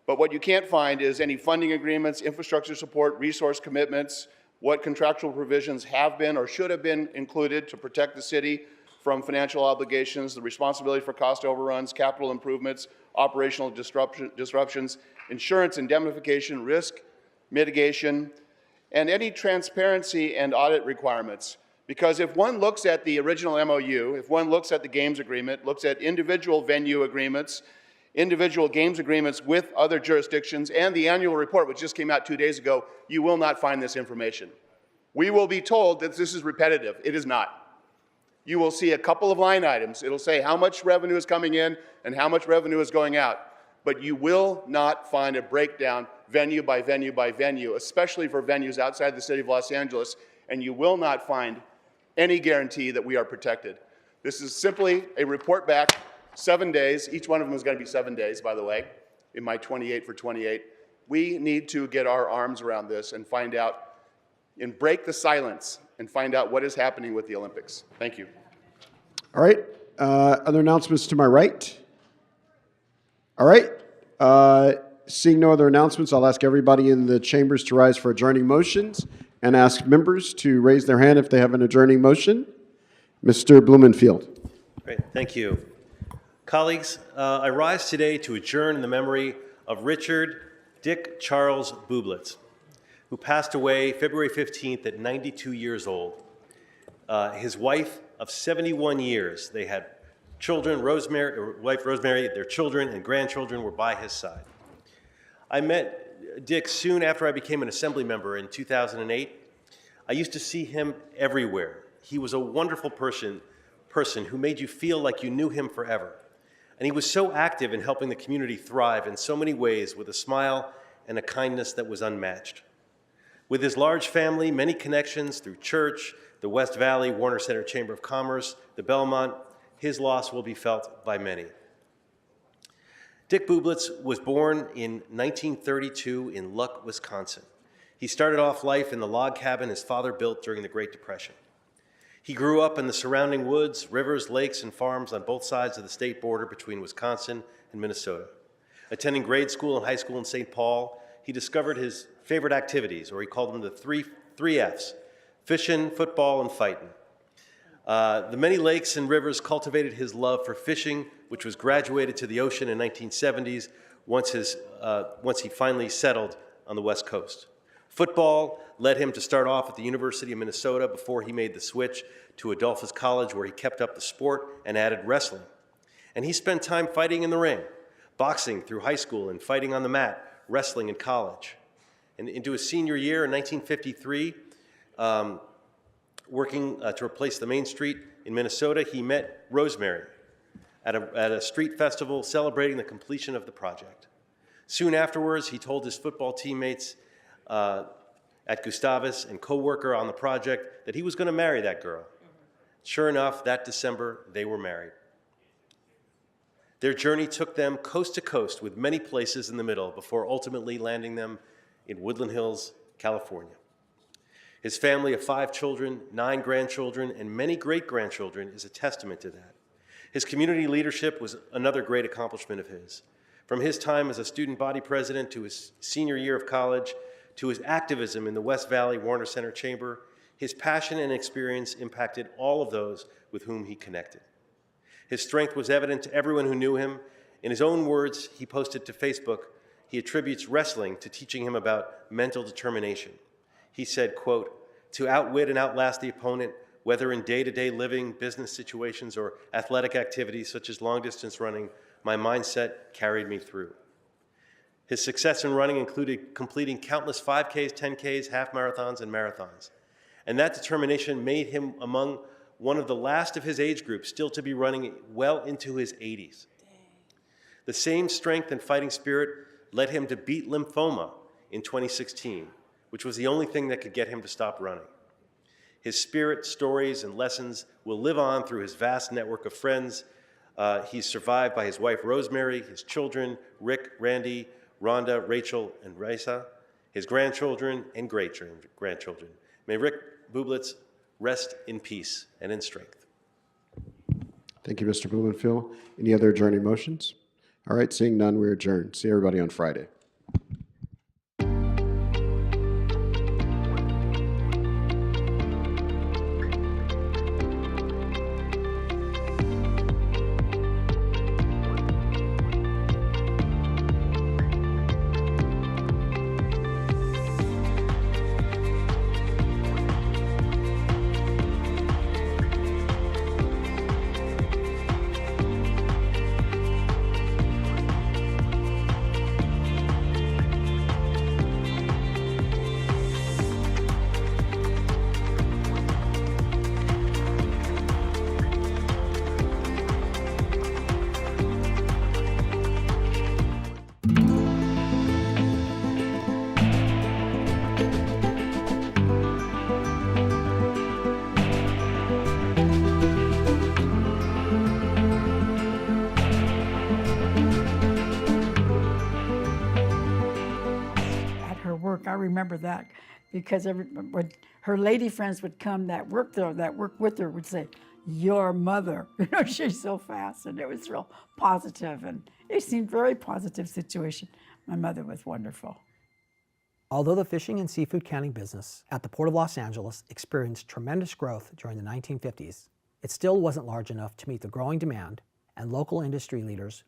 but what you can't find is any funding agreements, infrastructure support, resource commitments, what contractual provisions have been or should have been included to protect the city from financial obligations, the responsibility for cost overruns, capital improvements, operational disruptions, insurance indemnification, risk mitigation, and any transparency and audit requirements. Because if one looks at the original MOU, if one looks at the games agreement, looks at individual venue agreements, individual games agreements with other jurisdictions, and the annual report, which just came out 2 days ago, you will not find this information. We will be told that this is repetitive. It is not. You will see a couple of line items. It'll say how much revenue is coming in and how much revenue is going out. But you will not find a breakdown venue by venue by venue, especially for venues outside the city of Los Angeles, and you will not find any guarantee that we are protected. This is simply a report back, 7 days. Each one of them is going to be 7 days, by the way, in my 28 for 28. We need to get our arms around this and find out and break the silence and find out what is happening with the Olympics. Thank you. All right. Other announcements to my right? All right. Seeing no other announcements, I'll ask everybody in the chambers to rise for adjourning motions and ask members to raise their hand if they have an adjourning motion. Mr. Blumenfield. Great, thank you. Colleagues, I rise today to adjourn in the memory of Richard Dick Charles Bublitz, who passed away February 15th at 92 years old. His wife of 71 years, they had children, wife Rosemary, their children and grandchildren were by his side. I met Dick soon after I became an assembly member in 2008. I used to see him everywhere. He was a wonderful person who made you feel like you knew him forever. And he was so active in helping the community thrive in so many ways with a smile and a kindness that was unmatched. With his large family, many connections through church, the West Valley, Warner Center Chamber of Commerce, the Belmont, his loss will be felt by many. Dick Bublitz was born in 1932 in Luck, Wisconsin. He started off life in the log cabin his father built during the Great Depression. He grew up in the surrounding woods, rivers, lakes, and farms on both sides of the state border between Wisconsin and Minnesota. Attending grade school and high school in St. Paul, he discovered his favorite activities, or he called them the three F's: fishing, football, and fighting. The many lakes and rivers cultivated his love for fishing, which was graduated to the ocean in 1970s once he finally settled on the West Coast. Football led him to start off at the University of Minnesota before he made the switch to Adolphus College, where he kept up the sport and added wrestling. And he spent time fighting in the ring, boxing through high school and fighting on the mat, wrestling in college. And into his senior year in 1953, working to replace the Main Street in Minnesota, he met Rosemary at a street festival celebrating the completion of the project. Soon afterwards, he told his football teammates at Gustavus and co-worker on the project that he was going to marry that girl. Sure enough, that December, they were married. Their journey took them coast to coast with many places in the middle before ultimately landing them in Woodland Hills, California. His family of 5 children, 9 grandchildren, and many great-grandchildren is a testament to that. His community leadership was another great accomplishment of his. From his time as a student body president to his senior year of college, to his activism in the West Valley Warner Center Chamber, his passion and experience impacted all of those with whom he connected. His strength was evident to everyone who knew him. In his own words, he posted to Facebook, he attributes wrestling to teaching him about mental determination. He said, quote, "To outwit and outlast the opponent, whether in day-to-day living, business situations, or athletic activities such as long-distance running, my mindset carried me through." His success in running included completing countless 5Ks, 10Ks, half marathons, and marathons. And that determination made him among one of the last of his age group still to be running well into his 80s. The same strength and fighting spirit led him to beat lymphoma in 2016, which was the only thing that could get him to stop running. His spirit, stories, and lessons will live on through his vast network of friends. He's survived by his wife, Rosemary, his children, Rick, Randy, Rhonda, Rachel, and Raisa, his grandchildren and great-grandchildren. May Rick Bublitz rest in peace and in strength. Thank you, Mr. Blumenfield. Any other adjourning motions? All right, seeing none, we're adjourned. See everybody on Friday. I remember that because when her lady friends would come that worked with her would say, "Your mother," she's so fast, and it was real positive, and it seemed very positive situation. My mother was wonderful. Although the fishing and seafood canning business at the Port of Los Angeles experienced tremendous growth during the 1950s, it still wasn't large enough to meet the growing demand, and local industry leaders